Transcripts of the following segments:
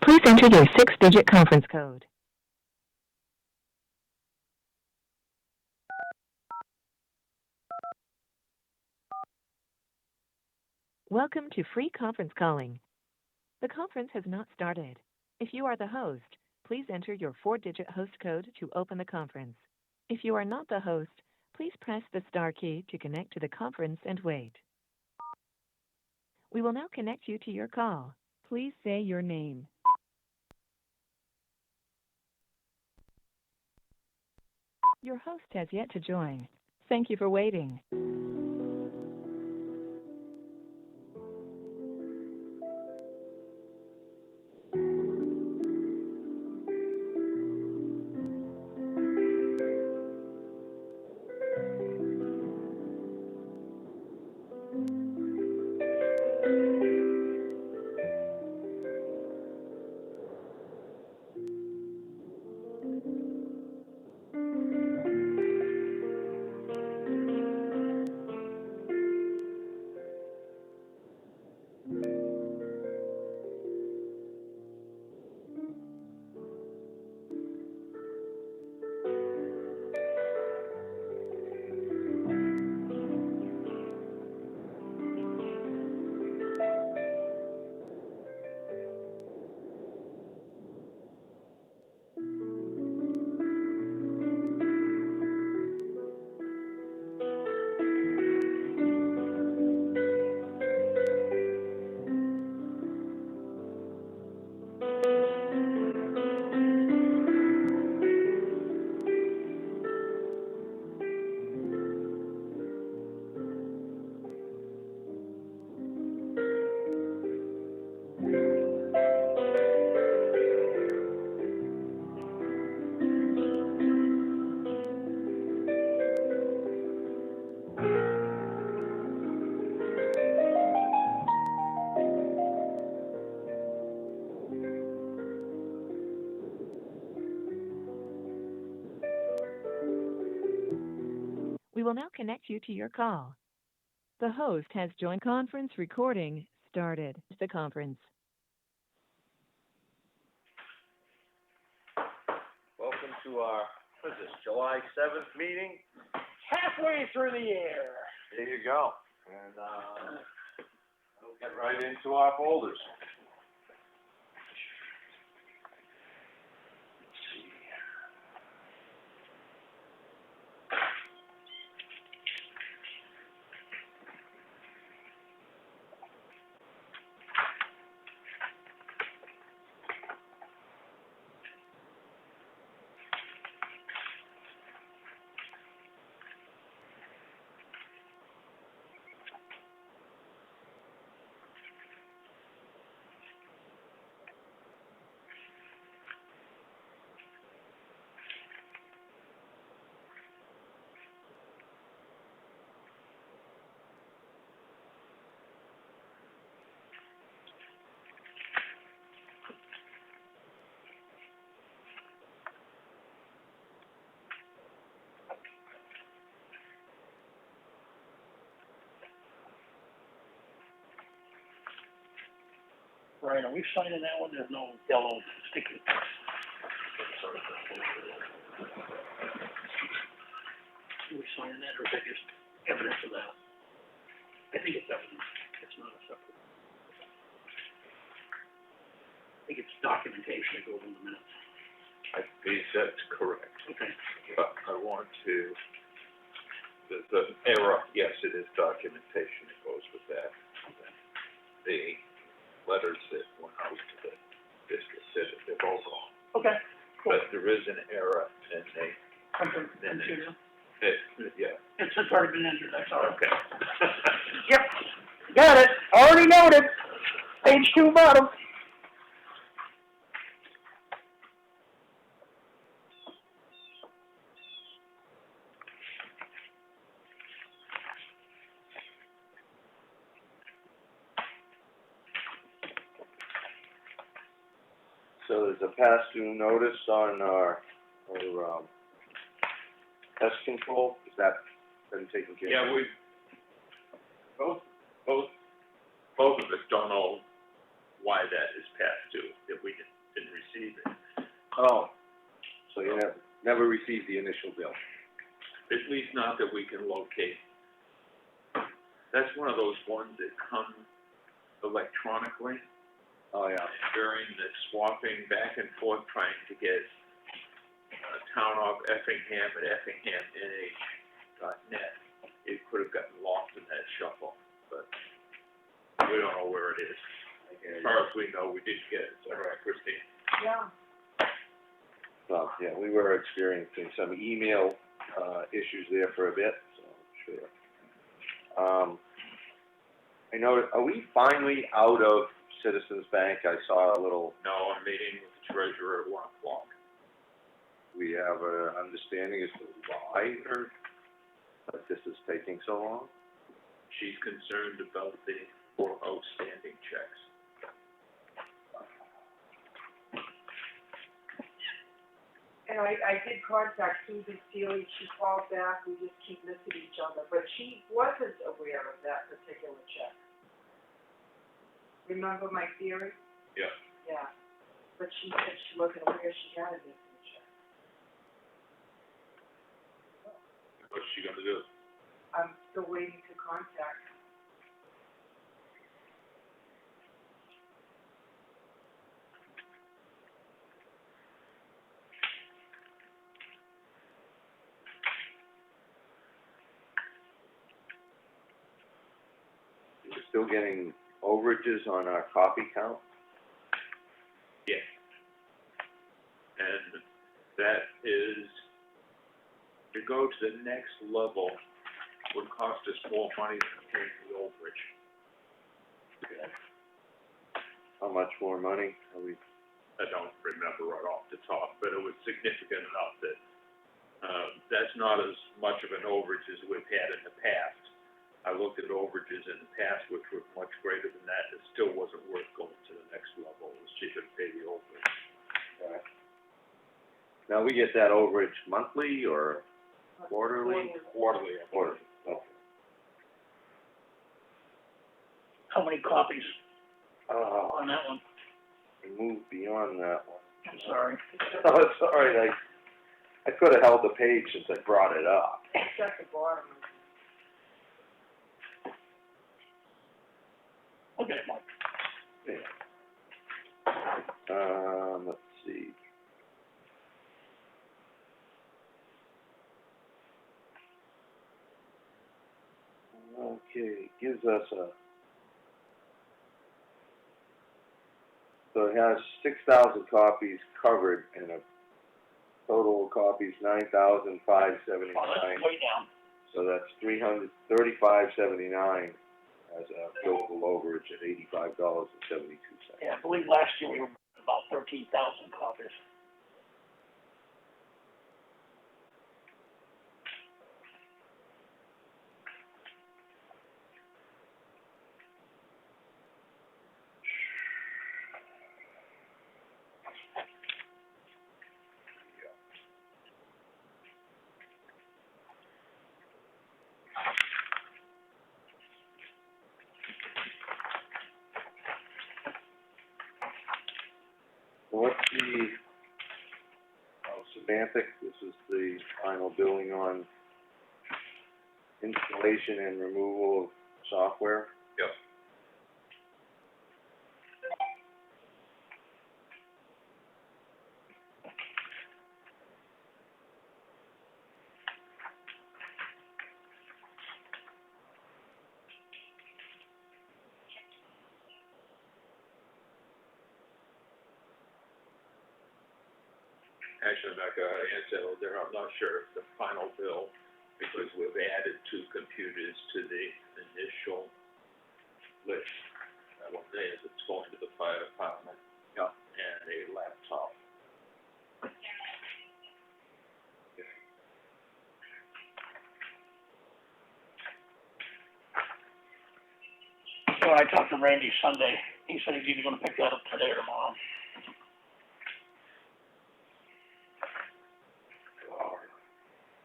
Please enter your 6-digit conference code. Welcome to free conference calling. The conference has not started. If you are the host, please enter your 4-digit host code to open the conference. If you are not the host, please press the star key to connect to the conference and wait. We will now connect you to your call. Please say your name. Your host has yet to join. Thank you for waiting. We will now connect you to your call. The host has joined. Conference recording started. The conference. Welcome to our, what is this, July 7th meeting? Halfway through the year. There you go. And we'll get right into our folders. Let's see. Right, are we signing that one? There's no yellow sticky. Are we signing that, or is that just evidence of that? I think it's evidence. It's not a separate. I think it's documentation that goes in the minutes. I think that's correct. Okay. But I want to, the error, yes, it is documentation that goes with that. The letters that went out to the district said that they're both wrong. Okay, cool. But there is an error in the, yeah. It's already been entered, that's all right. Okay. Yep, got it, already noted. Page 2 bottom. So there's a past due notice on our pest control. Is that been taken care of? Yeah, we both of us don't know why that is past due. If we can didn't receive it. Oh, so you never received the initial bill? At least not that we can locate. That's one of those ones that come electronically. Oh, yeah. And during the swapping back and forth trying to get Town of Effingham at effinghamnh.net, it could have gotten lost in that shuffle, but we don't know where it is. As far as we know, we didn't get it. Is that right, Christine? Yeah. So, yeah, we were experiencing some email, issues there for a bit, so, sure. I know, are we finally out of Citizens Bank? I saw a little, No, I'm meeting with the treasurer at 1 o'clock. we have an understanding as to why or that this is taking so long? She's concerned about the 4 outstanding checks. And I did contact Susan Seeley, she called back, we just keep missing each other, but she wasn't aware of that particular check. Remember my theory? Yeah. Yeah, but she said she wasn't aware she had a missing check. What's she gonna do? I'm still waiting to contact her. We're still getting overages on our copy count? Yeah. And that is, to go to the next level would cost us more money than paying the overage. How much more money are we? I don't remember right off the top, but it was significant enough that, that's not as much of an overage as we've had in the past. I looked at overages in the past, which were much greater than that. It still wasn't worth going to the next level. It was cheaper to pay the overage. Right. Now, we get that overage monthly or quarterly? Quarterly, I Quarterly, okay. How many copies Oh, on that one? we moved beyond that one. I'm sorry. Oh, it's all right, I could have held the page since I brought it up. It's at the bottom. Okay, Mike. Yeah. Let's see. Okay, gives us so it has 6,000 copies covered and a total of copies 9,579. Oh, that's way down. So that's $335.79 as a billable overage at $85.72. Yeah, I believe last year we were about 13,000 copies. So what's the, semantic, this is the final billing on installation and removal of software. Yep. Actually, I'm not gonna answer there. I'm not sure if the final bill, because we've added 2 computers to the initial list. What it is, it's going to the fire department. Yeah. And a laptop. So I talked to Randy Sunday. He said he's either gonna pick that up today or tomorrow.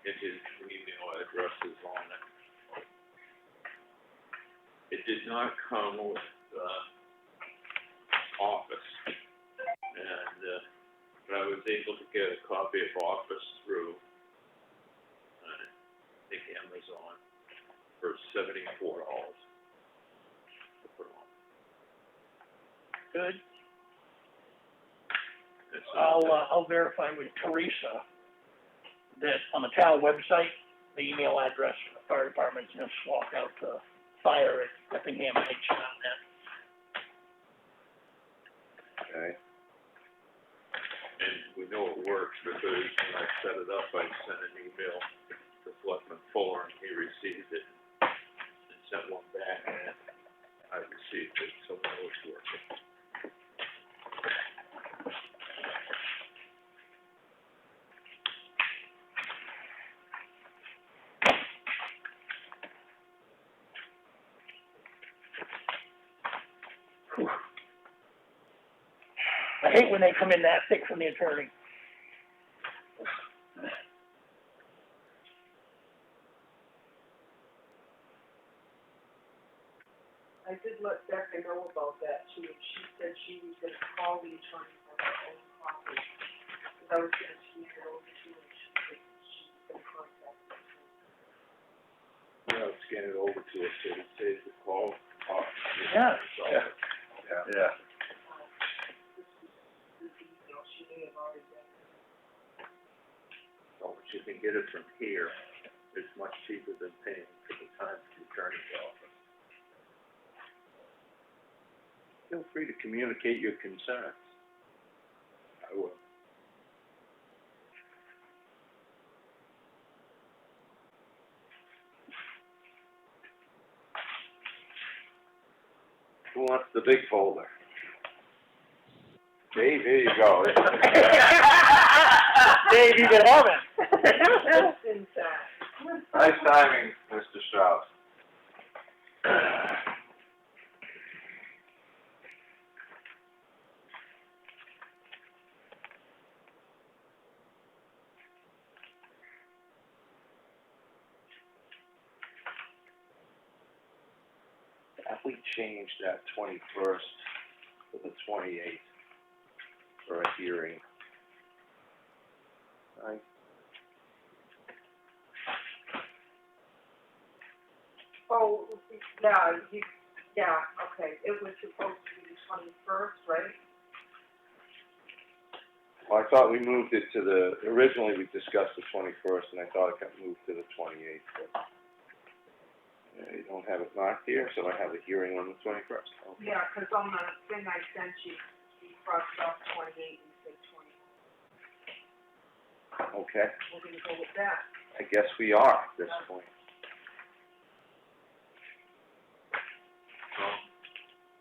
And his email address is on it. It did not come with, Office. And, able to get a copy of Office through, I think Amazon, for $74 to put on. Good. It's I'll verify with Teresa that on the town website, the email address for the fire department is just walk out to fire at Effingham H.net. Okay, And we know it works because when I set it up, I sent an email to Selectman Fuller and he received it and sent one back and I received it, so we know it's working. Whew. I hate when they come in that thick from the attorney. I did let Becca know about that too, and she said she was gonna call the attorney for her own copy. Cause I was gonna scan it over to her, and she said she was gonna contact me. yeah, scan it over to us, so it saves the call. Yeah. Yeah. This email, she may have already done it. So, but you can get it from here, it's much cheaper than paying for the time to the attorney's office. Feel free to communicate your concerns. I will. Who wants the big folder? Dave, here you go. Dave, you can have it. Just in time. Nice timing, Mr. Strauss. If we change that 21st to the 28th for a hearing, right? Oh, okay, it was supposed to be the 21st, right? Well, I thought we moved it to originally we discussed the 21st, and I thought it got moved to the 28th, but you don't have it marked here, so I have a hearing on the 21st. Okay. Yeah, cause on the thing I sent you, you crossed off 28 and said 20. Okay, We're gonna go with that. I guess we are at this point.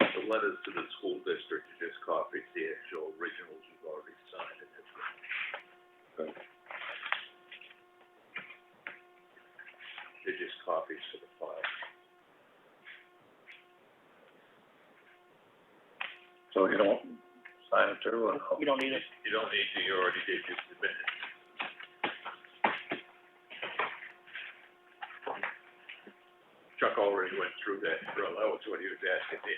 The letters to the school district, you just copied the actual originals you've already signed and everything. Good. They're just copies for the file. So you don't sign it too, or no? You don't need it. You don't need to, you already did, you submitted. Chuck already went through that drill, that was what he was asking me.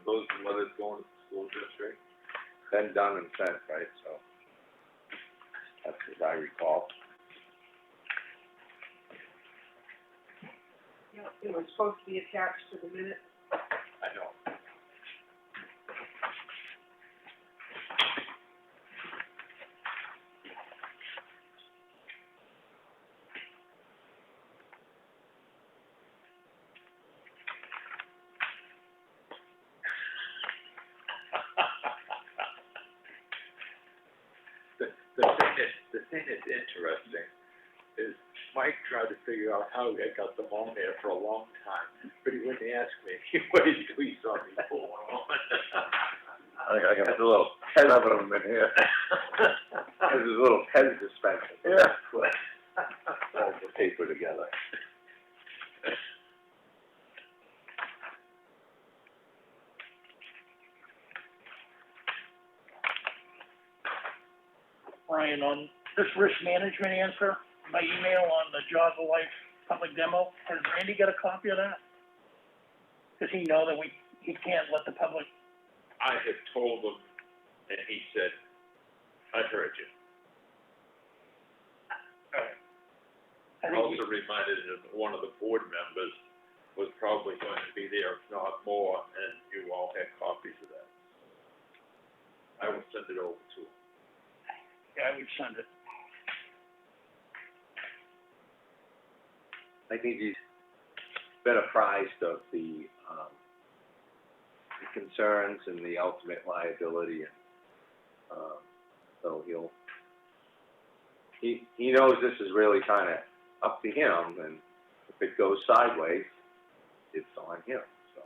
Those are letters going to the school district. Been done and sent, right, so that's as I recall. Yeah, it was supposed to be attached to the minute. I know. figure out how I got them on there for a long time, but he wouldn't ask me what his tweets on me for. I got a little seven of them in here. There's a little pen suspension. Yeah. Hold the paper together. Brian, on this risk management answer, my email on the Jaws of Life public demo, has Randy got a copy of that? Does he know that he can't let the public? I had told him, and he said, I heard you. I I think also reminded him that one of the board members was probably going to be there, if not more, and you all had copies of that. I will send it over to him. yeah, I would send it. I think he's been apprised of the concerns and the ultimate liability, and, so he knows this is really kind of up to him, and if it goes sideways, it's on him, so.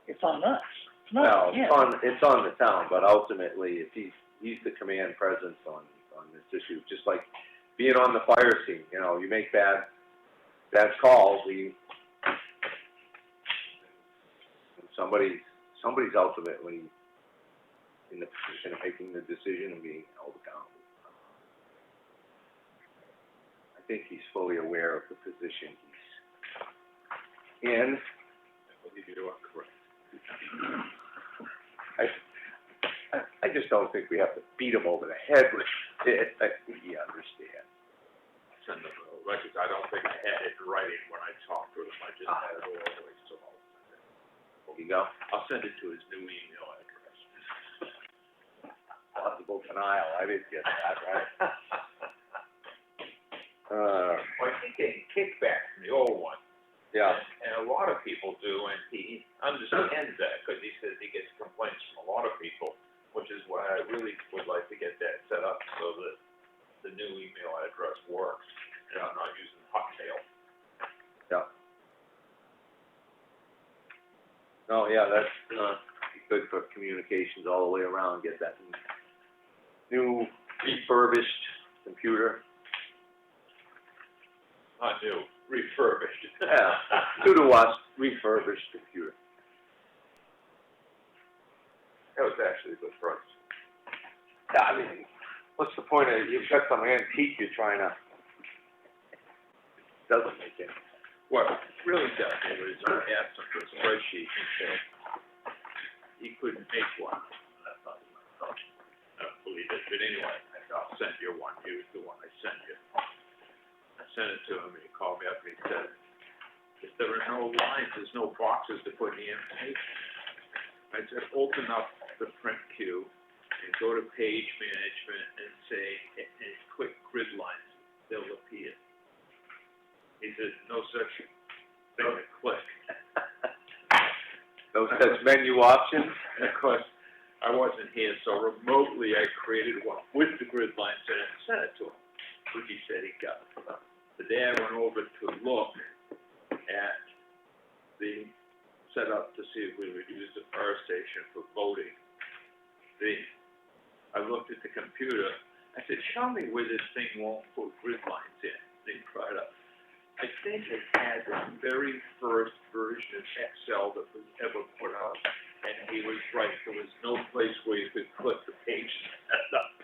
It's on us. It's Well, not him. it's on the town, but ultimately, if he's the command presence on this issue, just like being on the fire scene, you know, you make bad calls, somebody's ultimately in the position of making the decision and being held accountable. I think he's fully aware of the position he's in. I believe you are correct. I just don't think we have to beat him over the head with it. I think he understands. Send them the records. I don't think I had it in writing when I talked to him. I just had it all the way, so I'll send it. You know, I'll send it to his new email address. possible denial, I didn't get that, right? Well, I keep getting kickback from the old one. Yeah, And a lot of people do, and he understands that, because he says he gets complaints from a lot of people, which is why I really would like to get that set up so that the new email address works, and I'm not using Hotmail. yeah. Oh, yeah, that's, good for communications all the way around, get that new refurbished computer. Not new, refurbished. Yeah, new to us, refurbished computer. That was actually a good price. Yeah, I mean, what's the point of, you've got some antique you're trying to, doesn't make any. What really got me was I asked him for a spreadsheet, and said he couldn't make one. I thought, I don't believe it, but anyway, I'll send you one, use the one I sent you. I sent it to him, and he called me up and he said, if there are no lines, there's no boxes to put in the information. I said, open up the print queue and go to page management and say, and click grid lines, they'll appear. He said, no such thing to click. Those such menu options? And of course, I wasn't here, so remotely I created one with the grid lines in it and sent it to him, which he said he got. The day I went over to look at the setup to see if we would use the fire station for voting, I looked at the computer. I said, show me where this thing won't put grid lines in. They cried up. I think it had the very first version of Excel that was ever put out, and he was right. There was no place where you could click the page setup.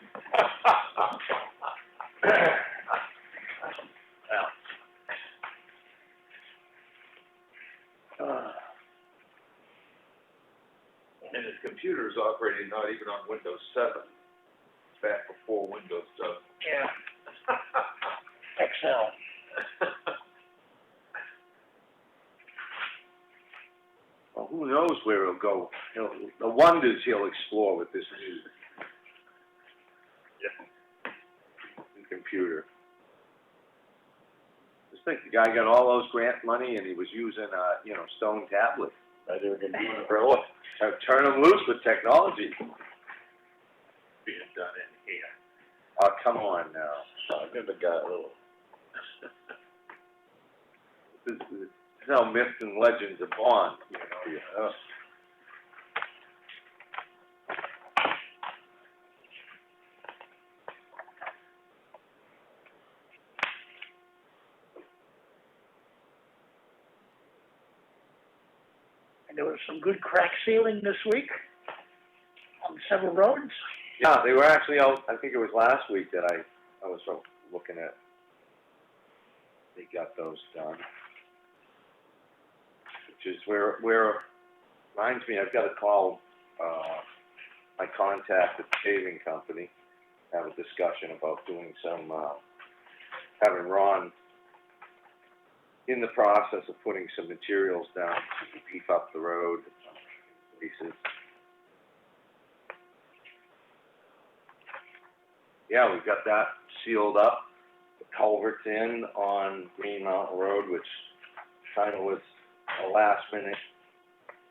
And his computer is operating not even on Windows 7. It's back before Windows 7. Yeah. Excel. Well, who knows where it'll go? The wonders he'll explore with this new computer. Just think, the guy got all those grant money and he was using, stone tablets. I do can do it for a while. Turn him loose with technology. Being done in here. Oh, come on now. I give the guy a little. this is how myths and legends are born, you know. And there was some good crack sealing this week on several roads. Yeah, they were actually out, I think it was last week that I was looking at, they got those done. Which is where, reminds me, I've got to call, my contact at the paving company, have a discussion about doing some, having Ron in the process of putting some materials down to beef up the road pieces. Yeah, we've got that sealed up. The culvert's in on Green Mountain Road, which kind of was a last minute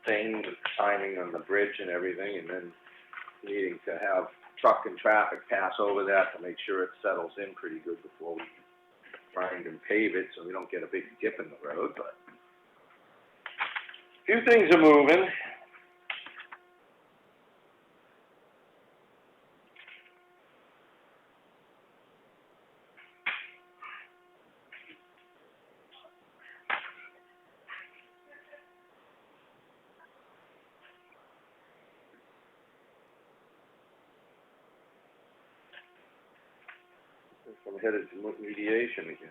thing with timing on the bridge and everything, and then needing to have truck and traffic pass over that to make sure it settles in pretty good before we grind and pave it, so we don't get a big dip in the road, but a few things are moving. I'm headed to mediation again.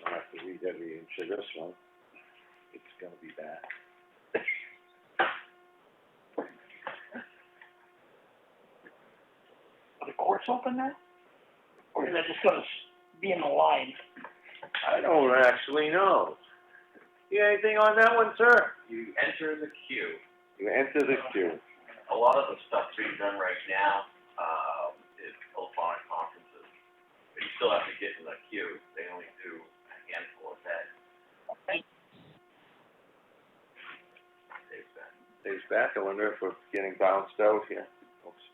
I have to read every inch of this one. It's gonna be bad. Are the courts open now? Or is that just gonna be in the line? I don't actually know. You got anything on that one, sir? You enter the queue. You enter the queue. A lot of the stuff being done right now, is telephonic conferences. But you still have to get in the queue. They only do a handful of that. Okay. Dave's back. I wonder if we're getting bounced out here. Oops.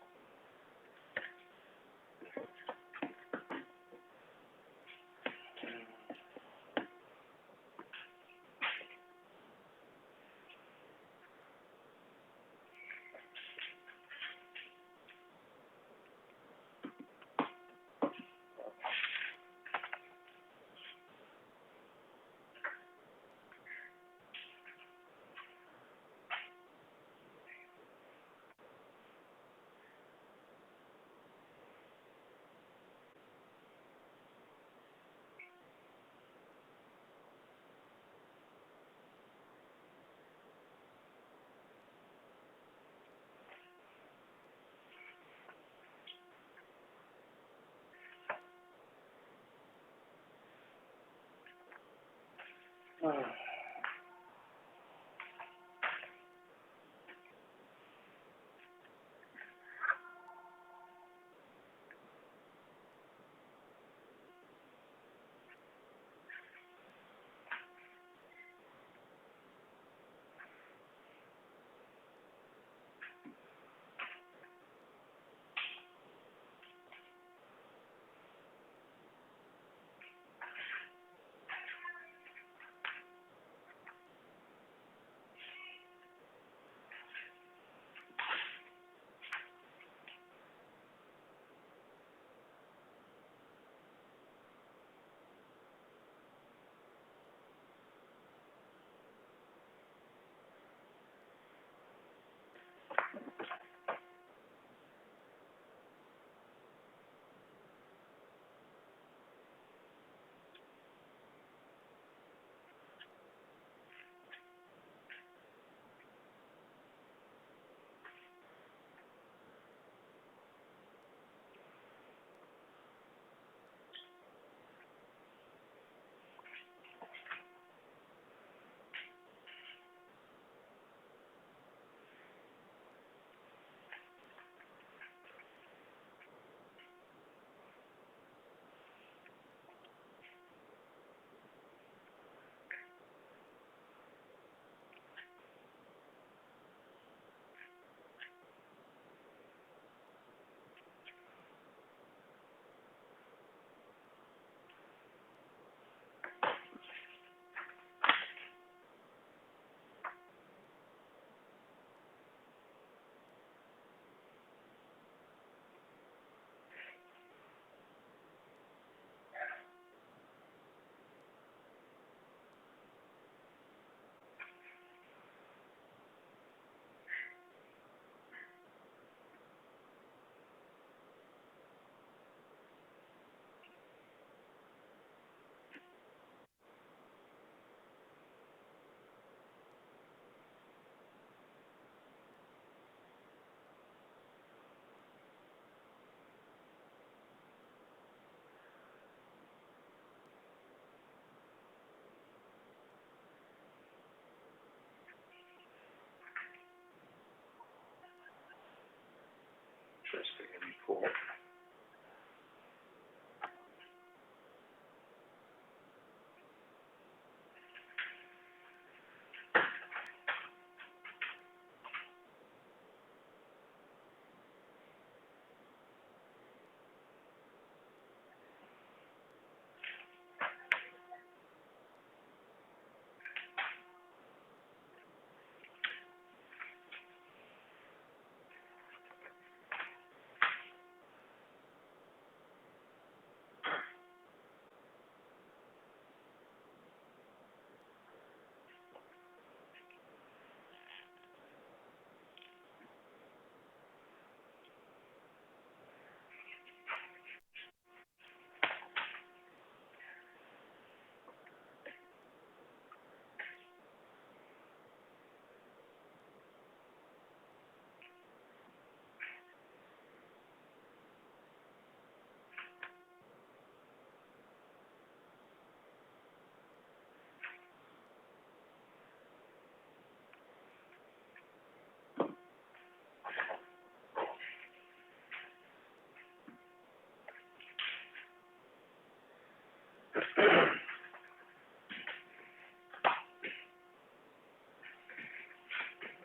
Interesting, and cool.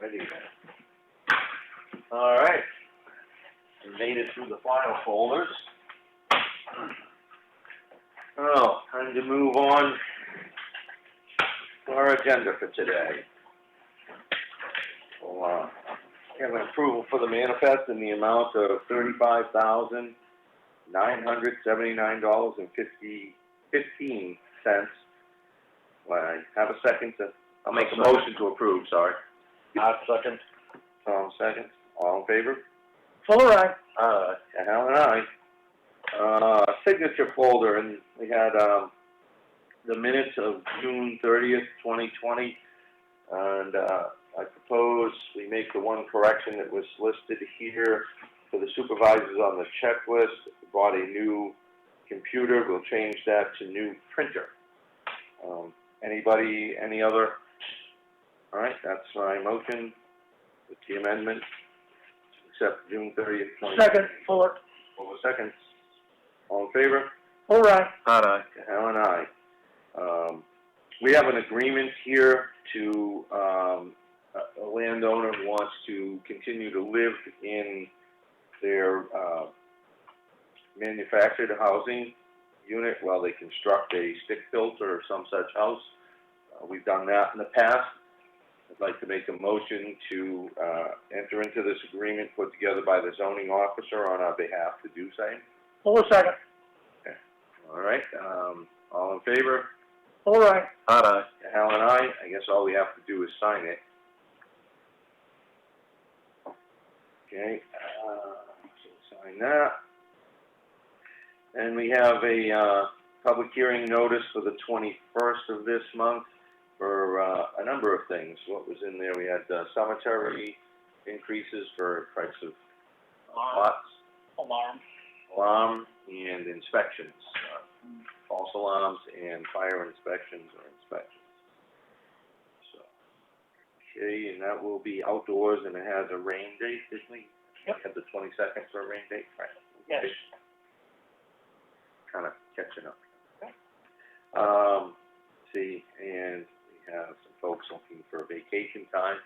Ready then. All right. We made it through the file folders. Oh, time to move on to our agenda for today. We'll have an approval for the manifest in the amount of $35,979.15. I have a second to, I'll make a motion to approve, sorry. Second. Tom seconds. All in favor? Fuller, aye. Hal and I. Signature folder, and we had, the minutes of June 30th, 2020, and, I propose we make the one correction that was listed here for the supervisors on the checklist. We bought a new computer, we'll change that to new printer. Anybody, any other? All right, that's my motion with the amendment, to accept June 30th, 20. Second, Fuller. Over seconds. All in favor? All right. Aye. Hal and I. We have an agreement here to, a landowner wants to continue to live in their, manufactured housing unit while they construct a stick-built or some such house. We've done that in the past. I'd like to make a motion to, enter into this agreement put together by the zoning officer on our behalf to do so. Fuller, second. All right, all in favor? All right. Aye. Hal and I guess all we have to do is sign it. Okay, so sign that. And we have a, public hearing notice for the 21st of this month for, a number of things. What was in there? We had, cemetery increases for price of lots, alarm, and inspections. False alarms and fire inspections or inspections. So, okay, and that will be outdoors, and it has a rain date, didn't we? Yep. We had the 22nd for a rain date, right? Yes. Kind of catching up. Okay. See, and we have some folks looking for vacation time.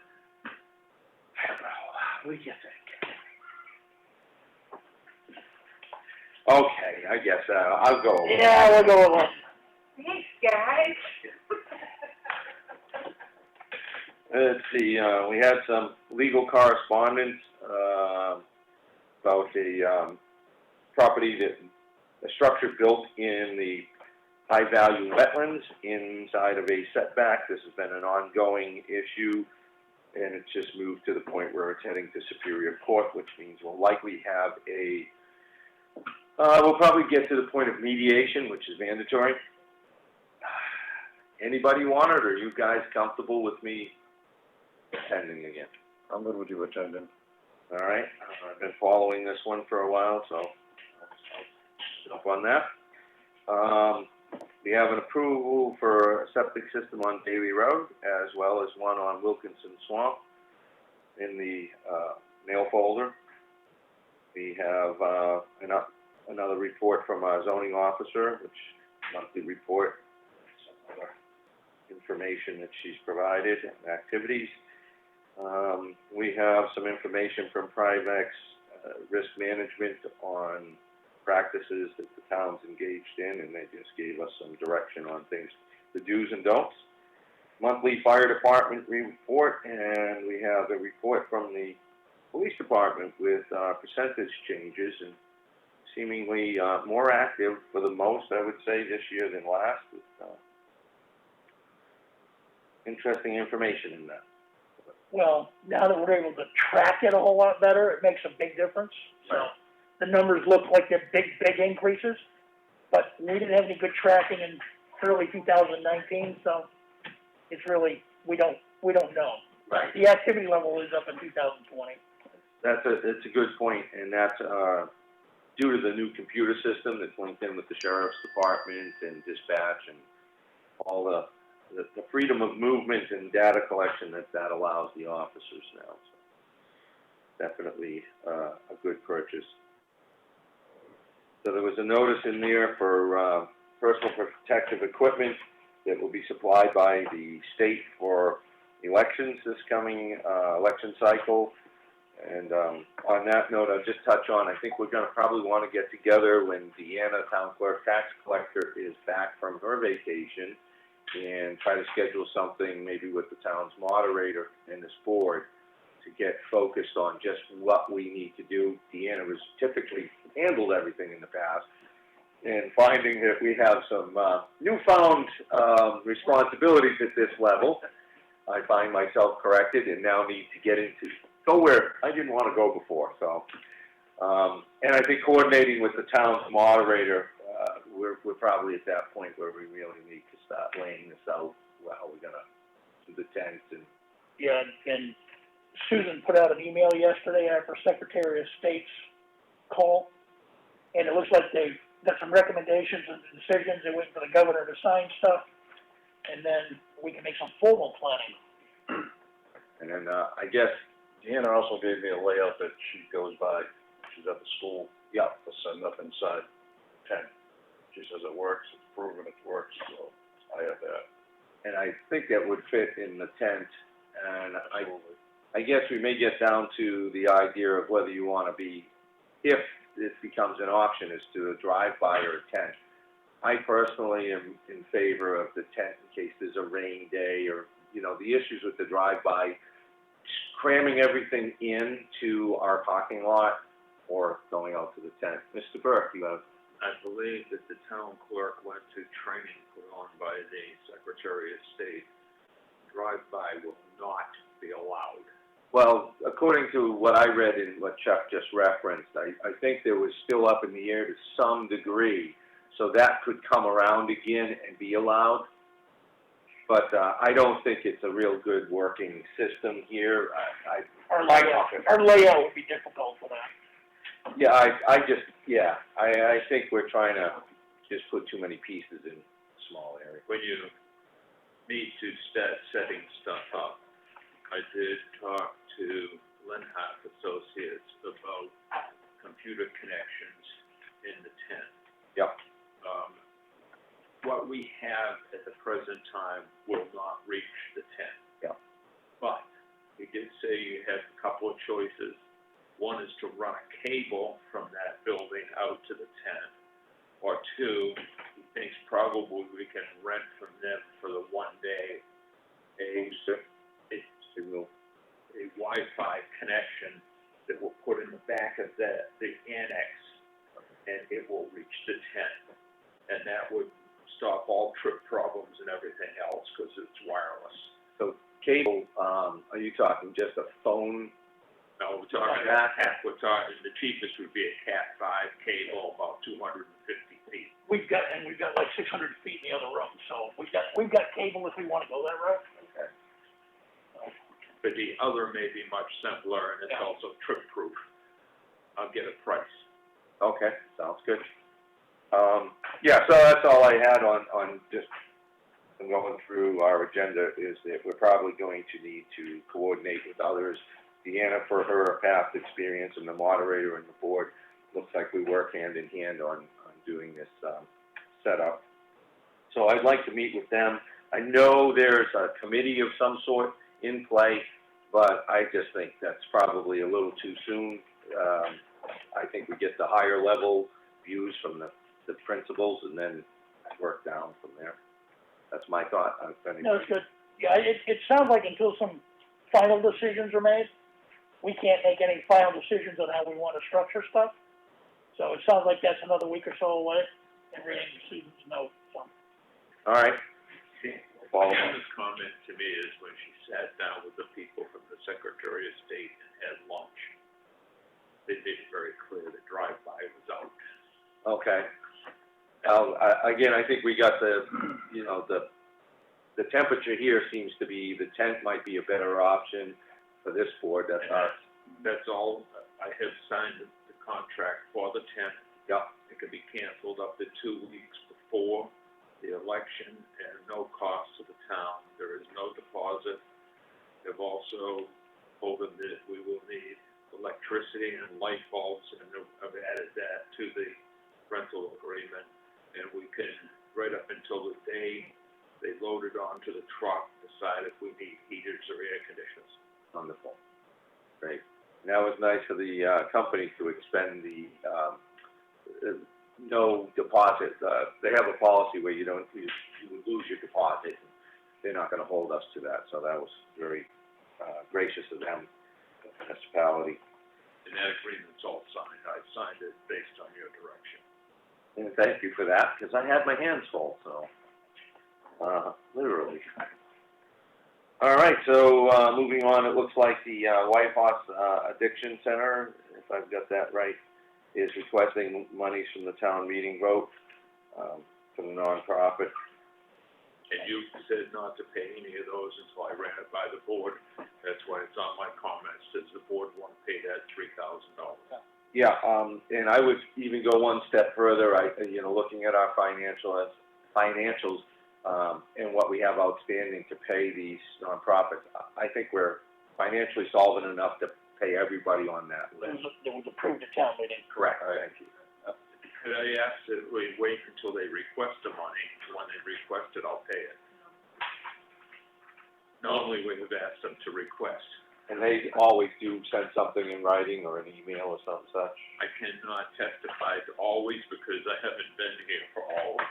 I don't know, what do you think? Okay, I guess, I'll go. Yeah, we'll go along. Thanks, guys. Let's see, we had some legal correspondence, about a, property a structure built in the high-value wetlands inside of a setback. This has been an ongoing issue, and it's just moved to the point where it's heading to Superior Court, which means we'll likely have a, we'll probably get to the point of mediation, which is mandatory. Anybody want it, or are you guys comfortable with me attending again? I'm good with you attending. All right, I've been following this one for a while, so I'll jump on that. We have an approval for a septic system on Daly Road, as well as one on Wilkinson Swamp in the mail folder. We have another report from our zoning officer, which monthly report, some other information that she's provided and activities. We have some information from Primex Risk Management on practices that the town's engaged in, and they just gave us some direction on things, the do's and don'ts. Monthly fire department report, and we have a report from the police department with percentage changes, and seemingly more active for the most, I would say, this year than last. With, interesting information in that. Well, now that we're able to track it a whole lot better, it makes a big difference. So the numbers look like they're big increases, but we didn't have any good tracking in early 2019, so it's really, we don't know. Right. The activity level is up in 2020. It's a good point, and that's due to the new computer system that's linked in with the sheriff's department and dispatch and all the freedom of movement and data collection that allows the officers now. So definitely a good purchase. So there was a notice in there for personal protective equipment that will be supplied by the state for elections this coming election cycle. And on that note, I'll just touch on, I think we're going to probably want to get together when Deanna, town clerk, tax collector, is back from her vacation, and try to schedule something maybe with the town's moderator and this board to get focused on just what we need to do. Deanna has typically handled everything in the past, and finding that we have some newfound responsibilities at this level, I find myself corrected and now need to go where I didn't want to go before. So, and I think coordinating with the town's moderator, we're probably at that point where we really need to start laying this out. How we're gonna do the tents and. Yeah, and Susan put out an email yesterday after Secretary of State's call, and it looks like they got some recommendations and decisions. They're waiting for the governor to sign stuff. and then we can make some formal planning. And then, I guess, Deanna also gave me a layout that she goes by, she's at the school, yeah, to send up inside tent. She says it works, it's proven it works, so I have that. and I think that would fit in the tent, and Absolutely. I guess we may get down to the idea of whether you wanna be, if this becomes an option, is to a drive-by or a tent. I personally am in favor of the tent in case there's a rain day or, you know, the issues with the drive-by, cramming everything into our parking lot or going out to the tent. Mr. Burke, you have? I believe that the town clerk went to training put on by the Secretary of State. Drive-by will not be allowed. Well, according to what I read and what Chuck just referenced, I think there was still up in the air to some degree, so that could come around again and be allowed. But, I don't think it's a real good working system here. Our layout would be difficult for that. Yeah, I think we're trying to just put too many pieces in a small area. When you need to start setting stuff up, I did talk to Lenhart Associates about computer connections in the tent. Yep. What we have at the present time will not reach the tent. Yep. But he did say you had a couple of choices. One is to run a cable from that building out to the tent, or two, he thinks probably we can rent from them for the one day a Wi-Fi connection that we'll put in the back of the annex, and it will reach the tent. And that would stop all trip problems and everything else, because it's wireless. So cable, are you talking just a phone? No, we're talking, the cheapest would be a Cat 5 cable, about 250 feet. We've got like 600 feet in the other room, so we've got cable if we wanna go that route. Okay. But the other may be much simpler, and it's Yeah. also trip-proof. I'll get a price. Okay, sounds good. Yeah, so that's all I had on just going through our agenda, is that we're probably going to need to coordinate with others. Deanna, for her past experience, and the moderator and the board, looks like we work hand in hand on doing this, setup. So I'd like to meet with them. I know there's a committee of some sort in play, but I just think that's probably a little too soon. I think we get the higher level views from the principals and then work down from there. That's my thought. No, it's good. Yeah, it sounds like until some final decisions are made, we can't make any final decisions on how we wanna structure stuff. So it sounds like that's another week or so away, and reading Susan's note, so. All right. Deanna's comment to me is when she sat down with the people from the Secretary of State and had lunch, they made it very clear that drive-by was out. Okay. Again, I think we got the temperature here seems to be, the tent might be a better option for this board, That's all. I have signed the contract for the tent. Yeah. It can be canceled up to 2 weeks before the election and no cost to the town. There is no deposit. They've also told them that we will need electricity and light bulbs, and I've added that to the rental agreement. And we can, right up until the day they load it onto the truck, decide if we need heaters or air conditioners. Wonderful. Great. And that was nice of the, company to expend the, no deposit. They have a policy where you would lose your deposit. They're not gonna hold us to that, so that was very, gracious of them, the municipality. And that agreement's all signed. I signed it based on your direction. And thank you for that, because I had my hands full, so, literally. All right, so, moving on, it looks like the, White Horse, Addiction Center, if I've got that right, is requesting monies from the town meeting vote, for the nonprofit. And you said not to pay any of those until I ran it by the board. That's why it's on my comments. Does the board want to pay that $3,000? Yeah, and I would even go one step further. Looking at our financials, and what we have outstanding to pay these nonprofits. I think we're financially solvent enough to pay everybody on that list. It was approved at town meeting. Correct, thank you. Could I ask that we wait until they request the money? When they request it, I'll pay it. Normally, we have asked them to request. And they always do send something in writing or an email or something such? I cannot testify to always because I haven't been here for always.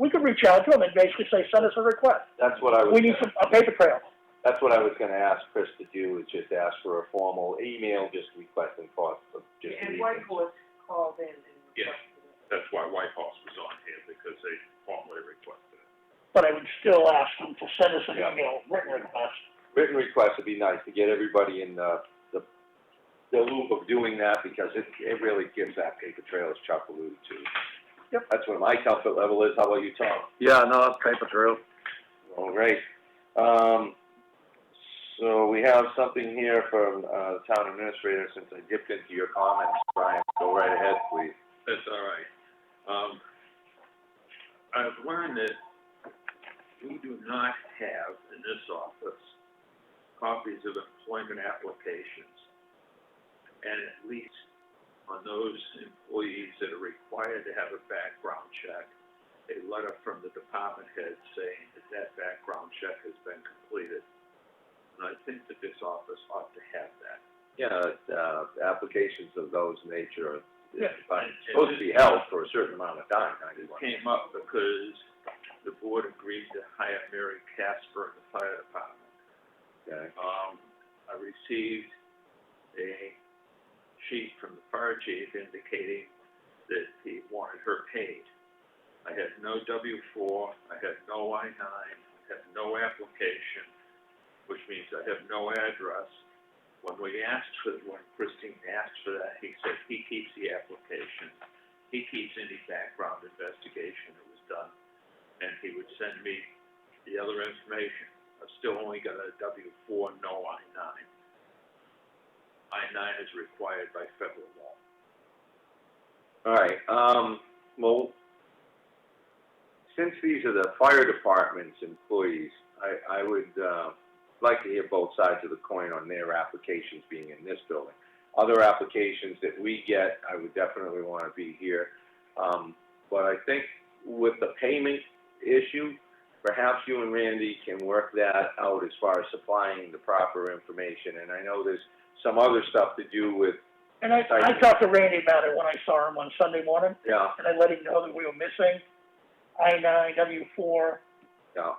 We could reach out to them and basically say, send us a request. That's what I was. We need a paper trail. That's what I was gonna ask Chris to do, is just ask for a formal email, just requesting for just. And Whitehorse called in and Yes. requested it. That's why Whitehorse was on here, because they formally requested it. But I would still ask them to send us an Yeah. email, written request. Written request would be nice to get everybody in the loop of doing that, because it really gives that paper trail, as Chuck alluded to. Yep. That's what my comfort level is. How about you, Tom? Yeah, no, that's paper trail. All right. So we have something here from, the town administrator, since I dipped into your comments, Brian, go right ahead, please. That's all right. I've learned that we do not have in this office copies of employment applications. And at least on those employees that are required to have a background check, a letter from the department head saying that background check has been completed. And I think that this office ought to have that. Yeah, applications of those nature are Yeah. supposed to be held for a certain amount of time, 91. Came up because the board agreed to hire Mary Casper in the fire department. Okay. I received a sheet from the fire chief indicating that he wanted her paid. I had no W-4, I had no I-9, I had no application, which means I have no address. When Christine asked for that, he said he keeps the application, he keeps any background investigation that was done, and he would send me the other information. I've still only got a W-4, no I-9. I-9 is required by federal law. All right, well, since these are the fire department's employees, I would, like to hear both sides of the coin on their applications being in this building. Other applications that we get, I would definitely wanna be here. But I think with the payment issue, perhaps you and Randy can work that out as far as supplying the proper information. And I know there's some other stuff to do with. And I talked to Randy about it when I saw him on Sunday morning, Yeah, and I let him know that we were missing I-9, W-4, yeah.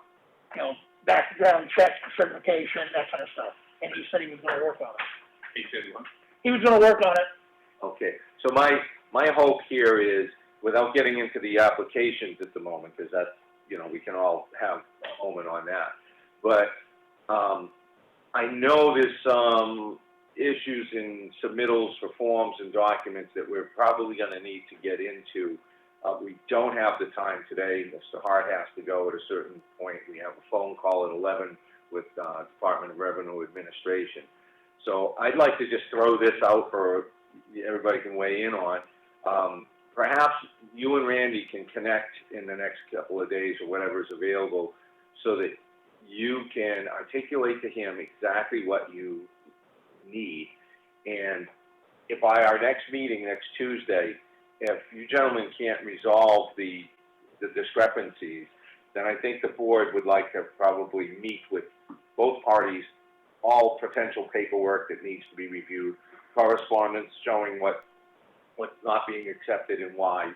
you know, background check, certification, that kind of stuff. And he said he was gonna work on it. He said what? He was gonna work on it. Okay, so my hope here is, without getting into the applications at the moment, because that's, you know, we can all have a moment on that. But, I know there's some issues in submittals for forms and documents that we're probably gonna need to get into. We don't have the time today. Mr. Hart has to go at a certain point. We have a phone call at 11 with, Department of Revenue Administration. So I'd like to just throw this out for, everybody can weigh in on. Perhaps you and Randy can connect in the next couple of days or whatever is available, so that you can articulate to him exactly what you need. And if by our next meeting, next Tuesday, if you gentlemen can't resolve the discrepancies, then I think the board would like to probably meet with both parties, all potential paperwork that needs to be reviewed, correspondence showing what's not being accepted and why.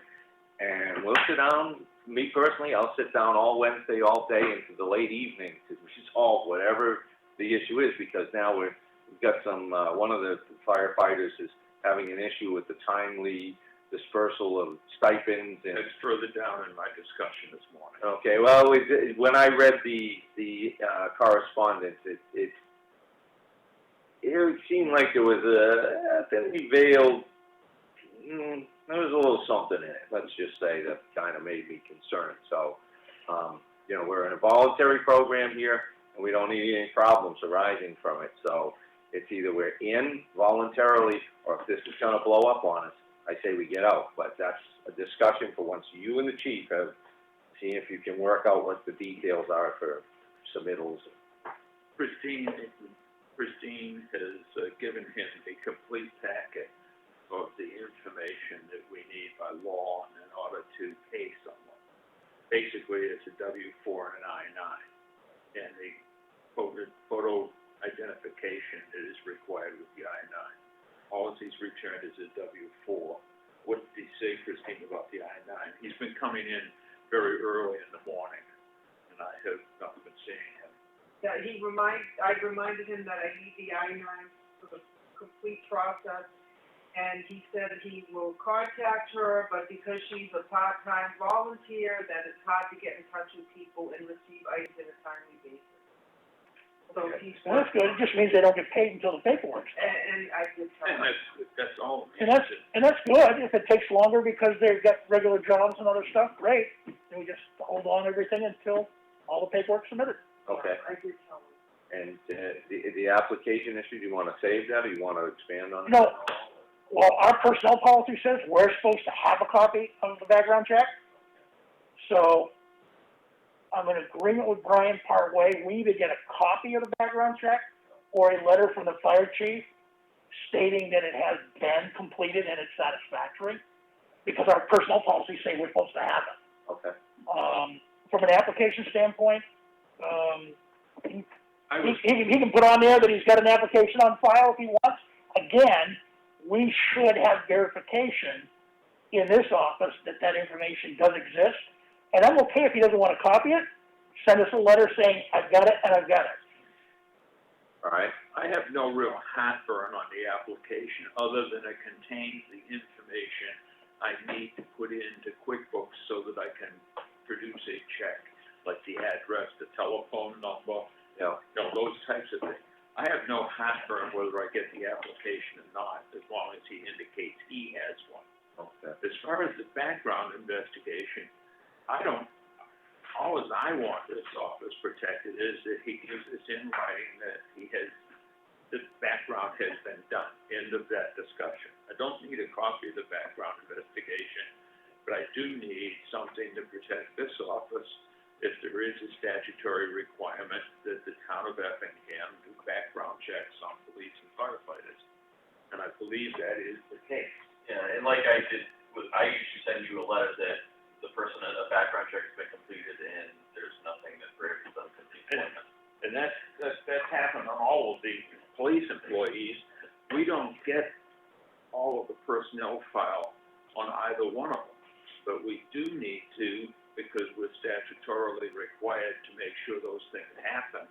And we'll sit down, me personally, I'll sit down all Wednesday, all day into the late evening to resolve whatever the issue is, because now we've got some, one of the firefighters is having an issue with the timely dispersal of stipends and. That's further down in my discussion this morning. Okay, well, when I read the correspondence, it seemed like there was a thinly veiled, there was a little something in it, let's just say, that kind of made me concerned. So, you know, we're in a voluntary program here, and we don't need any problems arising from it. So it's either we're in voluntarily, or if this is gonna blow up on us, I say we get out, but that's a discussion for once you and the chief have, see if you can work out what the details are for submittals. Christine has given him a complete packet of the information that we need by law in order to pay someone. Basically, it's a W-4 and an I-9, and the photo identification that is required with the I-9. All he's returned is a W-4. What did he say, Christine, about the I-9? He's been coming in very early in the morning, and I have not been seeing him. Yeah, I reminded him that I need the I-9 for the complete process, and he said he will contact her, but because she's a part-time volunteer, that it's hard to get in touch with people and receive items in a timely basis. So he's. Well, that's good, it just means they don't get paid until the paperwork's done. And I did tell And him. that's all. And that's good, if it takes longer because they've got regular jobs and other stuff, great. Then we just hold on everything until all the paperwork's submitted. Okay, I did tell him. and the application issue, do you wanna save that, or you wanna expand on it? No, well, our personnel policy says we're supposed to have a copy of the background check. So, I'm in agreement with Brian part way, we either get a copy of the background check or a letter from the fire chief stating that it has been completed and it's satisfactory, because our personnel policies say we're supposed to have it. Okay, From an application standpoint, he I was, can put on there that he's got an application on file if he wants. Again, we should have verification in this office that that information does exist. And I'm okay if he doesn't want to copy it, send us a letter saying, I've got it and I've got it. all right, I have no real heartburn on the application, other than it contains the information I need to put into QuickBooks so that I can produce a check, like the address, the telephone number, yeah, those types of things. I have no heartburn whether I get the application or not, as long as he indicates he has one. okay, As far as the background investigation, all as I want this office protected is that he gives us in writing that the background has been done, end of that discussion. I don't need a copy of the background investigation, but I do need something to protect this office if there is a statutory requirement that the town of Effingham do background checks on police and firefighters. And I believe that is the case. Yeah, and like I did, I usually send you a letter that the person, a background check has been completed and there's nothing that prohibits them from employment. And that's happened on all of the police employees. We don't get all of the personnel file on either one of them, but we do need to, because we're statutorily required to make sure those things happen.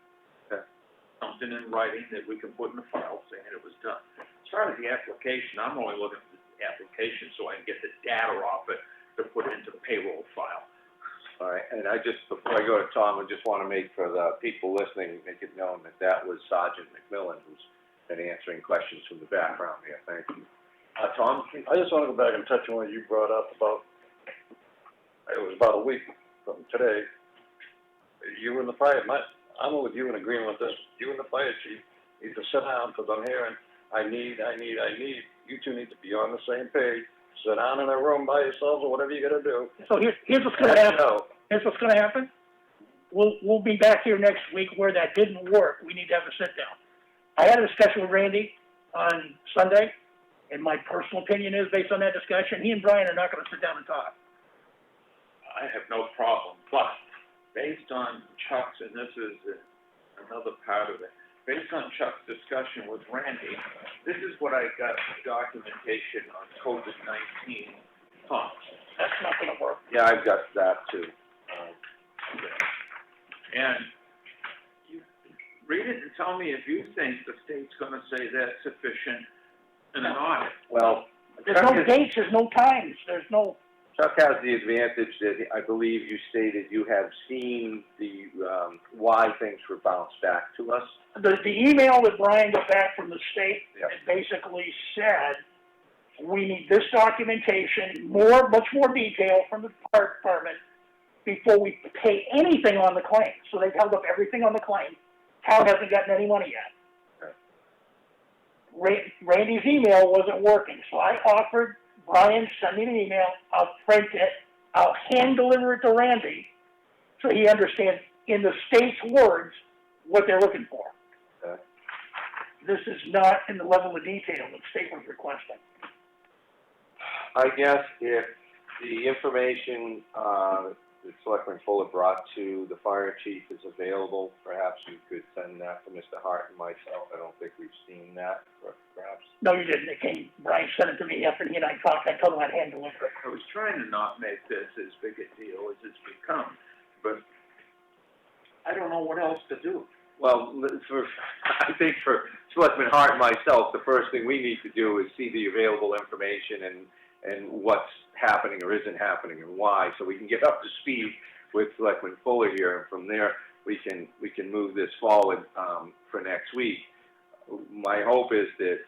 Something in writing that we can put in the file saying it was done. As far as the application, I'm only looking for the application so I can get the data off it to put into the payroll file. all right, and before I go to Tom, I just wanna make for the people listening, make it known that was Sergeant McMillan who's been answering questions from the background here, thank you. Tom? I just want to go back and touch on what you brought up about, it was about a week from today. You and the fire, I'm with you in agreement with this. You and the fire chief need to sit down, because I'm hearing, I need. You two need to be on the same page. Sit down in a room by yourselves or whatever you gotta do. So here's what's gonna happen. Here's what's gonna happen. We'll be back here next week where that didn't work. We need to have a sit down. I had a discussion with Randy on Sunday, and my personal opinion is, based on that discussion, he and Brian are not gonna sit down and talk. I have no problem, but based on Chuck's, and this is another part of it, based on Chuck's discussion with Randy, this is what I got documentation on COVID-19 pumps. That's not gonna work. Yeah, I've got that too. And you read it and tell me if you think the state's gonna say that's sufficient in an audit. Well, There's no dates, there's no times, there's no, Chuck has the advantage that I believe you stated you have seen the, why things were bounced back to us. the email that Brian got back from the state, Yep. it basically said, we need this documentation, much more detail from the fire department before we pay anything on the claim. So they've held up everything on the claim. Town hasn't gotten any money yet. Okay. Randy's email wasn't working, so I offered Brian, send me an email, I'll print it, I'll hand deliver it to Randy, so he understands in the state's words what they're looking for. Okay. This is not in the level of detail that the state was requesting. I guess if the information, that Selectman Fuller brought to the fire chief is available, perhaps you could send that to Mr. Hart and myself. I don't think we've seen that, perhaps. No, you didn't, it came, Brian sent it to me after he and I talked, I told him I'd hand deliver it. I was trying to not make this as big a deal as it's become, but I don't know what else to do. Well, I think for Selectman Hart and myself, the first thing we need to do is see the available information and what's happening or isn't happening and why, so we can get up to speed with Selectman Fuller here, and from there, we can move this forward, for next week. My hope is that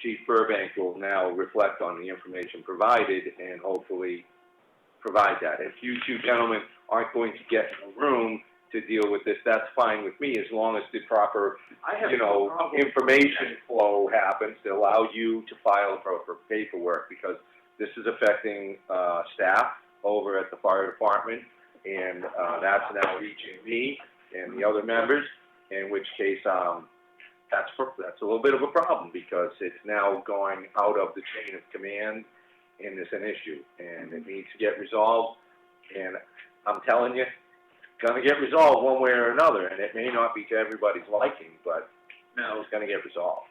Chief Burbank will now reflect on the information provided and hopefully provide that. If you two gentlemen aren't going to get in a room to deal with this, that's fine with me, as long as the proper, information flow happens to allow you to file appropriate paperwork, because this is affecting, staff over at the fire department, and, that's now reaching me and the other members, in which case, that's a little bit of a problem, because it's now going out of the chain of command, and it's an issue, and it needs to get resolved, and I'm telling you, it's gonna get resolved one way or another, and it may not be to everybody's liking, but Now, it's gonna get resolved.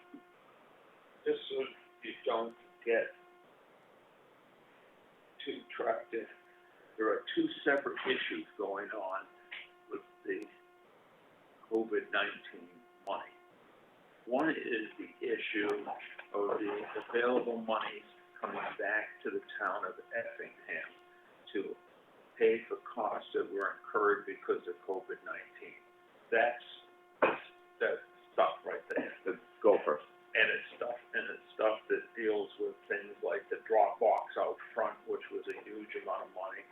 just so you don't get too trapped in, there are two separate issues going on with the COVID-19 money. One is the issue of the available monies coming back to the town of Effingham to pay for costs that were incurred because of COVID-19. That's stuff right there. Let's go first. And it's stuff that deals with things like the drop box out front, which was a huge amount of money,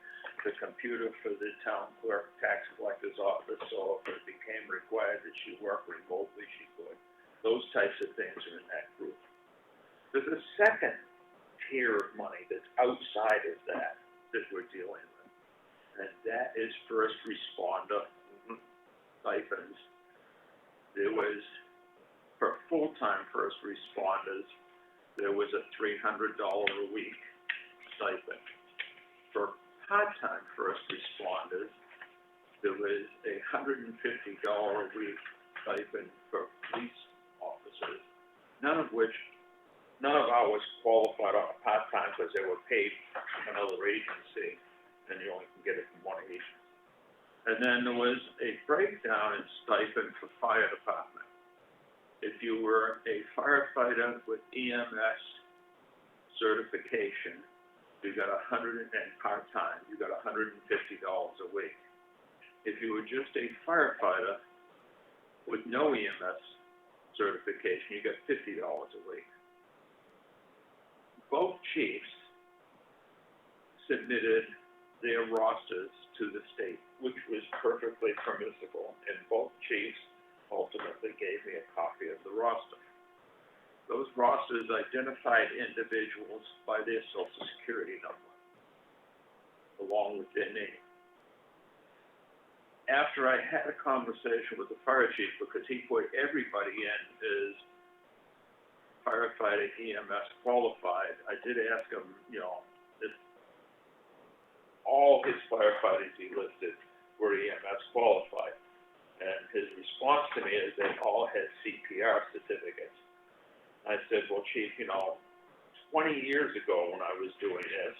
the computer for the town clerk, tax collector's office, so if it became required that she work remotely, she could. Those types of things are in that group. There's a second tier of money that's outside of that we're dealing with, and that is first responder stipends. There was, for full-time first responders, there was a $300 a week stipend. For part-time first responders, there was a $150 a week stipend for police officers, none of ours qualified on a part-time because they were paid from another agency, and you only can get it from one agency. And then there was a breakdown in stipend for fire department. If you were a firefighter with EMS certification, you got and part-time, you got $150 a week. If you were just a firefighter with no EMS certification, you got $50 a week. Both chiefs submitted their rosters to the state, which was perfectly permissible, and both chiefs ultimately gave me a copy of the roster. Those rosters identified individuals by their social security number, along with their name. After I had a conversation with the fire chief, because he put everybody in as firefighter EMS qualified, I did ask him, if all his firefighters he listed were EMS qualified. And his response to me is they all had CPR certificates. I said, well, Chief, 20 years ago when I was doing this,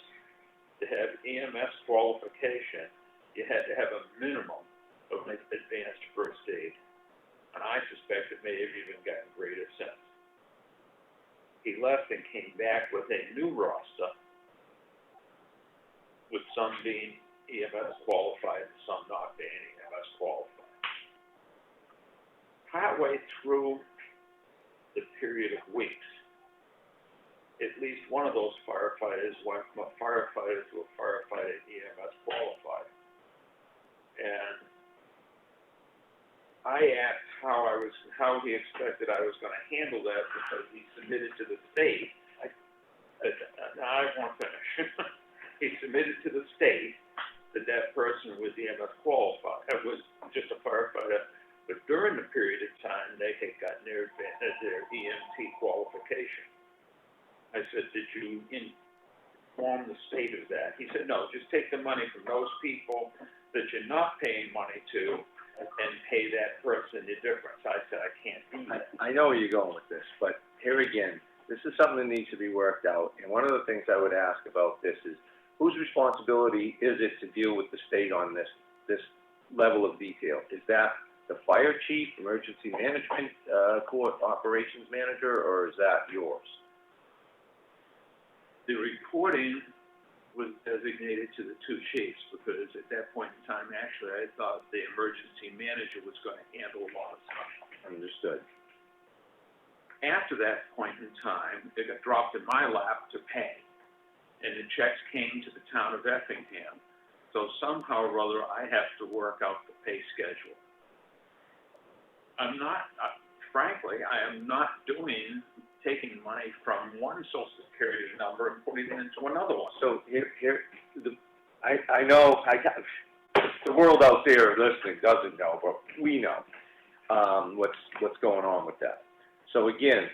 to have EMS qualification, you had to have a minimum of advanced first aid. And I suspect it may have even gotten greater since. He left and came back with a new roster, with some being EMS qualified and some not being EMS qualified. Partway through the period of weeks, at least one of those firefighters went from a firefighter to a firefighter EMS qualified. And I asked how he expected I was gonna handle that, because he submitted to the state. I want to state that that person was EMS qualified, was just a firefighter. But during the period of time, they had gotten their EMT qualification. I said, did you inform the state of that? He said, no, just take the money from those people that you're not paying money to and pay that person the difference. I said, I can't do that. I know where you're going with this, but here again, this is something that needs to be worked out. And one of the things I would ask about this is, whose responsibility is it to deal with the state on this level of detail? Is that the fire chief, emergency management, court operations manager, or is that yours? The reporting was designated to the two chiefs, because at that point in time, actually, I thought the emergency manager was going to handle a lot of stuff. Understood. After that point in time, it got dropped in my lap to pay, and the checks came to the town of Effingham. So somehow or other, I have to work out the pay schedule. I'm not, frankly, I am not taking money from one social security number and putting it into another one. So I know, the world out there listening doesn't know, but we know, what's going on with that. So again,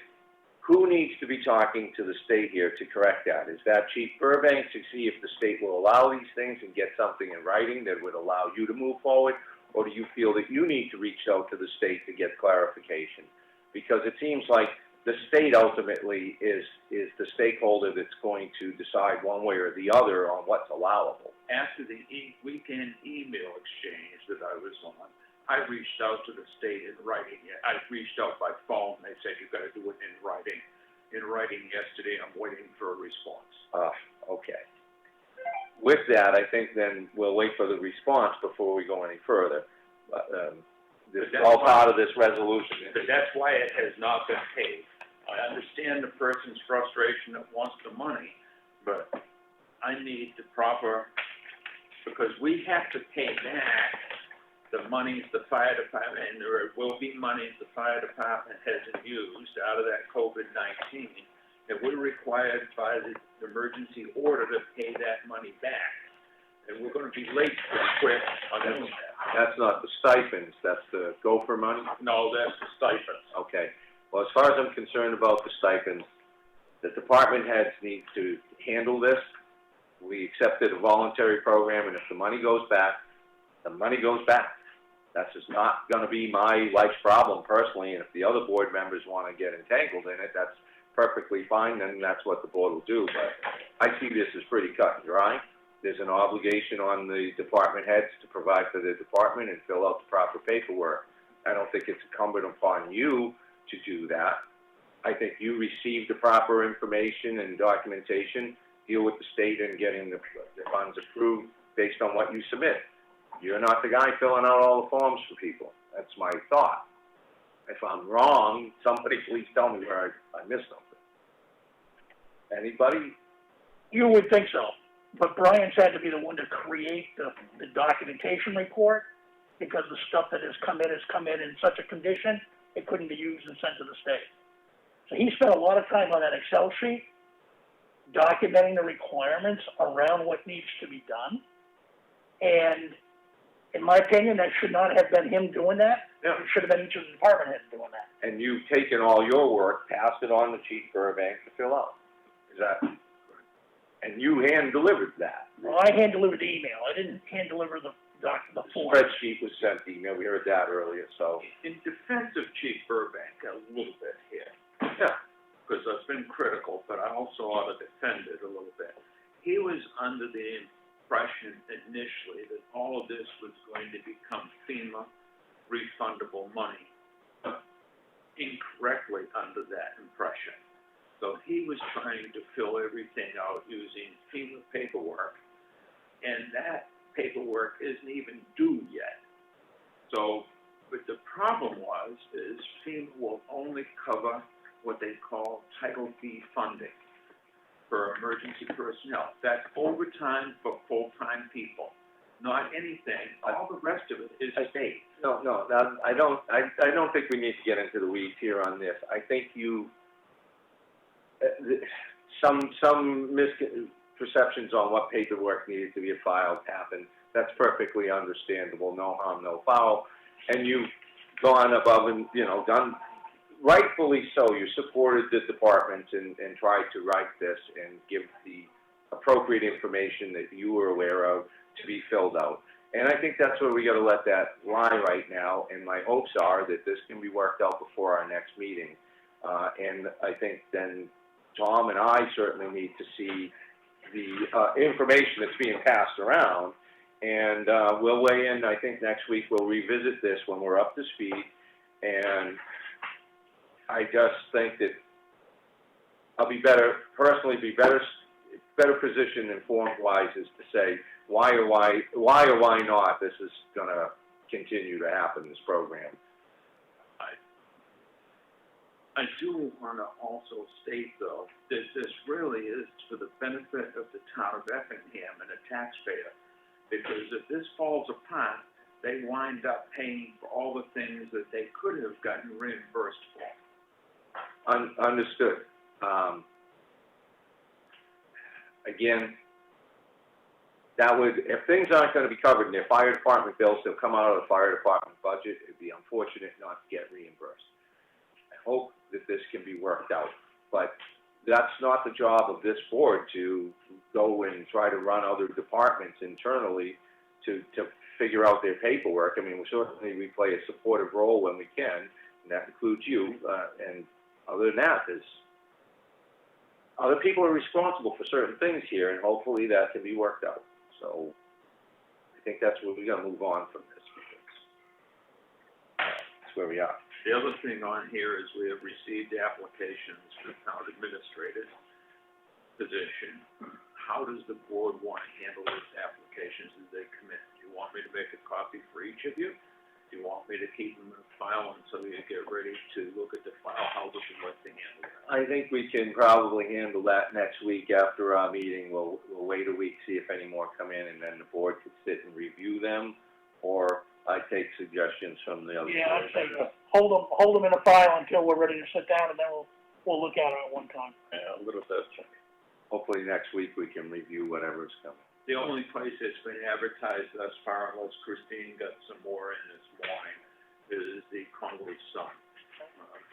who needs to be talking to the state here to correct that? Is that Chief Burbank, to see if the state will allow these things and get something in writing that would allow you to move forward? Or do you feel that you need to reach out to the state to get clarification? Because it seems like the state ultimately is the stakeholder that's going to decide one way or the other on what's allowable. After the weekend email exchange that I was on, I reached out to the state in writing. I reached out by phone. They said, you've got to do it in writing. In writing yesterday, I'm waiting for a response. Okay. With that, I think then we'll wait for the response before we go any further. This is all part of this resolution. But that's why it has not been paid. I understand the person's frustration that wants the money, but I need the proper, because we have to pay back the monies the fire department, and there will be monies the fire department hasn't used out of that COVID-19, and we're required by the emergency order to pay that money back. And we're gonna be late pretty quick on doing that. That's not the stipends, that's the gopher money? No, that's the stipends. Okay. Well, as far as I'm concerned about the stipends, the department heads need to handle this. We accepted a voluntary program, and if the money goes back, the money goes back. That's just not gonna be my life's problem personally, and if the other board members wanna get entangled in it, that's perfectly fine, then that's what the board will do. But I see this as pretty cut and dry. There's an obligation on the department heads to provide for their department and fill out the proper paperwork. I don't think it's incumbent upon you to do that. I think you receive the proper information and documentation, deal with the state in getting the funds approved based on what you submit. You're not the guy filling out all the forms for people. That's my thought. If I'm wrong, somebody please tell me where I missed something. Anybody? You would think so, but Brian's had to be the one to create the documentation report, because the stuff that has come in such a condition, it couldn't be used and sent to the state. So he spent a lot of time on that Excel sheet, documenting the requirements around what needs to be done. And in my opinion, that should not have been him doing that. Yeah. It should have been each of the department heads doing that. And you've taken all your work, passed it on to Chief Burbank to fill out. Is that, and you hand-delivered that. Well, I hand-delivered the email. I didn't hand-deliver the form. Spreadsheet was sent email, we heard that earlier, so. In defense of Chief Burbank, a little bit here, Yeah. because I've been critical, but I also ought to defend it a little bit. He was under the impression initially that all of this was going to become FEMA refundable money, incorrectly under that impression. So he was trying to fill everything out using FEMA paperwork, and that paperwork isn't even due yet. So, but the problem is FEMA will only cover what they call Title B funding for emergency personnel. That's overtime for full-time people, not anything. All the rest of it is state. No, I don't think we need to get into the weeds here on this. I think you, some perceptions on what paperwork needed to be filed happened. That's perfectly understandable, no harm, no foul. And you've gone above and, done, rightfully so, you supported the department and tried to write this and give the appropriate information that you were aware of to be filled out. And I think that's where we gotta let that lie right now, and my hopes are that this can be worked out before our next meeting. And I think then Tom and I certainly need to see the information that's being passed around, and we'll weigh in. I think next week we'll revisit this when we're up to speed, and I just think that I'll be better positioned, informed-wise, as to say why or why not this is gonna continue to happen, this program. I do want to also state, though, that this really is for the benefit of the town of Effingham and the taxpayer. Because if this falls apart, they wind up paying for all the things that they could have gotten reimbursed for. Understood. Again, that would, if things aren't going to be covered in their fire department bills, they'll come out of the fire department budget. It'd be unfortunate not to get reimbursed. I hope that this can be worked out, but that's not the job of this board to go and try to run other departments internally to figure out their paperwork. I mean, we play a supportive role when we can, and that includes you, and other than that, there's other people are responsible for certain things here, and hopefully that can be worked out. So I think that's where we're gonna move on from this, because that's where we are. The other thing on here is we have received applications for the town administrator's position. How does the board want to handle those applications as they come in? Do you want me to make a copy for each of you? Do you want me to keep them in a file until you get ready to look at the file? How would you like to handle that? I think we can probably handle that next week after our meeting. We'll wait a week, see if any more come in, and then the board could sit and review them, or I take suggestions from the other. Yeah, I'd say hold them in a file until we're ready to sit down, and then we'll look at it at one time. Yeah, I'm good with that. Hopefully next week we can review whatever's coming. The only place that's been advertised thus far, unless Christine got some more in this morning, is the Comeau Sun.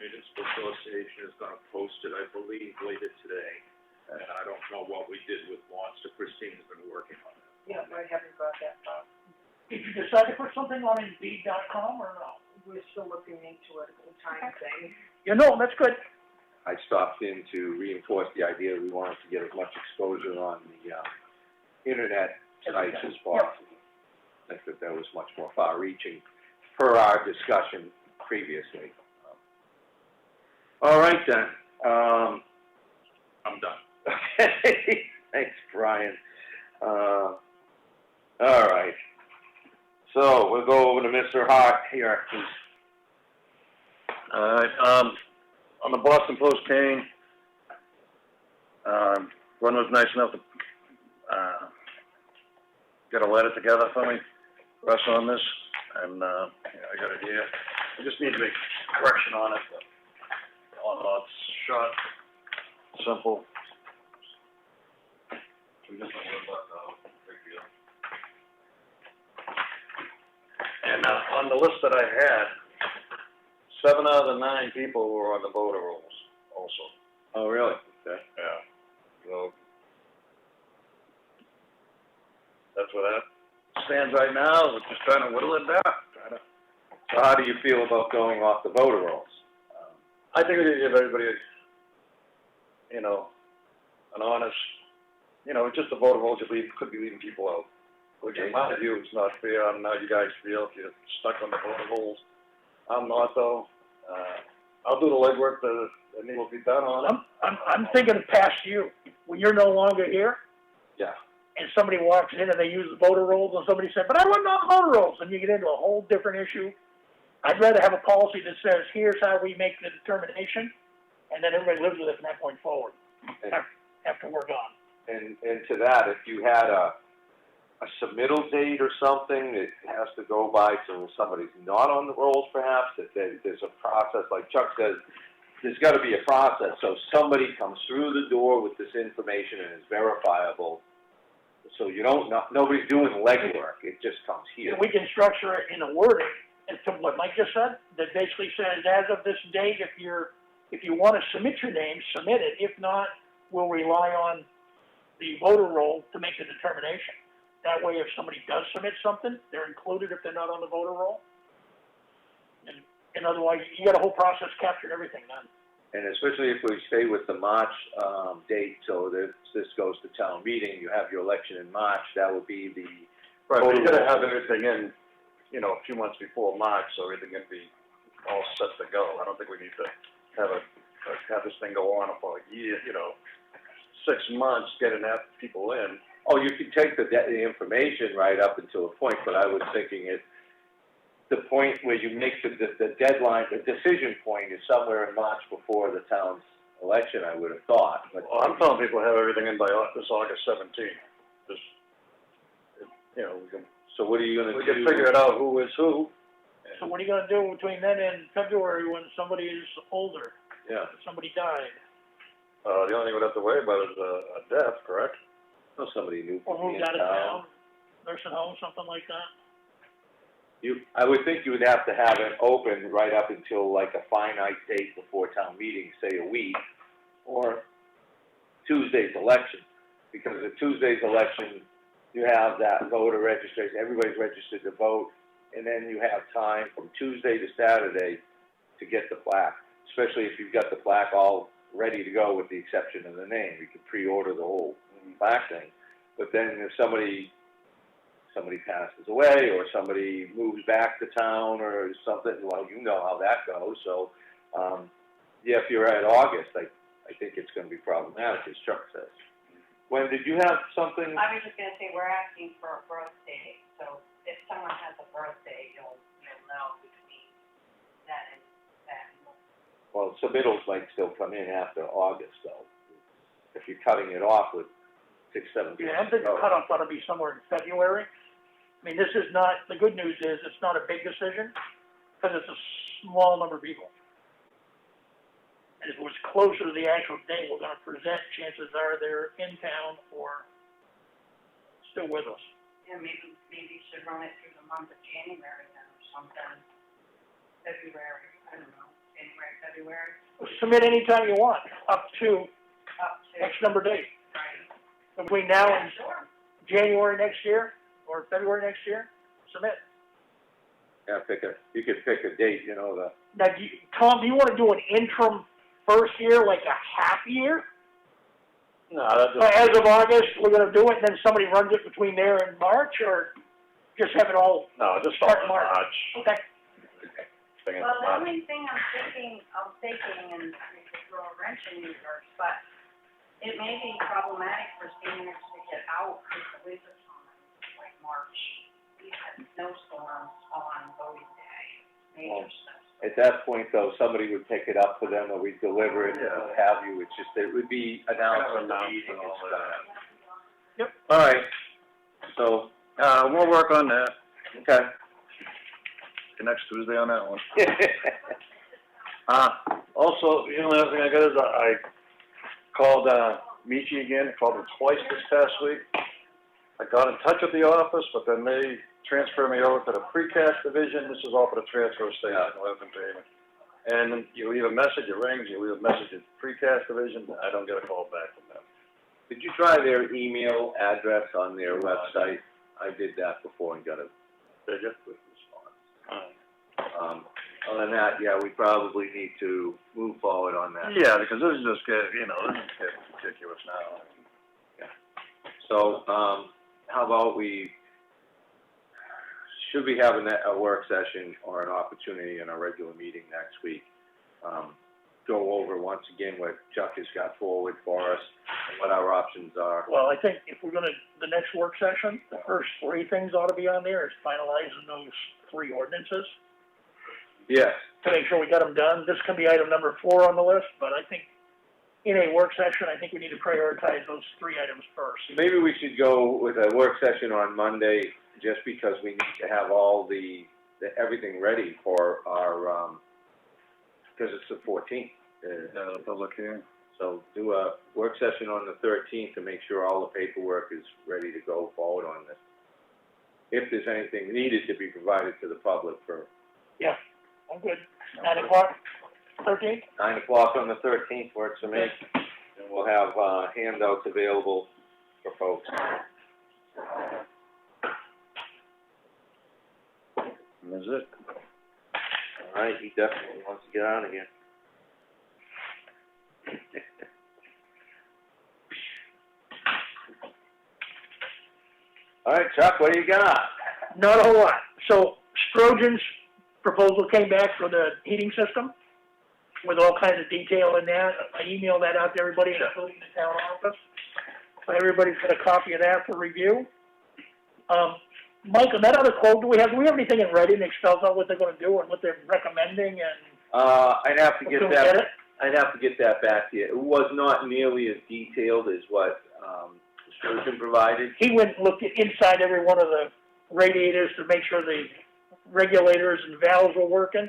Municipal Association is gonna post it, I believe, later today. And I don't know what we did with Monster. Christine's been working on it. Yeah, I haven't got that far. Did you decide to put something on Indeed.com or no? We're still looking into it, the time thing. Yeah, no, that's good. I stopped in to reinforce the idea that we wanted to get as much exposure on the, internet sites as possible. I think that was much more far-reaching per our discussion previously. All right then, I'm done. okay, thanks, Brian. All right. So we'll go over to Mr. Hart here, please. All right, on the Boston Post cane, Ron was nice enough to, get a letter together for me, Russ, on this, and, I got it here. I just need to make a correction on it, but, it's short, simple. We just don't worry about that, big deal. And, on the list that I had, 7 out of the 9 people were on the voter rolls also. Oh, really? Okay. Yeah. So, that's where that stands right now. We're just trying to whittle it down. So how do you feel about going off the voter rolls? I think we need to give everybody, an honest, just the voter rolls, could be leaving people out. Which in my view, it's not fair. I don't know how you guys feel if you're stuck on the voter rolls. I'm not though. I'll do the legwork that needs to be done on it. I'm thinking of past you, when you're no longer here, Yeah. and somebody walks in and they use the voter rolls, and somebody said, but I wasn't on voter rolls, and you get into a whole different issue. I'd rather have a policy that says, here's how we make the determination, and then everybody lives with it from that point forward, after we're gone. And to that, if you had a submittal date or something that has to go by, so somebody's not on the rolls perhaps, that there's a process, like Chuck says, there's gotta be a process, so somebody comes through the door with this information and is verifiable, so you don't, nobody's doing legwork, it just comes here. We can structure it in a wording, as to what Mike just said, that basically says, as of this date, if you wanna submit your name, submit it. If not, we'll rely on the voter roll to make the determination. That way, if somebody does submit something, they're included if they're not on the voter roll. And otherwise, you got a whole process captured, everything done. And especially if we stay with the March, date, so that this goes to town meeting, you have your election in March, that would be the. Right, but you gotta have everything in, you know, a few months before March, so everything can be all set to go. I don't think we need to have this thing go on for a year, you know, 6 months, getting that people in. Oh, you can take the information right up until a point, but I was thinking the point where you make the deadline, the decision point is somewhere in March before the town's election, I would have thought, but. Well, I'm telling people to have everything in by this August 17th. Just, you know, So what are you gonna do? we can figure it out who is who. So what are you gonna do between then and February when somebody is older, Yeah, somebody died, The only thing we'd have to worry about is a death, correct? no, somebody new or could be in moved out of town. town, nursing home, something like that? I would think you would have to have it open right up until like a finite date before town meeting, say a week, or Tuesday's election. Because at Tuesday's election, you have that voter registration, everybody's registered to vote, and then you have time from Tuesday to Saturday to get the plaque, especially if you've got the plaque all ready to go with the exception of the name. You can pre-order the whole plaque thing. But then if somebody passes away or somebody moves back to town or something, well, you know how that goes. So, yeah, if you're at August, I think it's gonna be problematic, as Chuck says. When, did you have something? I was just gonna say, we're asking for a birthday, so if someone has a birthday, you'll know between then and then. Well, submittals might still come in after August, though. If you're cutting it off with 6, 7 weeks. Yeah, I think the cutoff ought to be somewhere in February. I mean, this is not, the good news is, it's not a big decision, because it's a small number of people. And if it was closer to the actual day we're gonna present, chances are they're in town or still with us. Yeah, maybe you should run it through the month of January then, or something. February, I don't know, January, February, Submit anytime you want, up to up to, X number of days. right. Between now Yeah, and sure. January next year, or February next year, submit. Yeah, you could pick a date, you know, Now, Tom, do you wanna do an interim first year, like a half year? No, that's So as of August, we're gonna do it, and then somebody runs it between there and March, or just have it all? no, just Start start in March. March. Okay. Thing in Well, the March. only thing I'm thinking, and it could throw a wrench in these works, but it may be problematic for seniors to get out with the winter time, like March. We had snowstorms on voting day, major Well, snowstorms. at that point, though, somebody would pick it up for them, or we'd deliver it, or what have you. It's just, it would be announced at the meeting and stuff. Yep. All right, so, We'll work on that. okay. Next Tuesday on that one. Also, the only other thing I got is I called, Michi again, I called him twice this past week. I got in touch with the office, but then they transferred me over to the precast division. This is all for the transfer station, Lebanon payment. And you leave a message, it rings, you leave a message at precast division, I don't get a call back from them. Did you try their email address on their website? I did that before and got a Did you? quick response. Other than that, yeah, we probably need to move forward on that. Yeah, because this is just getting, this is getting ridiculous now. So, how about should we have a work session or an opportunity in our regular meeting next week? Go over once again what Chuck has got forward for us and what our options are. Well, I think if we're gonna, the next work session, the first 3 things ought to be on there, is finalizing those 3 ordinances, Yes, to make sure we got them done. This can be item number 4 on the list, but I think in a work session, I think we need to prioritize those 3 items first. maybe we should go with a work session on Monday, just because we need to have all everything ready for our, because it's the 14th. The public hearing. So do a work session on the 13th to make sure all the paperwork is ready to go forward on this. If there's anything needed to be provided to the public for Yeah, I'm good. 9 o'clock, 13th? 9 o'clock on the 13th works for me. And we'll have, handouts available for folks. And that's it. All right, he definitely wants to get out of here. All right, Chuck, what do you got? Not a whole lot. So Strogan's proposal came back for the heating system with all kinds of detail in that. I emailed that out to everybody, including the town office. So everybody's got a copy of that for review. Mike, on that other quote, do we have anything in writing that spells out what they're gonna do and what they're recommending and? I'd have to get Can we that. get it? I'd have to get that back to you. It was not nearly as detailed as what, Sturgeon provided. He went and looked at inside every one of the radiators to make sure the regulators and valves were working.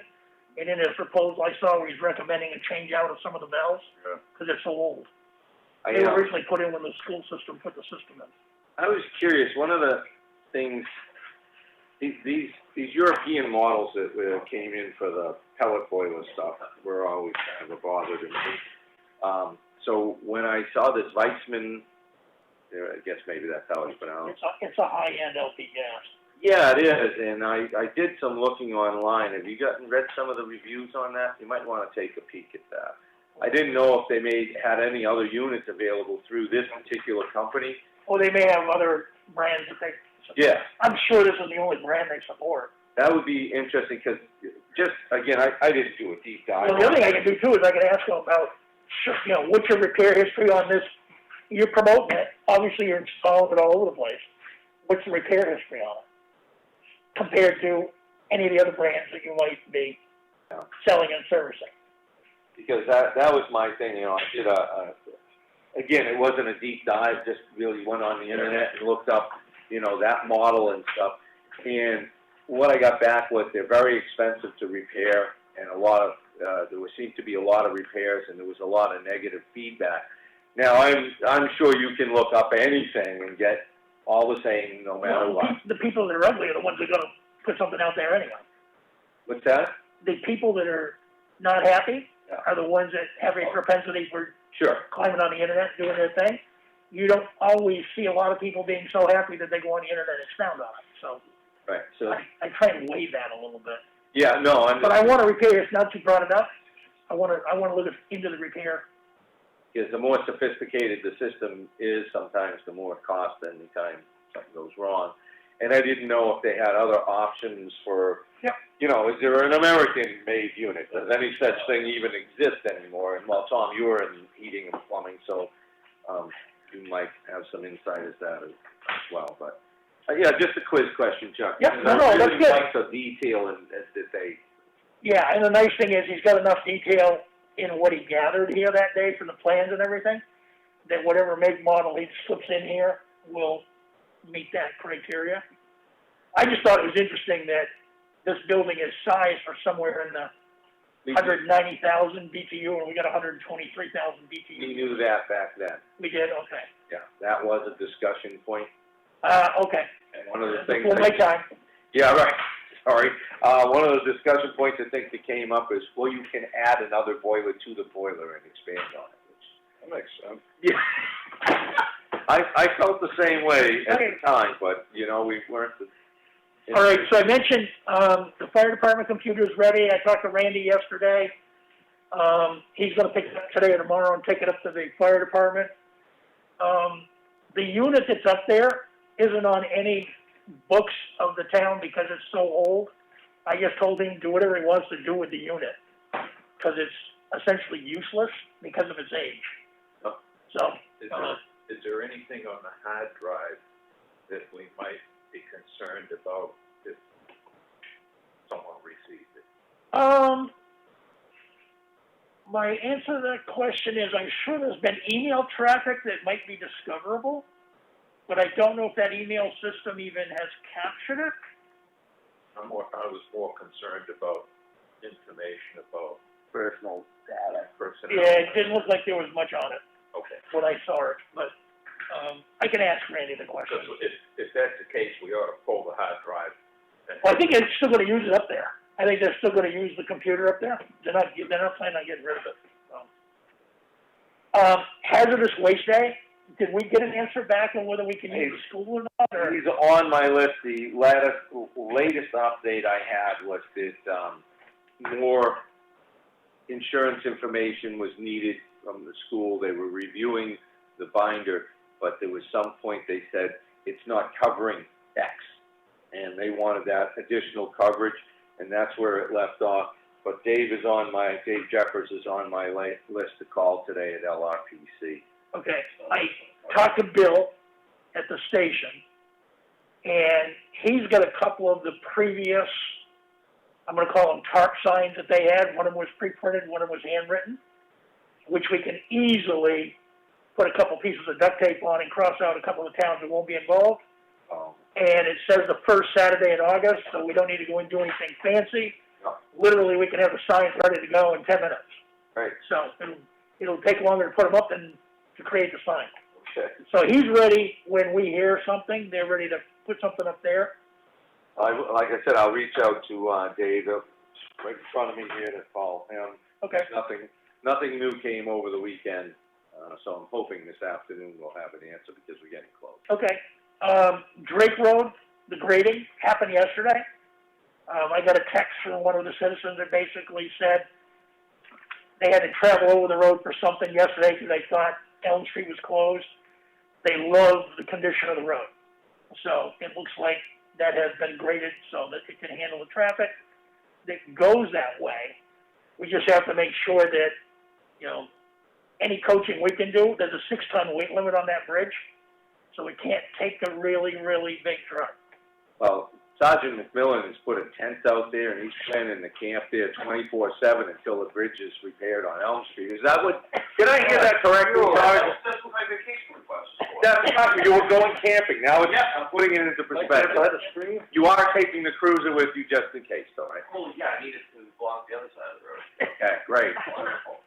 And in his proposal, I saw where he's recommending a change out of some of the valves, Yeah. because they're so old. I, They were originally put in when the school system put the system in. I was curious, one of the things, these European models that came in for the pellet boiler stuff were always kind of a bother to me. So when I saw this Weissman, I guess maybe that's how it's pronounced. It's a high-end LP gas. Yeah, it is, and I did some looking online. Have you read some of the reviews on that? You might want to take a peek at that. I didn't know if they had any other units available through this particular company. Or they may have other brands that they support. Yeah. I'm sure this is the only brand they support. That would be interesting, because just, again, I didn't do a deep dive. Well, the other thing I can do too is I can ask them about, what's your repair history on this? You're promoting it, obviously you're installing it all over the place. What's the repair history on it? Compared to any of the other brands that you might be selling and servicing. Because that was my thing, I did again, it wasn't a deep dive, just really went on the internet and looked up, that model and stuff. And what I got back was they're very expensive to repair, and there seemed to be a lot of repairs, and there was a lot of negative feedback. Now, I'm sure you can look up anything and get all the same, no matter what. The people that are ugly are the ones that are gonna put something out there anyway. What's that? The people that are not happy are the ones that have a propensity for Sure. climbing on the internet, doing their thing. You don't always see a lot of people being so happy that they go on the internet and expound on it, so. Right, so, I try and weigh that a little bit. yeah, no, But I wanna repair, it's not you brought it up, I wanna look into the repair. because the more sophisticated the system is, sometimes the more it costs anytime something goes wrong. And I didn't know if they had other options for, Yep. Is there an American-made unit? Does any such thing even exist anymore? And well, Tom, you were in heating and plumbing, so you might have some insight as that as well. But yeah, just a quiz question, Chuck. Yep, And no, I that's really good. like the detail that they. Yeah, and the nice thing is he's got enough detail in what he gathered here that day from the plans and everything, that whatever make model he slips in here will meet that criteria. I just thought it was interesting that this building is sized for somewhere in the 190,000 BTU, and we got 123,000 BTU. We knew that back then. We did, okay. Yeah, that was a discussion point. Okay. And one of the things. Before my time. Yeah, right. Sorry. One of the discussion points I think that came up is, well, you can add another boiler to the boiler and expand on it. That makes sense. Yeah. I felt the same way at the time, but, we weren't. All right, so I mentioned, the fire department computer's ready. I talked to Randy yesterday. He's gonna pick it up today or tomorrow and take it up to the fire department. The unit that's up there isn't on any books of the town because it's so old. I just told him to do whatever he wants to do with the unit, because it's essentially useless because of its age. Oh. So, Is there anything on the hard drive that we might be concerned about if someone received it? my answer to that question is I'm sure there's been email traffic that might be discoverable, but I don't know if that email system even has captured it. I was more concerned about information about personal data. personnel. Yeah, it didn't look like there was much on it, Okay. when I saw it, but, I can ask Randy the question. Because if that's the case, we ought to pull the hard drive. Well, I think they're still gonna use it up there. I think they're still gonna use the computer up there. They're not planning on getting rid of it, so. Hazardous waste day, did we get an answer back on whether we can use the school or not, or? He's on my list. The latest update I had was that, more insurance information was needed from the school. They were reviewing the binder, but there was some point they said it's not covering X. And they wanted that additional coverage, and that's where it left off. But Dave Jeffers is on my list to call today at LRPC. Okay, I talked to Bill at the station, and he's got a couple of the previous, I'm gonna call them tarp signs that they had. One of them was pre-printed, one of them was handwritten, which we can easily put a couple pieces of duct tape on and cross out a couple of towns that won't be involved. And it says the first Saturday in August, so we don't need to go and do anything fancy. Literally, we can have the signs ready to go in 10 minutes. Right. So it'll take longer to put them up than to create the sign. Okay. So he's ready when we hear something, they're ready to put something up there. Like I said, I'll reach out to, Dave, right in front of me here to call him. Okay. Nothing new came over the weekend, so I'm hoping this afternoon we'll have an answer because we're getting close. Okay. Drake Road, the grading happened yesterday. I got a text from one of the citizens that basically said they had to travel over the road for something yesterday because they thought Elm Street was closed. They love the condition of the road. So it looks like that has been graded so that it can handle the traffic that goes that way. We just have to make sure that, any coaching we can do, there's a 6-ton weight limit on that bridge, so we can't take a really, really big truck. Well, Sergeant McMillan has put a tent out there, and he's planning to camp there 24/7 until the bridge is repaired on Elm Street. Is that what, did I hear that correctly, Sergeant? That's what my vacation request is for. That's right, you were going camping, now I'm putting it into perspective. You are taking the cruiser with you just in case, though, right? Oh, yeah, I needed to block the other side of the road. Okay, great. Wonderful.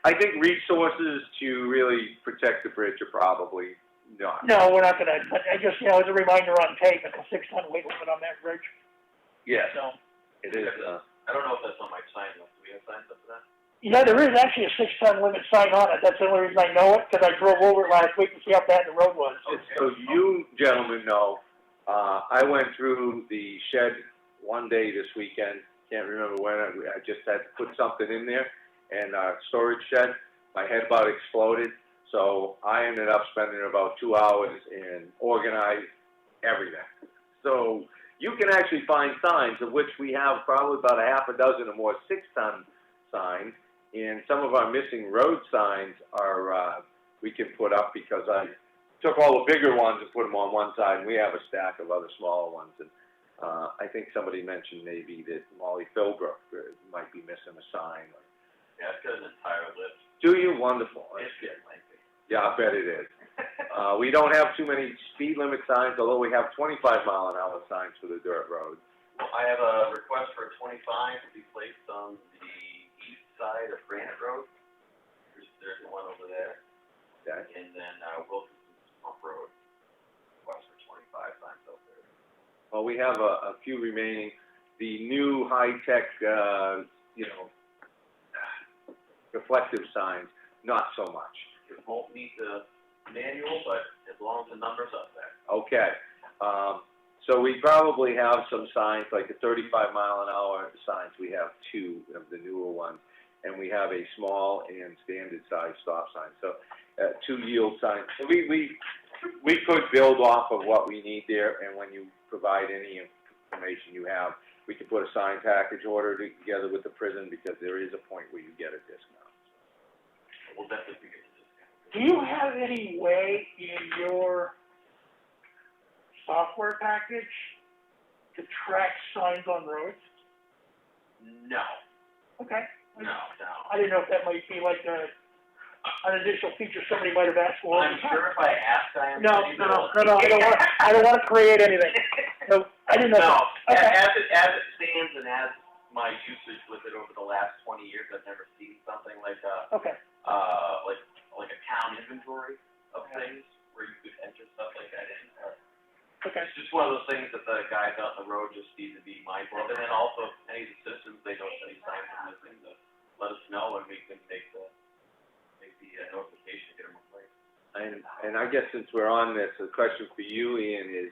I think resources to really protect the bridge are probably not. No, we're not gonna, but I just, as a reminder on tape, it's a 6-ton weight limit on that bridge, Yes, so. it is, I don't know if that's on my sign list. Do we have signs up for that? Yeah, there is actually a 6-ton limit sign on it, that's the only reason I know it, because I drove over it last week to see how bad the road was. so you gentlemen know, I went through the shed one day this weekend, can't remember when, I just had to put something in there, and storage shed, my head about exploded, so I ended up spending about 2 hours and organized everything. So you can actually find signs, of which we have probably about a half a dozen or more 6-ton signs, and some of our missing road signs are, we can put up because I took all the bigger ones and put them on one side, and we have a stack of other smaller ones, and I think somebody mentioned maybe that Molly Philbrook might be missing a sign. Yeah, it's got an entire list. Do you? Wonderful. It's getting lengthy. Yeah, I bet it is. We don't have too many speed limit signs, although we have 25-mile-an-hour signs for the dirt roads. Well, I have a request for a 25 to be placed on the east side of Granite Road. There's one over there. Okay. And then, Wilkinson's Pump Road, request for 25 signs out there. Well, we have a few remaining. The new high-tech, reflective signs, not so much. It won't meet the manual, but as long as the number's up there. Okay. So we probably have some signs, like the 35-mile-an-hour signs. We have 2 of the newer ones, and we have a small and standard-size stop sign. So 2 yield signs. So we could build off of what we need there, and when you provide any information you have, we can put a sign package order together with the prison, because there is a point where you get a discount. We'll definitely get the discount. Do you have any way in your software package to track signs on roads? No, Okay. no. I didn't know if that might be like an additional feature somebody might have asked for. I'm sure if I asked, I am. No, I don't wanna create anything. No, I didn't know. No, Okay. as it stands and as my usage with it over the last 20 things where you could enter stuff like that in. Okay. It's just one of those things that the guys out on the road just need to be mindful of, and then also, any assistance they notice any signs are missing, to let us know, and we can make the notification to get them replaced. And I guess since we're on this, the question for you, Ian, is,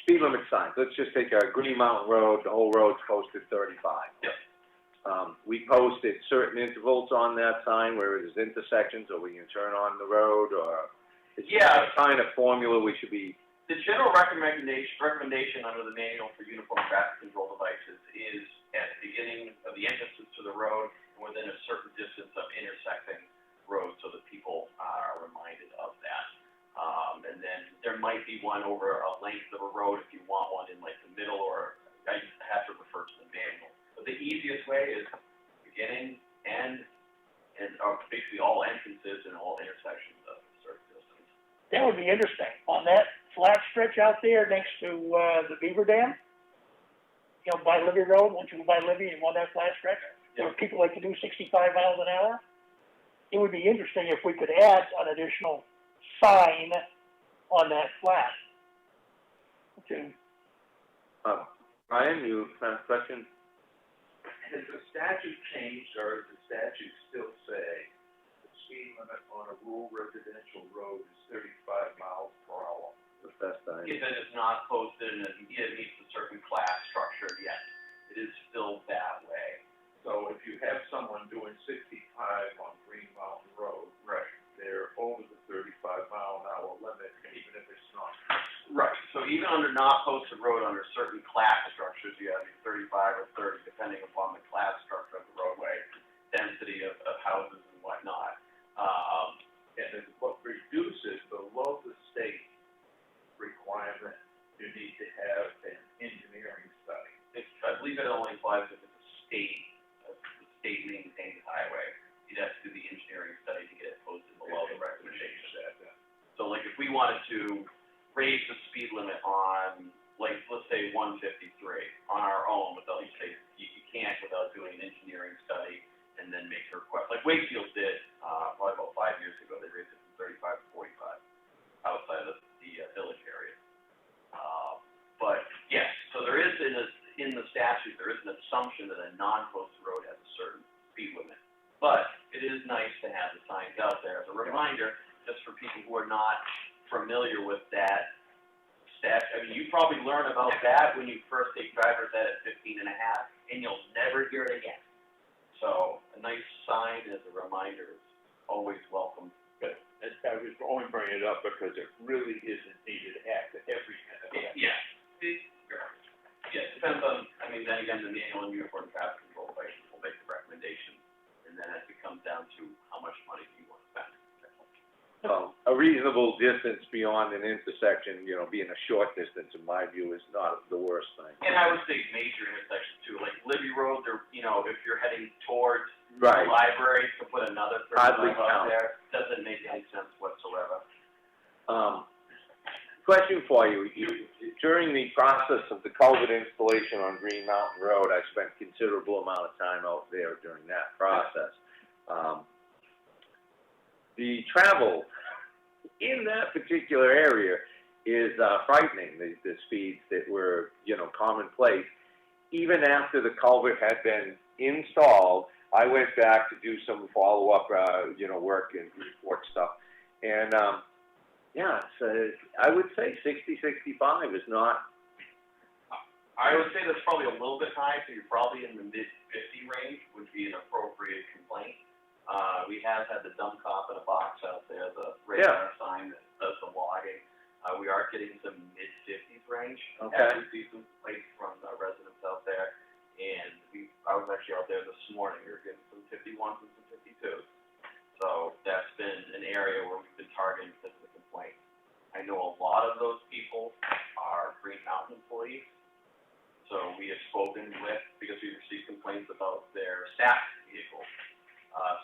speed limit signs. Let's just take Green Mountain Road, the whole road's posted 35. Yep. We post at certain intervals on that sign where there's intersections, or we can turn on the road, or is there a kind of formula we should be? The general recommendation under the manual for uniform traffic control devices is at the beginning of the entrances to the road, and within a certain distance of intersecting roads, so that people are reminded of that. And then there might be one over a length of a road if you want one in like the middle, or I have to refer to the manual. But the easiest way is beginning, end, and basically all entrances and all intersections of a certain distance. That would be interesting. On that flat stretch out there next to, the Beaver Dam, you know, by Libby Road, once you go by Libby and on that flat stretch, where people like to do 65 miles an hour, it would be interesting if we could add an additional sign on that flat. Okay. Ryan, you have a question? Has the statute changed, or does the statute still say the speed limit on a rural residential road is 35 miles per hour? The best time. If it is not posted and it meets a certain class structure, yes, it is still that way. So if you have someone doing 65 on Green Mountain Road, Right. they're over the 35 mile an hour limit, even if it's not. Right, so even under not posted road, under certain class structures, you have your 35 or 30, depending upon the class structure of the roadway, density of houses and whatnot. And then what reduces below the state requirement, you need to have an engineering study. I believe it only applies if it's the state maintained highway. You'd have to do the engineering study to get it posted below the recommendation. So like if we wanted to raise the speed limit on, like, let's say 153 on our own without, you can't without doing an engineering study and then make a request. Like Wakefield did, probably about 5 years ago, they raised it from 35 to 45 outside of the village area. But yes, so there is in the statute, there is an assumption that a non-posted road has a certain speed limit. But it is nice to have the signs out there as a reminder, just for people who are not familiar with that statute. I mean, you probably learn about that when you first take driver's ed at 15 and a half, and you'll never hear it again. So a nice sign as a reminder is always welcome. But I was only bringing it up because it really isn't needed at every minute. Yeah. Yeah, it depends on, I mean, then again, the manual and uniform traffic control devices will make the recommendation, and then it comes down to how much money do you want to spend. Well, a reasonable distance beyond an intersection, you know, being a short distance, in my view, is not the worst thing. And I would say major intersections too, like Libby Road, there, you know, if you're heading towards Right. the library, to put another Hardly 35 out count. there, doesn't make any sense whatsoever. Question for you. During the process of the culvert installation on Green Mountain Road, I spent considerable amount of time out there during that process. The travel in that particular area is frightening, the speeds that were, you know, commonplace. Even after the culvert had been installed, I went back to do some follow-up, you know, work and report stuff. And, yeah, so I would say 60, 65 is not. I would say that's probably a little bit high, so you're probably in the mid-50 range would be an appropriate complaint. We have had the dump cop in a box out there, the radar sign that does the logging. We are getting some mid-50s range. Okay. As we see some complaints from the residents out there, and I was actually out there this morning, we were getting some 51s and some 52s. So that's been an area where we've been targeting because of the complaint. I know a lot of those people are Green Mountain employees. So we have spoken with, because we received complaints about their staff vehicles.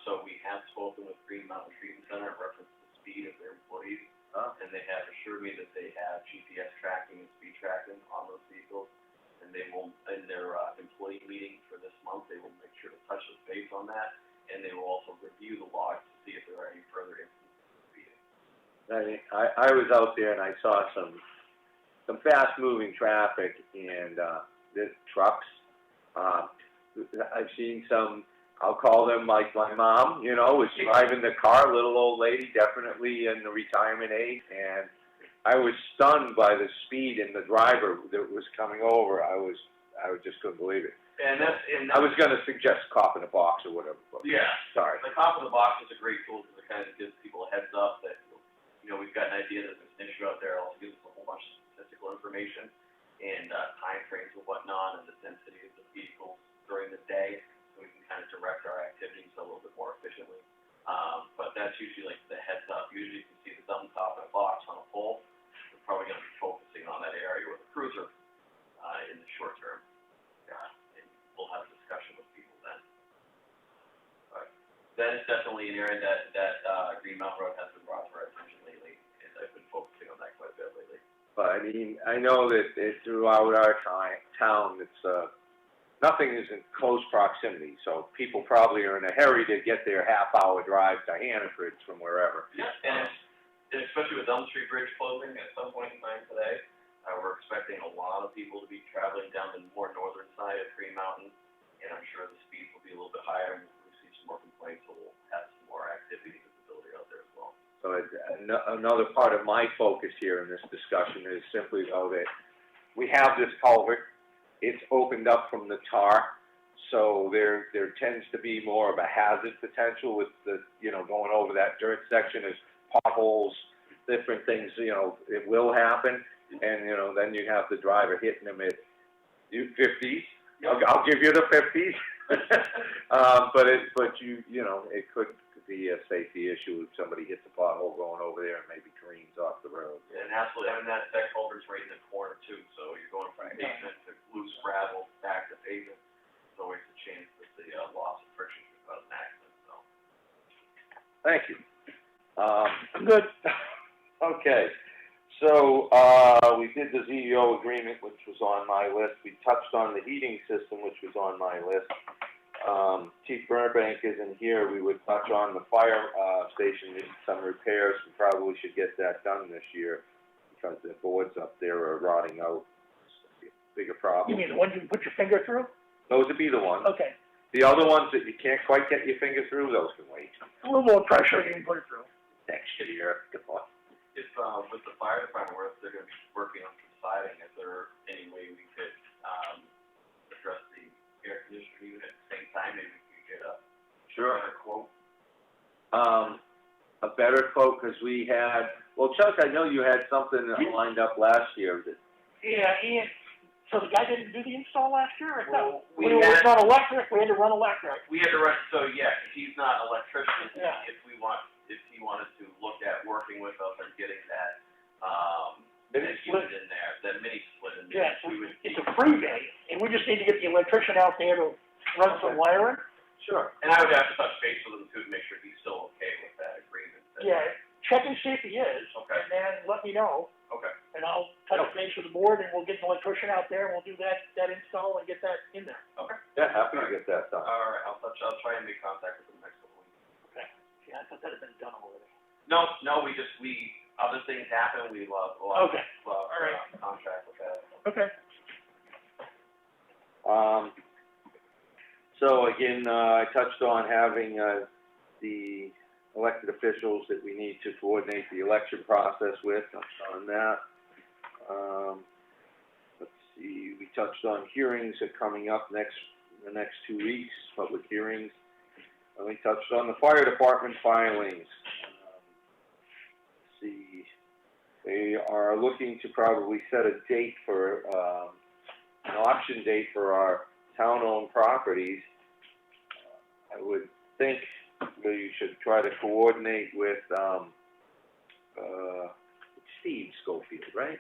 So we have spoken with Green Mountain Treatment Center in reference to the speed of their employees. And they have assured me that they have GPS tracking and speed tracking on those vehicles. And they will, in their employee meeting for this month, they will make sure to touch the base on that. And they will also review the logs to see if there are any further instances of speeding. I was out there and I saw some fast-moving traffic and, the trucks. I've seen some, I'll call them like my mom, you know, was driving the car, little old lady, definitely in the retirement age, and I was stunned by the speed and the driver that was coming over. I just couldn't believe it. I was gonna suggest cop in a box or whatever, but, Yeah. sorry. The cop in the box is a great tool because it kind of gives people a heads up that, you know, we've got an idea that there's an issue out there. It also gives us a whole bunch of statistical information and, time frames and whatnot and the density of the vehicles during the day, so we can kind of direct our activities a little bit more efficiently. But that's usually like the heads up. Usually you can see the dumb cop in a box on a pole. We're probably gonna be focusing on that area with a cruiser, in the short term. And we'll have a discussion with people then. But that is definitely an area that Green Mountain Road has been brought to our attention lately, and I've been focusing on that quite a bit lately. But I mean, I know that throughout our town, it's, nothing is in close proximity, so people probably are in a hurry to get their half-hour drive to Hannaford from wherever. Yeah, and especially with Elm Street Bridge closing at some point in time today, we're expecting a lot of people to be traveling down the more northern side of Green Mountain, and I'm sure the speeds will be a little bit higher, and we'll receive some more complaints, so we'll have some more activity and visibility out there as well. So another part of my focus here in this discussion is simply though that we have this culvert, it's opened up from the tar, so there tends to be more of a hazard potential with the, you know, going over that dirt section, there's potholes, different things, you know, it will happen, and, you know, then you have the driver hitting them at 50s, I'll give you the 50s, but you know, it could be a safety issue if somebody hits a pothole going over there and maybe careens off the road. And absolutely, I mean, that culvert's right in the corner too, so you're going from pavement to loose gravel back to pavement. There's always a chance that the, loss of friction could cause an accident, so. Thank you. I'm good. Okay, so, we did the ZEO agreement, which was on my list. We touched on the heating system, which was on my list. Chief Burbank isn't here. We would touch on the fire, station, needs some repairs. We probably should get that done this year because the boards up there are rotting out. It's a bigger problem. You mean the ones you put your finger through? Those would be the ones. Okay. The other ones that you can't quite get your finger through, those can wait. A little more pressure, you can put it through. Next year, good luck. If, with the fire department, where they're gonna be working on subsiding, is there any way we could, address the air conditioning unit at the same time, maybe we could get a better quote? A better quote, because we had, well, Chuck, I know you had something lined up last year that. Yeah, Ian, so the guy didn't do the install last year, or Well, no? we We had- were on electric, we had to run electric. We had to run, so yeah, if he's not an electrician, Yeah. if he wanted to look at working with us and getting that, Mini that split. unit in there, that mini split, and Yeah, we would. it's a free day, and we just need to get the electrician out there to run some wiring. Sure. And I would have to touch base with him too, to make sure he's still okay with that agreement. Yeah, check and see if he is. Okay. And then let me know, Okay. and I'll touch base with the board, and we'll get an electrician out there, and we'll do that install and get that in there. Okay. Yeah, happy to get that done. All right, I'll try and make contact with him next couple weeks. Okay. Yeah, I thought that had been done already. No, other things happen, we love, Okay. All right. contract with that. Okay. So again, I touched on having, the elected officials that we need to coordinate the election process with, touched on that. Let's see, we touched on hearings that are coming up in the next 2 weeks, public hearings. And we touched on the fire department filings. Let's see, they are looking to probably set a date for, an auction date for our town-owned properties. I would think we should try to coordinate with, Steve Schofield, right?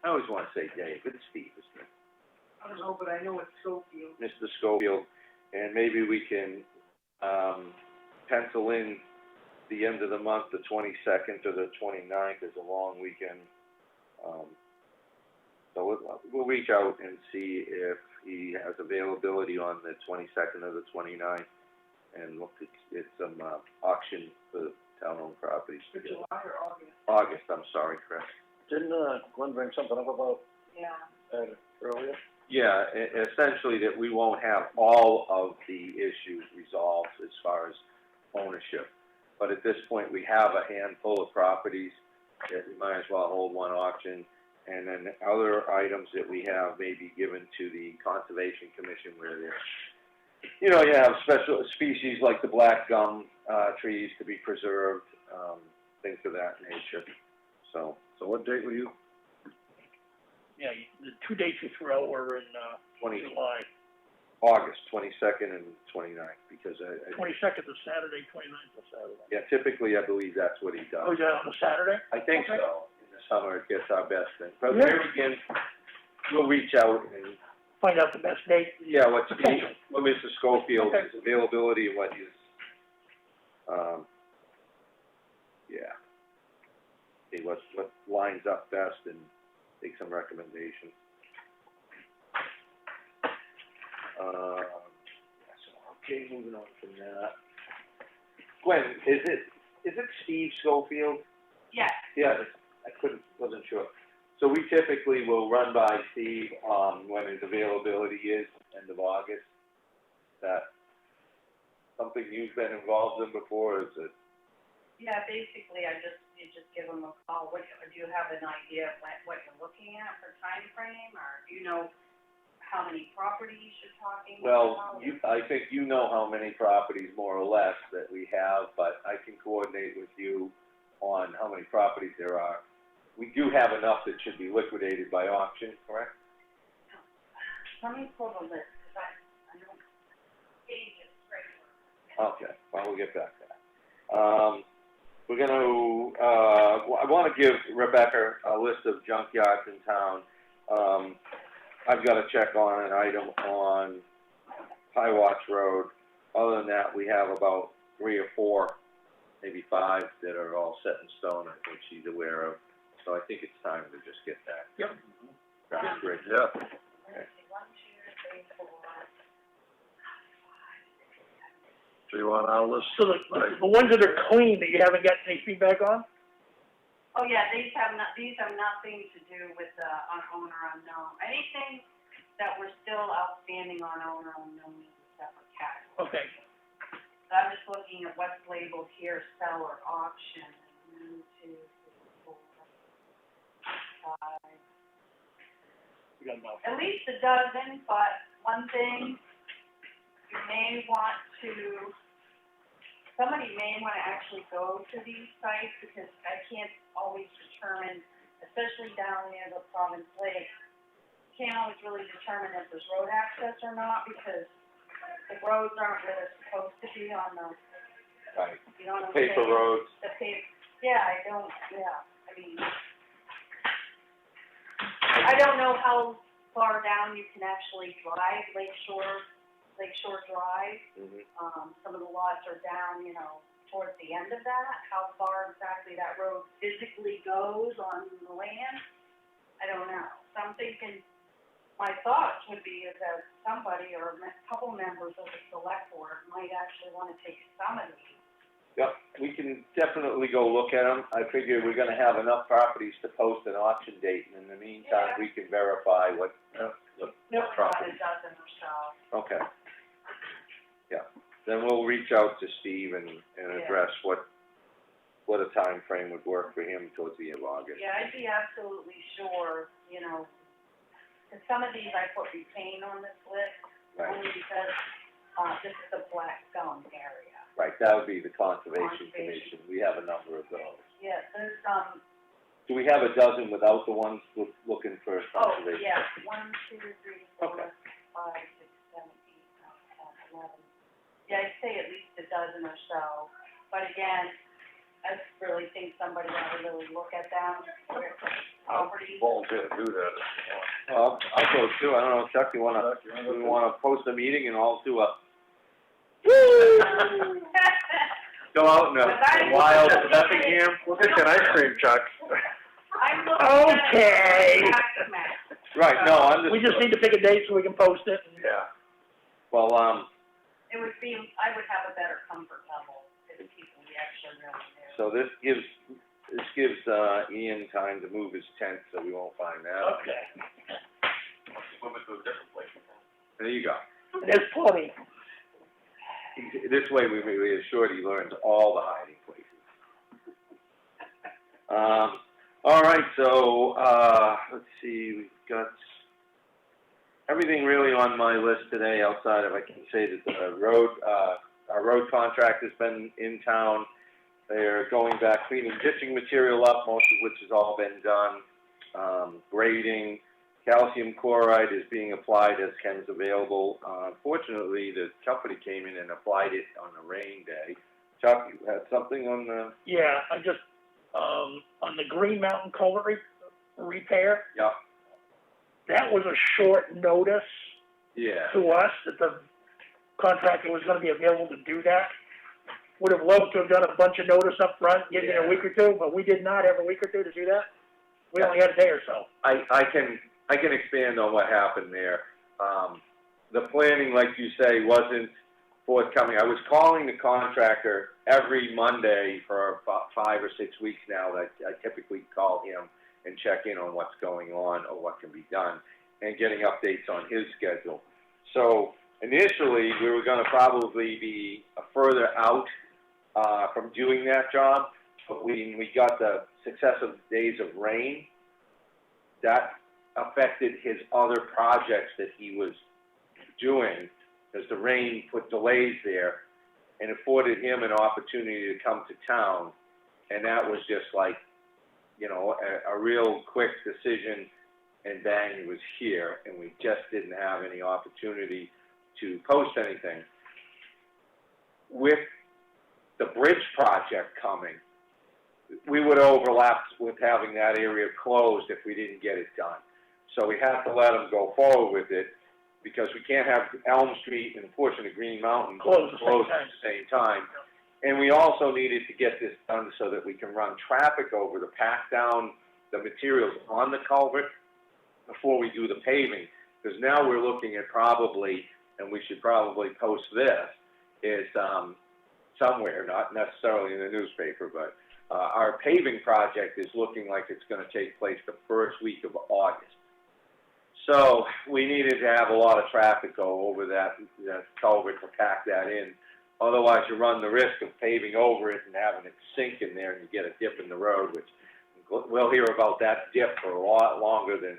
I always want to say Dave, but it's Steve, isn't it? I don't know, but I know it's Schofield. Mr. Schofield, and maybe we can, pencil in the end of the month, the 22nd to the 29th is a long weekend. So we'll reach out and see if he has availability on the 22nd or the 29th, and look at some, auction for town-owned properties. For July or August? August, I'm sorry, Chris. Didn't, Glenn bring something up about Yeah. that earlier? Yeah, essentially that we won't have all of the issues resolved as far as ownership. But at this point, we have a handful of properties that we might as well hold one auction. And then other items that we have may be given to the Conservation Commission where they're, you know, you have special species like the black gum, trees to be preserved, things of that nature. So what date were you? Yeah, the 2 dates you threw out were in, 20 July. August 22nd and 29th, because I 22nd is Saturday, 29th is Saturday. yeah, typically I believe that's what he Oh, does. is that on a Saturday? I think Okay. so. In the summer, it gets our best thing. But Yeah. here again, we'll reach out and, Find out the best date. yeah, what Potential. Mr. Schofield's Okay. availability and what his, yeah. See what lines up best and make some recommendations. So, okay, moving on from that. Gwen, is it Steve Schofield? Yes, Yeah, wasn't sure. So we typically will run by Steve, when his availability is, end of August. Is that something you've been involved in before, or is it? yeah, basically, you just give them a call. Do you have an idea of what you're looking at for time frame, or do you know how many properties you're talking about? Well, I think you know how many properties, more or less, that we have, but I can coordinate with you on how many properties there are. We do have enough that should be liquidated by auction, correct? Let me pull the list, because I don't gauge it straight. Okay, well, we'll get back to that. We're gonna, I wanna give Rebecca a list of junkyards in town. I've gotta check on an item on High Watch Road. Other than that, we have about 3 or 4, maybe 5 that are all set in stone, I think she's aware of. So I think it's time to just get that. Yep. That's great. Yeah. Let's see, 1, 2, 3, 4. So you want our list? So the ones that are clean that you haven't gotten any feedback on? Oh, yeah, these have nothing to do with, on owner unknown. Anything that we're still outstanding on owner unknown is a separate category. Okay. So I'm just looking at what's labeled here, sell or auction. 1, 2, 3, 4, 5. We got about. At least a dozen, but one thing, you may want to, somebody may want to actually go to these sites, because I can't always determine, especially down near the Province Lake, can't always really determine if there's road access or not, because the roads aren't where they're supposed to be on the, Right. you know what I'm saying? Paper roads. The paper, yeah, I mean, I don't know how far down you can actually drive Lakeshore Drive. Mm-hmm. Some of the lots are down, towards the end of that. How far exactly that road physically goes on the land, I don't know. So I'm thinking, my thoughts would be is that somebody or a couple members of the select board might actually want to take some of these. Yep, we can definitely go look at them. I figure we're gonna have enough properties to post an auction date, and in the meantime, Yeah. we can verify what About property. a dozen or so. Okay. Yeah, then we'll reach out to Steve and Yeah. address what a time frame would work for him towards the end of August. Yeah, I'd be absolutely sure, because some of these I put retain on this list, Right. only because, this is the black gum area. Right, that would be the Conservation Conservation. Commission. We have a number of those. Yeah, there's, Do we have a dozen without the ones looking for oh, conservation? yeah, 1, 2, 3, 4, Okay. 5, 6, 7, 8, 9, 10, 11. Yeah, I'd say at least a dozen or so, but again, I really think somebody ought to really look at them, properties. Volunteer to do that if you want. Well, I'll go too. I don't know, Chuck, you wanna post a meeting and all do a go out in a wild Effingham? We'll get you an ice cream, Chuck. I'm looking at Okay. a tax map. Right, no, I'm just. We just need to pick a date so we can post it. And Yeah. Well, It would be, I would have a better comfort level if people we actually really knew. So this gives Ian time to move his tent, so we won't find that. Okay, Move it to a different place. There you go. there's plenty. This way we assured he learns all the hiding places. All right, so, let's see, we've got everything really on my list today outside of, I can say that our road contractor's been in town. They're going back, cleaning ditching material up, most of which has all been done. Grading, calcium chloride is being applied as chems available. Unfortunately, the company came in and applied it on a rain day. Chuck, you had something on the? Yeah, I just, on the Green Mountain culvert repair, Yeah. that was a short notice Yeah. to us that the contractor was gonna be available to do that. Would have loved to have done a bunch of notice up front, give it a week or two, but we did not have a week or two to do that. We only had a day or so. I can expand on what happened there. The planning, like you say, wasn't forthcoming. I was calling the contractor every Monday for about 5 or 6 weeks now. That I typically call him and check in on what's going on or what can be done, and getting updates on his schedule. So initially, we were going to probably be further out from doing that job, but we got the successive days of rain. That affected his other projects that he was doing, as the rain put delays there and afforded him an opportunity to come to town. And that was just like, you know, a real quick decision, and bang, he was here, and we just didn't have any opportunity to post anything. With the bridge project coming, we would overlap with having that area closed if we didn't get it done. So we have to let them go forward with it, because we can't have Elm Street and a portion of Green Mountain Closed at the same time. And we also needed to get this done so that we can run traffic over to pack down the materials on the culvert before we do the paving. Because now we're looking at probably, and we should probably post this, is somewhere, not necessarily in the newspaper, but our paving project is looking like it's going to take place the first week of August. So we needed to have a lot of traffic go over that culvert to pack that in. Otherwise, you run the risk of paving over it and having it sink in there, and you get a dip in the road, which we'll hear about that dip for a lot longer than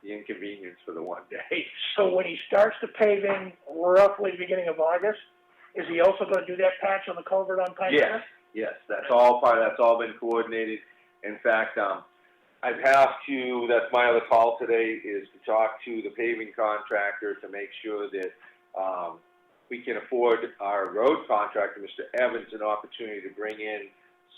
the inconvenience for the one day. So when he starts the paving roughly beginning of August, is he also gonna do that patch on the culvert on Pine River? Yes, that's all been coordinated. In fact, I've have to, that's my other call today, is to talk to the paving contractor to make sure that we can afford our road contractor, Mr. Evans, an opportunity to bring in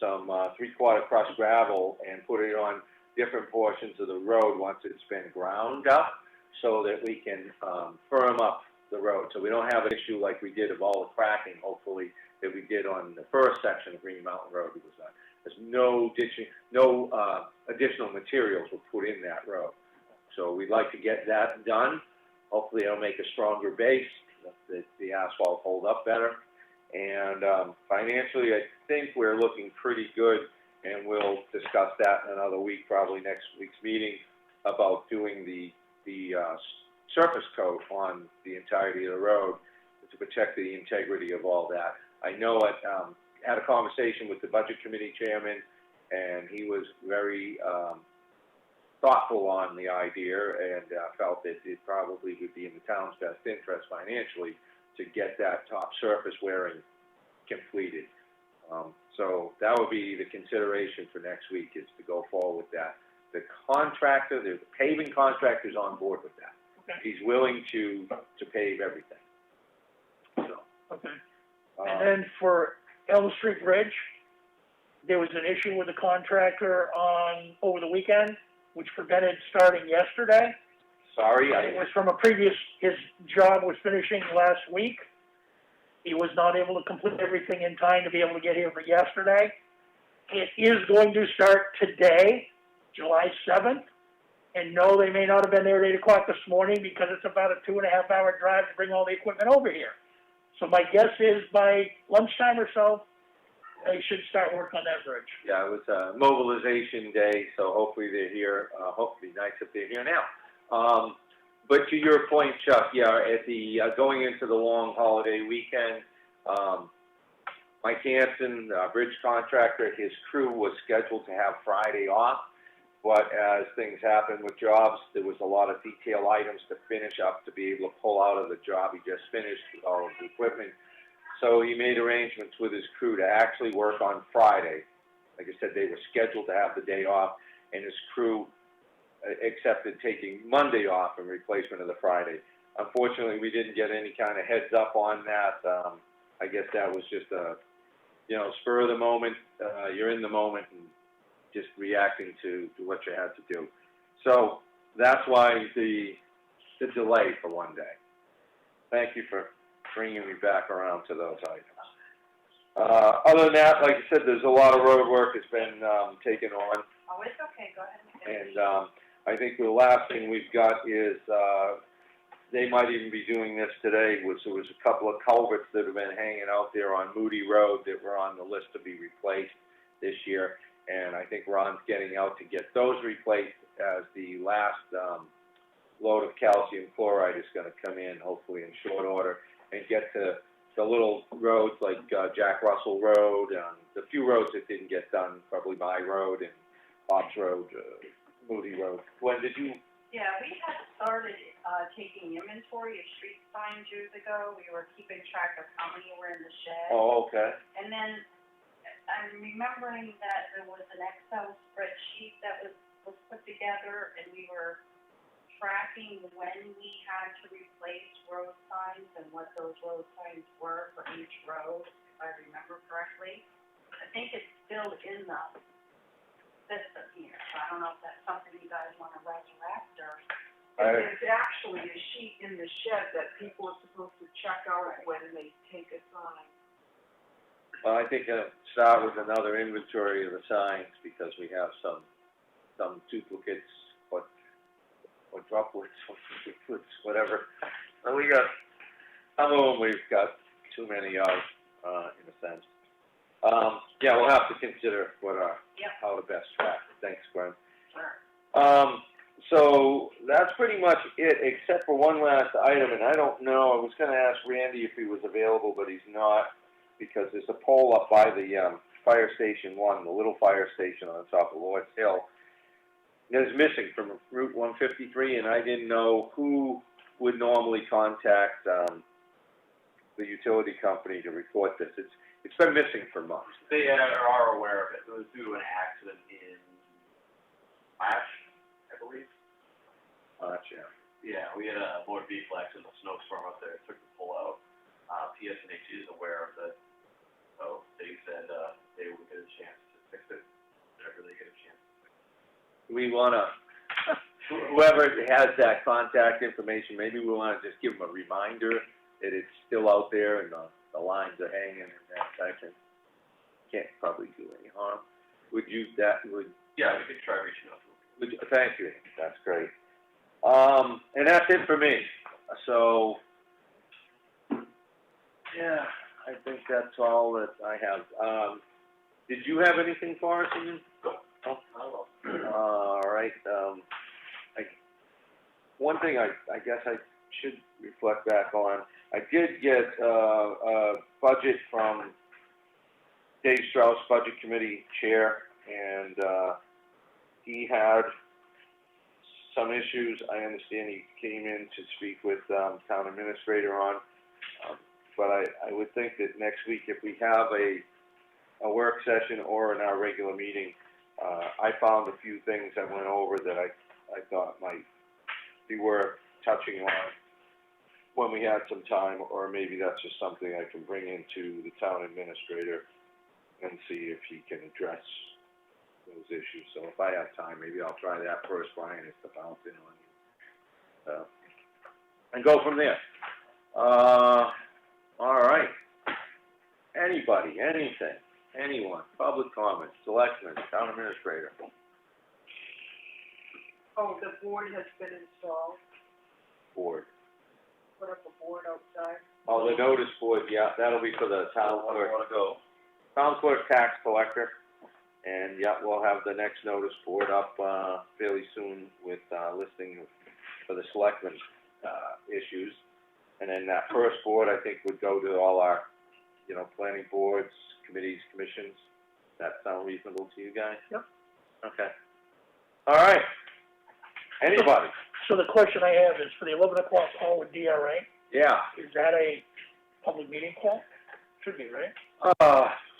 some 3/4 crushed gravel and put it on different portions of the road once it's been ground up, so that we can firm up the road. So we don't have an issue like we did of all the cracking, hopefully, that we did on the first section of Green Mountain Road. Because there's no ditching, no additional materials were put in that road. So we'd like to get that done. Hopefully it'll make a stronger base, the asphalt hold up better. And financially, I think we're looking pretty good, and we'll discuss that in another week, probably next week's meeting, about doing the surface coat on the entirety of the road to protect the integrity of all that. I know it, had a conversation with the Budget Committee Chairman, and he was very thoughtful on the idea, and felt that it probably would be in the town's best interest financially to get that top surface wearing completed. So that would be the consideration for next week, is to go forward with that. The contractor, the paving contractor's on board with that. Okay. He's willing to pave everything. So, Okay. And then for Elm Street Bridge, there was an issue with the contractor over the weekend, which prevented starting yesterday. sorry, It was from a previous, his job was finishing last week. He was not able to complete everything in time to be able to get here for yesterday. It is going to start today, July 7th. And no, they may not have been there at 8 o'clock this morning, because it's about a 2.5 hour drive to bring all the equipment over here. So my guess is by lunchtime or so, they should start work on that bridge. Yeah, it was mobilization day, so hopefully they're here, hopefully nice if they're here now. But to your point, Chuck, yeah, at the, going into the long holiday weekend, Mike Hanson, bridge contractor, his crew was scheduled to have Friday off, but as things happened with jobs, there was a lot of detail items to finish up to be able to pull out of the job he just finished with all of the equipment. So he made arrangements with his crew to actually work on Friday. Like I said, they were scheduled to have the day off, and his crew accepted taking Monday off in replacement of the Friday. Unfortunately, we didn't get any kind of heads up on that. I guess that was just a, spur of the moment. You're in the moment and just reacting to what you had to do. So that's why the delay for one day. Thank you for bringing me back around to those items. Other than that, like I said, there's a lot of road work that's been taken on. Oh, it's okay, go ahead and finish. And I think the last thing we've got is, they might even be doing this today, there was a couple of culverts that have been hanging out there on Moody Road that were on the list to be replaced this year. And I think Ron's getting out to get those replaced as the last load of calcium chloride is going to come in, hopefully in short order, and get to the little roads like Jack Russell Road, the few roads that didn't get done, probably My Road and Bob's Road, Moody Road. When did you? Yeah, we had started, taking inventory of street signs years ago. We were keeping track of how many were in the shed. Oh, okay. And then I'm remembering that there was an Excel spreadsheet that was put together, and we were tracking when we had to replace road signs and what those road signs were for each road, if I remember correctly. I think it's still in the system here, so I don't know if that's something you guys wanna resurrect or. There's actually a sheet in the shed that people are supposed to check out when they take a sign. Well, I think start with another inventory of the signs because we have some duplicates, or droplets, or duplicates, whatever. And we got, some of them we've got too many of, in a sense. Yeah, we'll have to consider how to best track. Thanks, Gwen. Sure. So that's pretty much it, except for one last item, and I don't know, I was gonna ask Randy if he was available, but he's not, because there's a pole up by the, fire station 1, the little fire station on the top of Lord's Hill, that is missing from Route 153, and I didn't know who would normally contact, the utility company to report this. It's been missing for months. They are aware of it. It was due to an accident in March, I believe. Gotcha. Yeah, we had a Lord B-Flex in the snowstorm up there, took the pull out. PSNH is aware of it, so they said, they would get a chance to fix it, whenever they get a chance to fix it. We wanna, whoever has that contact information, maybe we wanna just give them a reminder that it's still out there and the lines are hanging and that section. Can't probably do any harm. Yeah, we could try reaching out to them. Thank you, that's great. And that's it for me. So, yeah, I think that's all that I have. Did you have anything for us, Ian? No. All right, one thing I guess I should reflect back on, I did get, a budget from Dave Strauss, Budget Committee Chair, and, he had some issues. I understand he came in to speak with, Town Administrator on, but I would think that next week, if we have a work session or in our regular meeting, I found a few things I went over that I thought might be worth touching on when we had some time, or maybe that's just something I can bring into the Town Administrator and see if he can address those issues. So if I have time, maybe I'll try that first, Brian, is to bounce in on you. And go from there. All right. Anybody, anything, anyone, public comments, selectmen, Town Administrator. Oh, the board has been installed, Board. put up a board outside. Oh, the notice board, yeah, that'll be for the town clerk. Wanna go? town clerk tax collector. And, yeah, we'll have the next notice board up, fairly soon with, listing for the selectmen, issues. And then that first board, I think, would go to all our, planning boards, committees, commissions. That sound reasonable to you guys? Yep. Okay. All right. Anybody? So the question I have is, for the 11 o'clock call with DRA, Yeah. is that a public meeting call? Should be, right?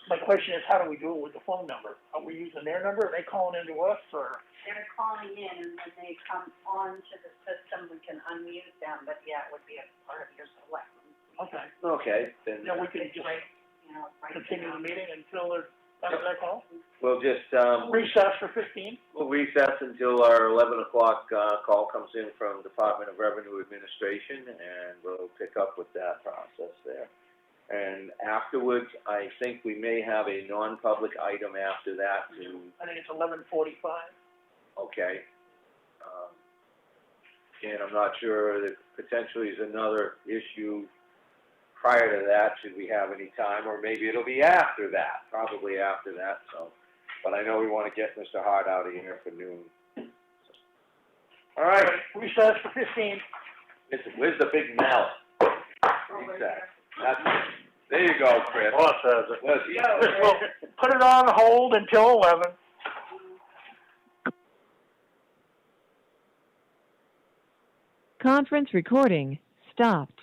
My question is, how do we do it with the phone number? Are we using their number? Are they calling into us, or? They're calling in, and when they come onto the system, we can unmute them, but yeah, it would be a part of your selectmen. Okay. Okay, then Then we can just Right continue the now. meeting until they're done with that call? we'll just, Recess for 15? we'll recess until our 11 o'clock, call comes in from Department of Revenue Administration, and we'll pick up with that process there. And afterwards, I think we may have a non-public item after that to, I think it's 11:45. okay. And I'm not sure, that potentially is another issue prior to that, should we have any time, or maybe it'll be after that, probably after that, so. But I know we wanna get Mr. Hart out of here for noon. All right, Recess for 15. where's the big mallet? Recess. There you go, Chris. Boss has it. Well, put it on hold until 11. Conference recording stopped.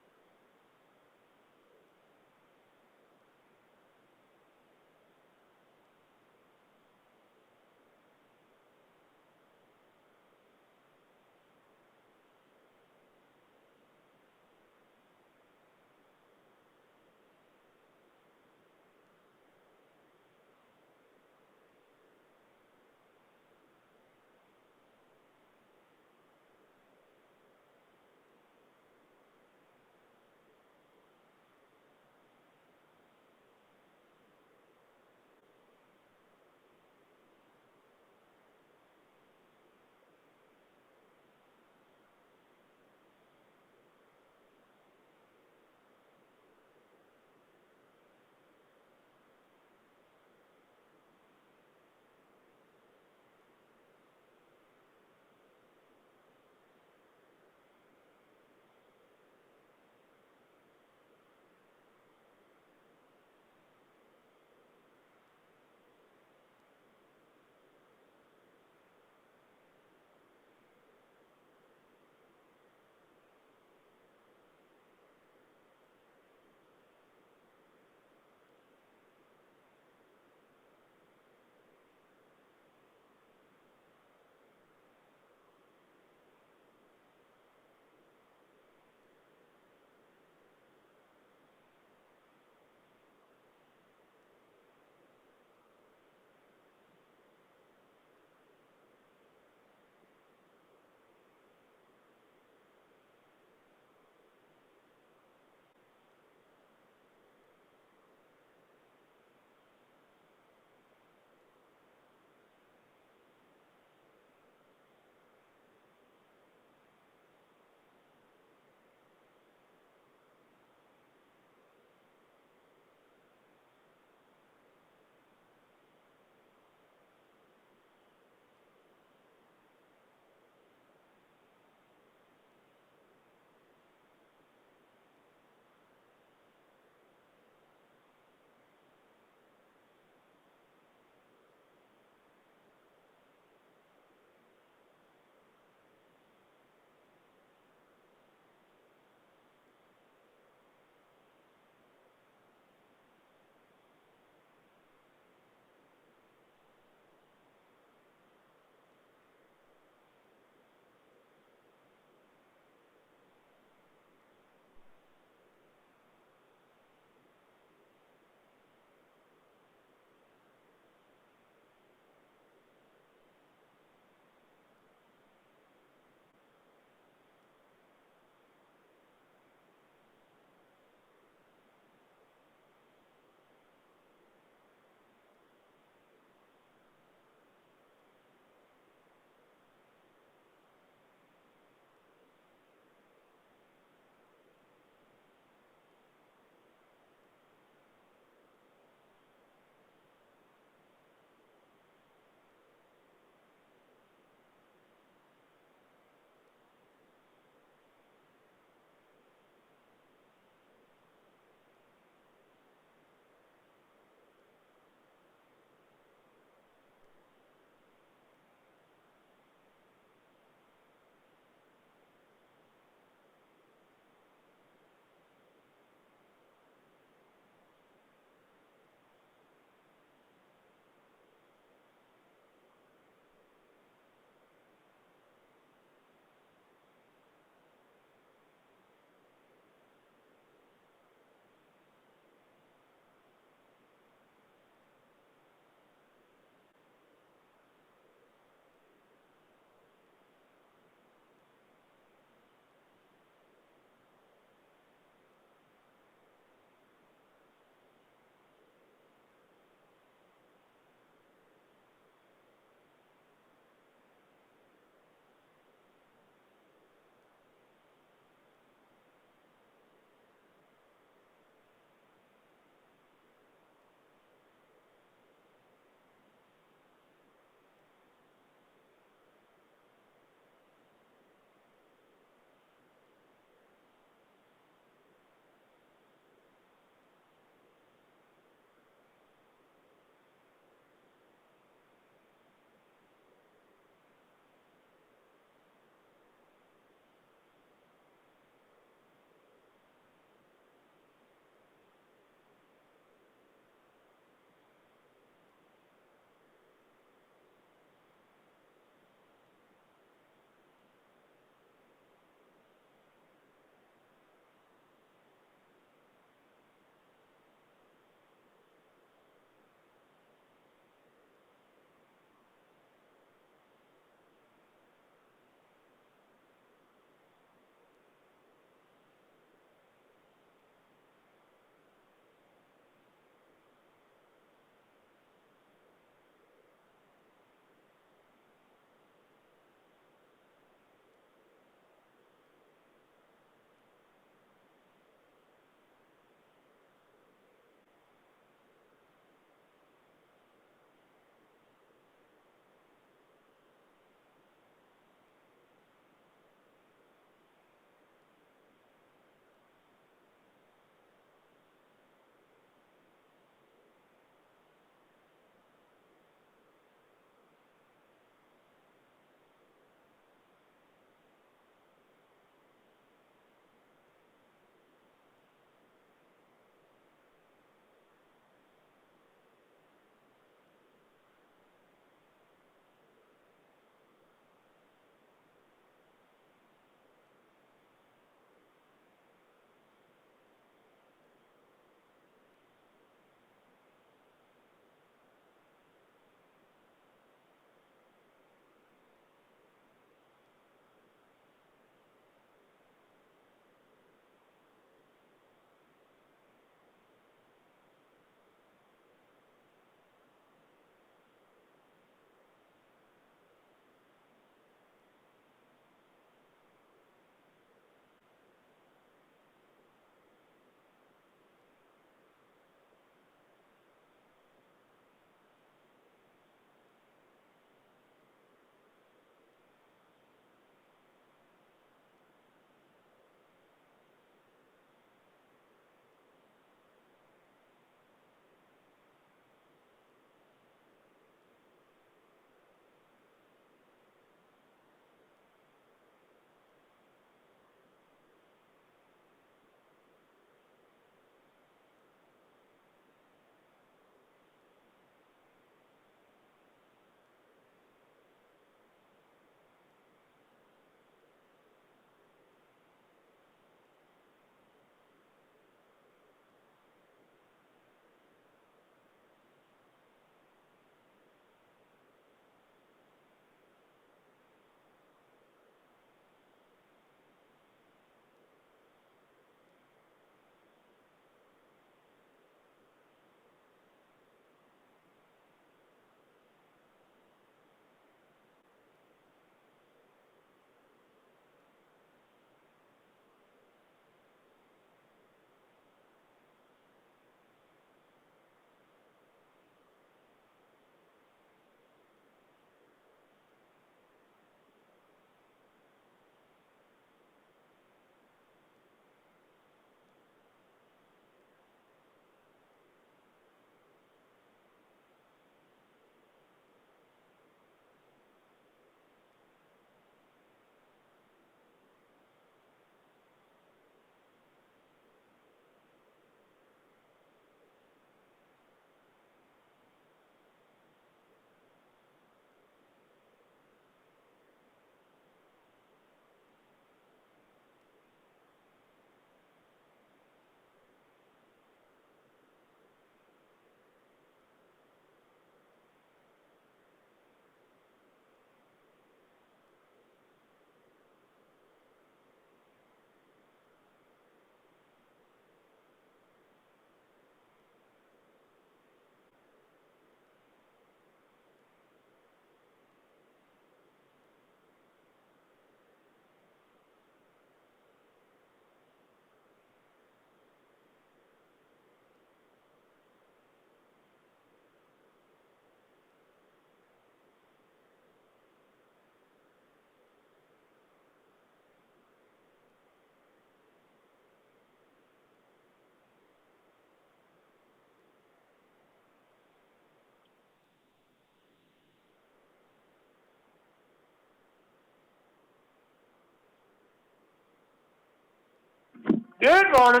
Good morning.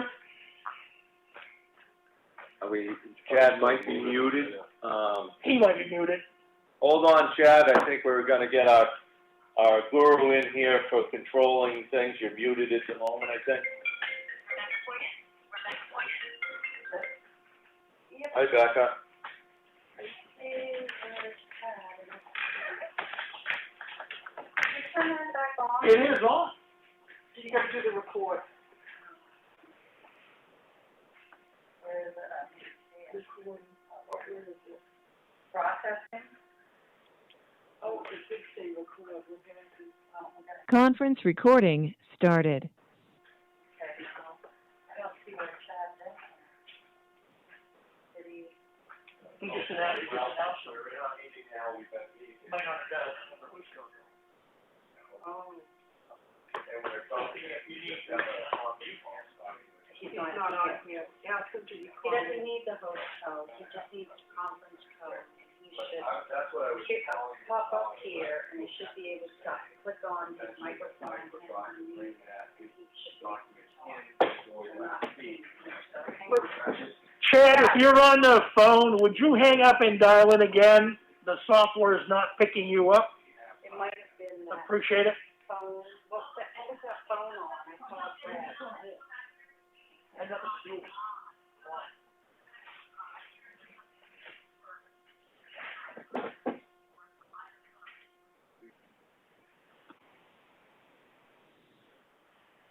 Chad might be muted, He might be muted. hold on, Chad, I think we're gonna get our guru in here for controlling things, you're muted at the moment, I think. Hi, Becca. Turn that back on. It is on. You gotta do the report. Where is it? This one, where is it? Processing. Oh, it did say record, we're gonna do, Conference recording started. Okay, so I don't see where Chad's in. Did he? He just said that. Might not have done it. Oh. he's not on here. Ask him to He record. doesn't need the host code, he just needs the conference code, and he should pop up here, and he should be able to click on his microphone and unmute, and he should be able to talk. Chad, if you're on the phone, would you hang up and dial in again? The software is not picking you up. It might have been that Appreciate it. phone, what was that phone on? I saw it red. I got the shoes.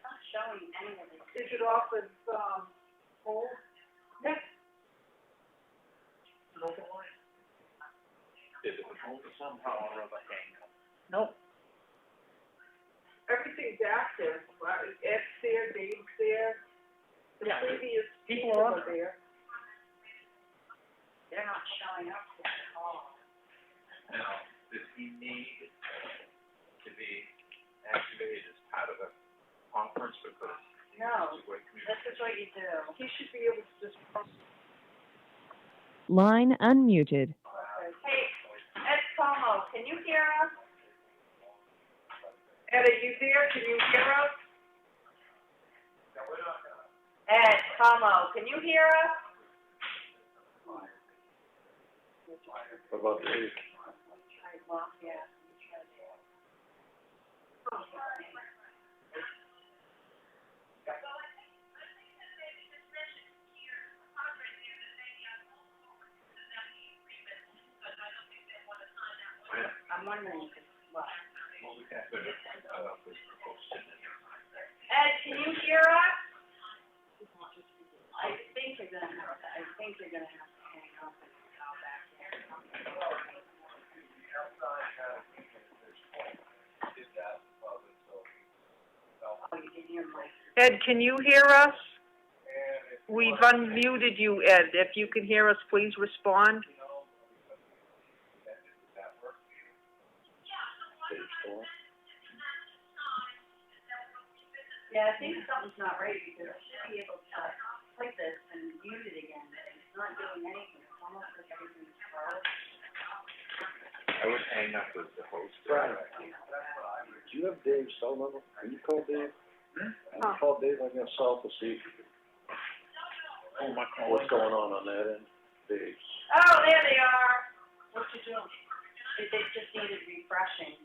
Not showing any of it. Is it off of, hold? Yes. Somehow or other hang up. Nope. Everything's active, right? Ed's there, Dave's there, the Yeah. previous People people are on are there. They're not showing up at all. Now, does he need to be activated as part of a conference because No, it's a way this is what you do. He should be able to just, Line unmuted. Hey, Ed Comeau, can you hear us? Ed, are you there? Can you hear us? Ed Comeau, can you hear us? What about Dave? Well, yeah. I'm wondering if it's what. Well, we have to, was proposed Ed, can you hear us? I think you're gonna have to hang up and call back in. Oh, you can hear my. Ed, can you hear us? We've unmuted you, Ed. If you can hear us, please respond. Yeah, I think something's not right because it should be able to click this and use it again. It's not doing anything. It's almost like everything's frozen. I would hang up with the host. Brian, do you have Dave's cell number? Can you call Dave? Can you call Dave on your cell to see what's going on that end? Dave. Oh, there they are. What you doing? They just needed refreshing.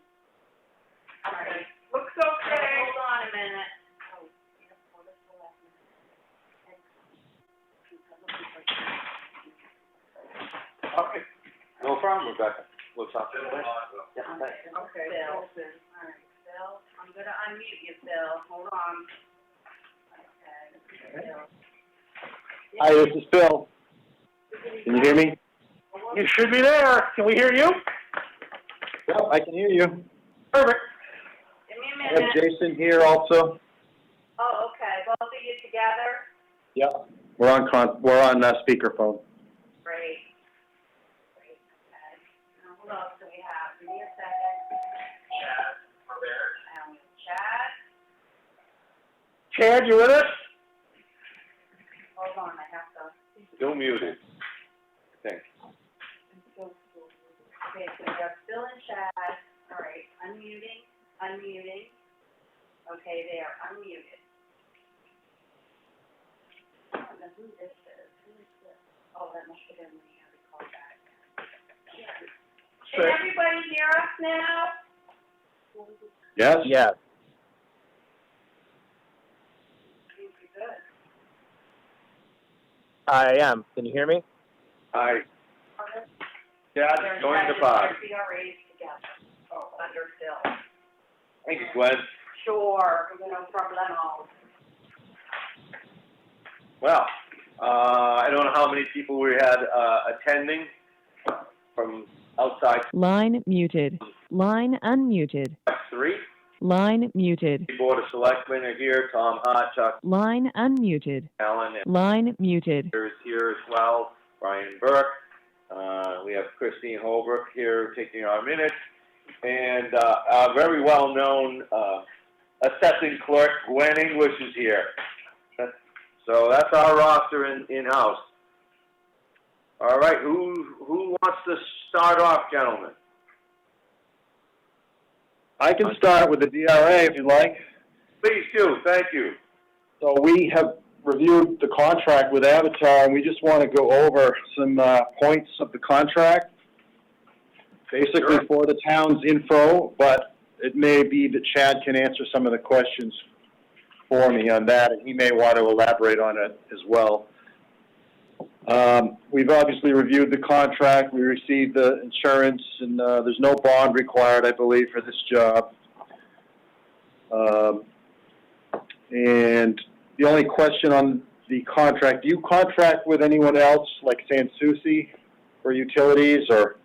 All right. Looks okay. Hold on a minute. Oh, yeah, hold it for a minute. Okay, no problem, Rebecca, we'll talk to you later. Yeah, thanks. Okay, Bill. Wilson. All right, Bill, I'm gonna unmute you, Bill. Hold on. Okay. Bill. Hi, this is Phil. Can you hear me? You should be there. Can we hear you? Yep, I can hear you. Perfect. Give me a I have minute. Jason here also. Oh, okay, both of you together? Yep. We're on speakerphone. Great. Great, okay. Now, who else do we have? Give me a second. Chad. Chad, you with us? Hold on, I have to. Still muted, I think. Okay, so we have Bill and Chad. All right, unmuting. Okay, they are unmuted. don't know who this is. Who is this? Oh, that must have been when you had to call back. Can everybody hear us now? Yes? Yes. Seems to be good. I am. Can you hear me? Hi, They're Chad, join the pod. CRAs together. Oh, under Phil. Thank you, Gwen. Sure, no problemo. Well, I don't know how many people we had, attending from outside Line muted. Line unmuted. 3. Line muted. The Board of Selectmen are here, Tom Hart, Chuck Line unmuted. Allen, and Line muted. is here as well, Brian Burke. We have Christine Holbrook here taking our minutes, and our very well-known assessing clerk, Gwen English, is here. So that's our roster in-house. All right, who wants to start off, gentlemen? I can start with the DRA if you like. Please do, thank you. So we have reviewed the contract with Avatar, and we just want to go over some points of the contract, basically Sure. for the town's info, but it may be that Chad can answer some of the questions for me on that, and he may want to elaborate on it as well. We've obviously reviewed the contract, we received the insurance, and there's no bond required, I believe, for this job. And the only question on the contract, do you contract with anyone else, like Sanssouci, for utilities, or?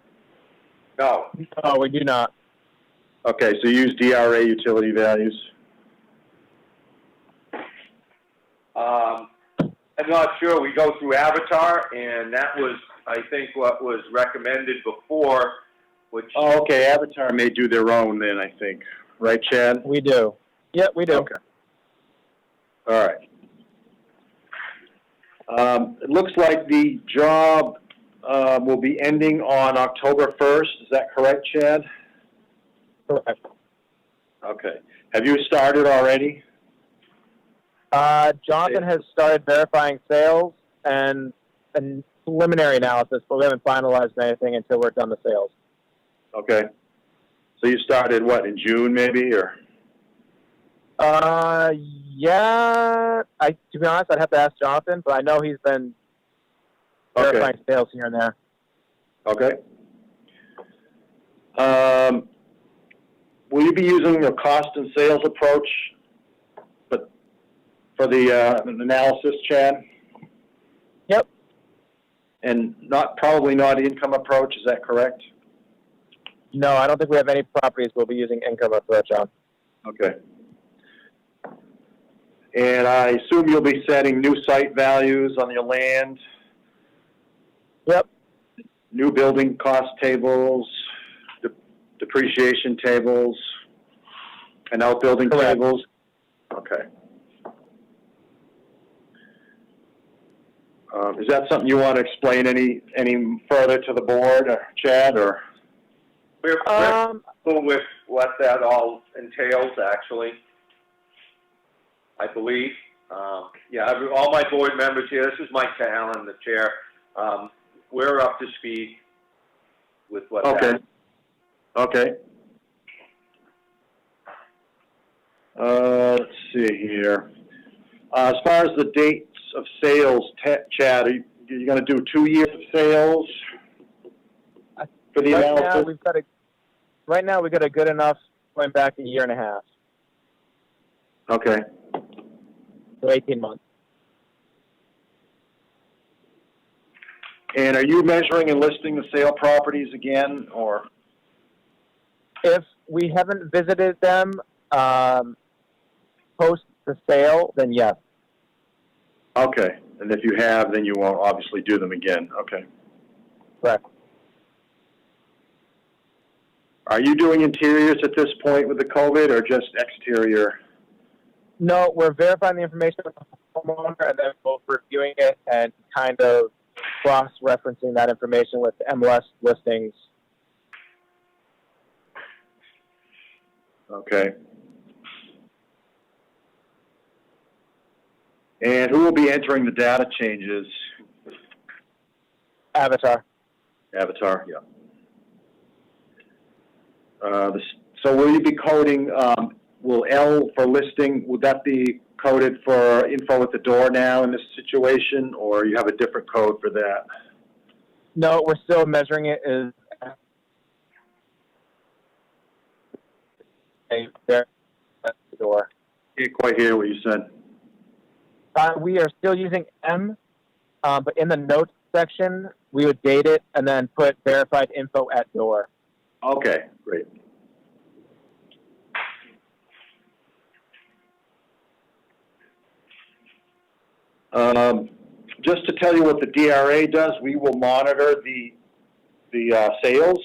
No. No, we do not. Okay, so you use DRA utility values. I'm not sure, we go through Avatar, and that was, I think, what was recommended before, which... Oh, okay, Avatar may do their own then, I think. Right, Chad? We do. Yep, we do. Okay. All right. It looks like the job will be ending on October 1st. Is that correct, Chad? Correct. Okay. Have you started already? Jonathan has started verifying sales and preliminary analysis, but we haven't finalized anything until we're done the sales. Okay. So you started, what, in June maybe, or? Yeah. To be honest, I'd have to ask Jonathan, but I know he's been verifying sales here and there. Okay. Will you be using a cost and sales approach, but for the analysis, Chad? Yep. And probably not income approach, is that correct? No, I don't think we have any properties we'll be using income approach on. Okay. And I assume you'll be setting new site values on your land? Yep. New building cost tables, depreciation tables, and outbuilding tables? Okay. Is that something you want to explain any further to the board, or Chad, or? We're cool with what that all entails, actually. I believe. Yeah, all my board members here, this is Mike Allen, the chair. We're up to speed with what that. Okay. Let's see here. As far as the dates of sales, Chad, are you going to do 2 years of sales for the analysis? Right now, we've got a good enough going back a year and a half. Okay. So 18 months. And are you measuring and listing the sale properties again, or? If we haven't visited them post the sale, then yes. Okay. And if you have, then you won't obviously do them again. Okay. Correct. Are you doing interiors at this point with the COVID, or just exterior? No, we're verifying the information with the homeowner, and then both reviewing it and kind of cross-referencing that information with MLS listings. Okay. And who will be entering the data changes? Avatar. Avatar, yeah. So will you be coding, will L for listing, would that be coded for info at the door now in this situation, or you have a different code for that? No, we're still measuring it as there at the door. Can't quite hear what you said. We are still using M, but in the notes section, we would date it and then put verified info at door. Okay, great. Just to tell you what the DRA does, we will monitor the sales.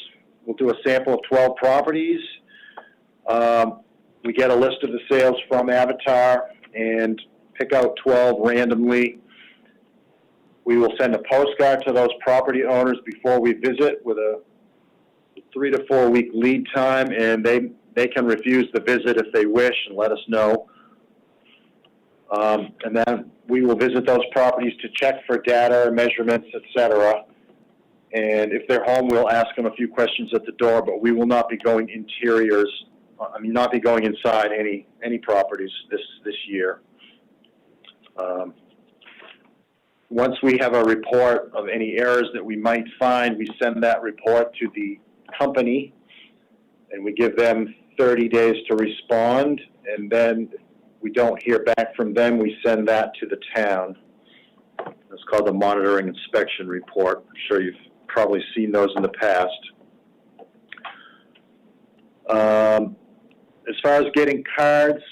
We'll do a sample of 12 properties. We get a list of the sales from Avatar and pick out 12 randomly. We will send a postcard to those property owners before we visit with a 3 to 4 week lead time, and they can refuse the visit if they wish and let us know. And then we will visit those properties to check for data, measurements, etc. And if they're home, we'll ask them a few questions at the door, but we will not be going interiors, not be going inside any properties this year. Once we have a report of any errors that we might find, we send that report to the company, and we give them 30 days to respond, and then if we don't hear back from them, we send that to the town. It's called the Monitoring Inspection Report. I'm sure you've probably seen those in the past. As far as getting cards,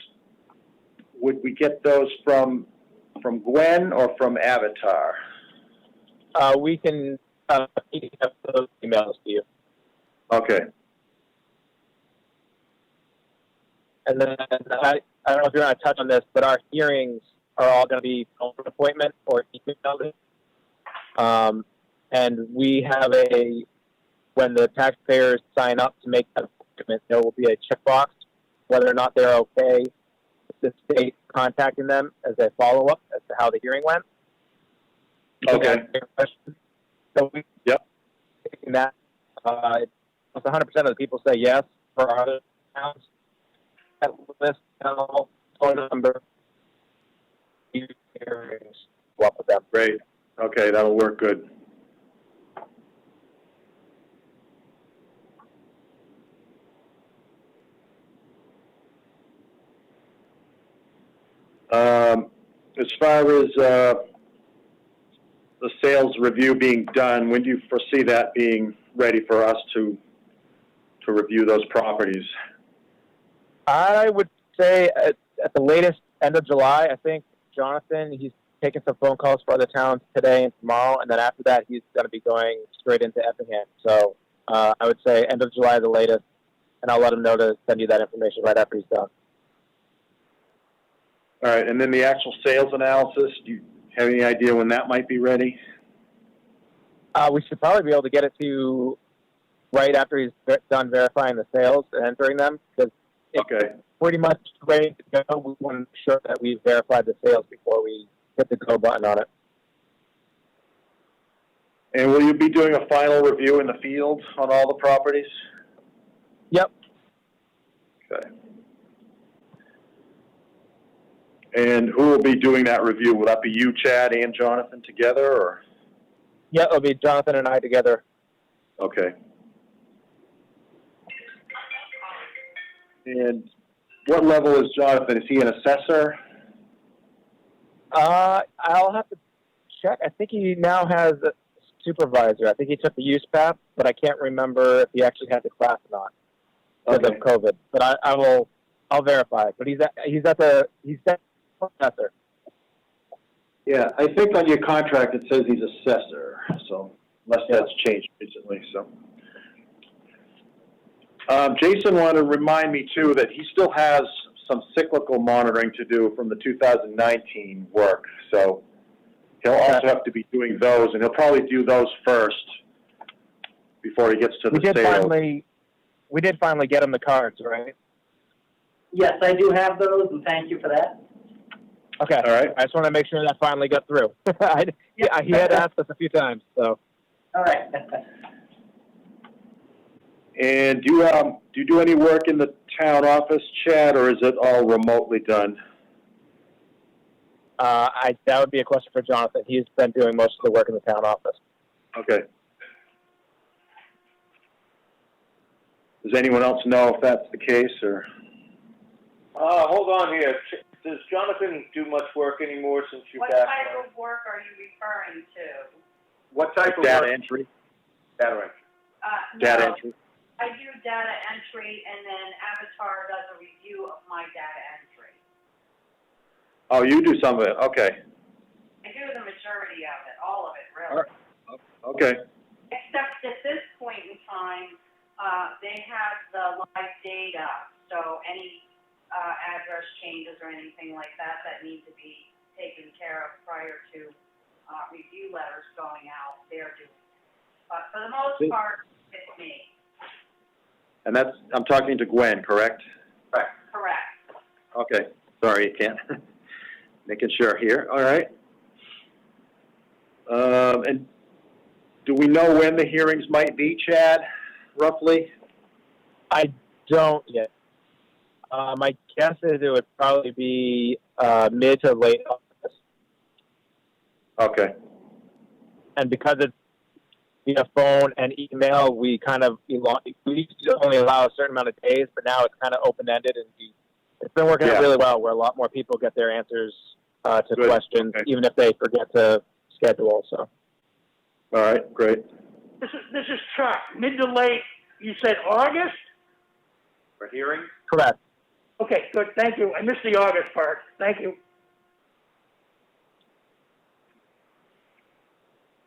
would we get those from Gwen or from Avatar? We can PDF those emails to you. Okay. And then I don't know if you're going to touch on this, but our hearings are all going to be phone appointment or email. And we have when the taxpayers sign up to make that appointment, there will be a checkbox whether or not they're okay with the state contacting them as a follow-up as to how the hearing went. Okay. So we taking that. It's 100% of the people say yes for our other towns. That list, phone number, hearings, go up with them. Great. Okay, that'll work good. As far as the sales review being done, when do you foresee that being ready for us to review those properties? I would say at the latest, end of July. I think Jonathan, he's taking some phone calls for other towns today and tomorrow, and then after that, he's going to be going straight into Effingham. So I would say end of July, the latest, and I'll let him know to send you that information right after he's done. All right, and then the actual sales analysis, do you have any idea when that might be ready? We should probably be able to get it to you right after he's done verifying the sales and entering them, because Okay. pretty much ready to go. We want to make sure that we've verified the sales before we hit the go button on it. And will you be doing a final review in the field on all the properties? Yep. Okay. And who will be doing that review? Will that be you, Chad, and Jonathan together, or? Yeah, it'll be Jonathan and I together. Okay. And what level is Jonathan? Is he an assessor? I'll have to check. I think he now has a supervisor. I think he took the use path, but I can't remember if he actually had the class or not because of COVID. But I'll verify. But he's assessor. Yeah, I think on your contract it says he's assessor, so unless that's changed recently, so. Jason wanted to remind me too that he still has some cyclical monitoring to do from the 2019 work, so he'll also have to be doing those, and he'll probably do those first before he gets to the sales. We did finally get him the cards, right? Yes, I do have those, and thank you for that. Okay. All right. I just want to make sure that finally got through. He had asked us a few times, so. All right. And do you do any work in the town office, Chad, or is it all remotely done? That would be a question for Jonathan. He's been doing most of the work in the town office. Okay. Does anyone else know if that's the case, or? Hold on here. Does Jonathan do much work anymore since you're What back? type of work are you referring to? What type of Data work? entry? Data entry. Data No, entry? I do data entry, and then Avatar does a review of my data entry. Oh, you do some of it, okay. I do the majority of it, all of it, All really. right. Okay, Except at this point in time, they have the live data, so any, address changes or anything like that that need to be taken care of prior to, review letters going out, they're doing it. But for the most part, it's me. and I'm talking to Gwen, correct? Correct. Okay, sorry, you can't. Making sure here, all right. And do we know when the hearings might be, Chad, roughly? I don't yet. My guess is it would probably be mid to late August. Okay, And because it's via phone and email, we used to only allow a certain amount of days, but now it's kind of open-ended, and it's been working out really well, where a lot more people get their answers to Good. questions, Okay. even if they forget to schedule. So. all right, great. This is Chuck. Mid to late, you said August? For hearings? Correct. Okay, good, thank you. I missed the August part. Thank you.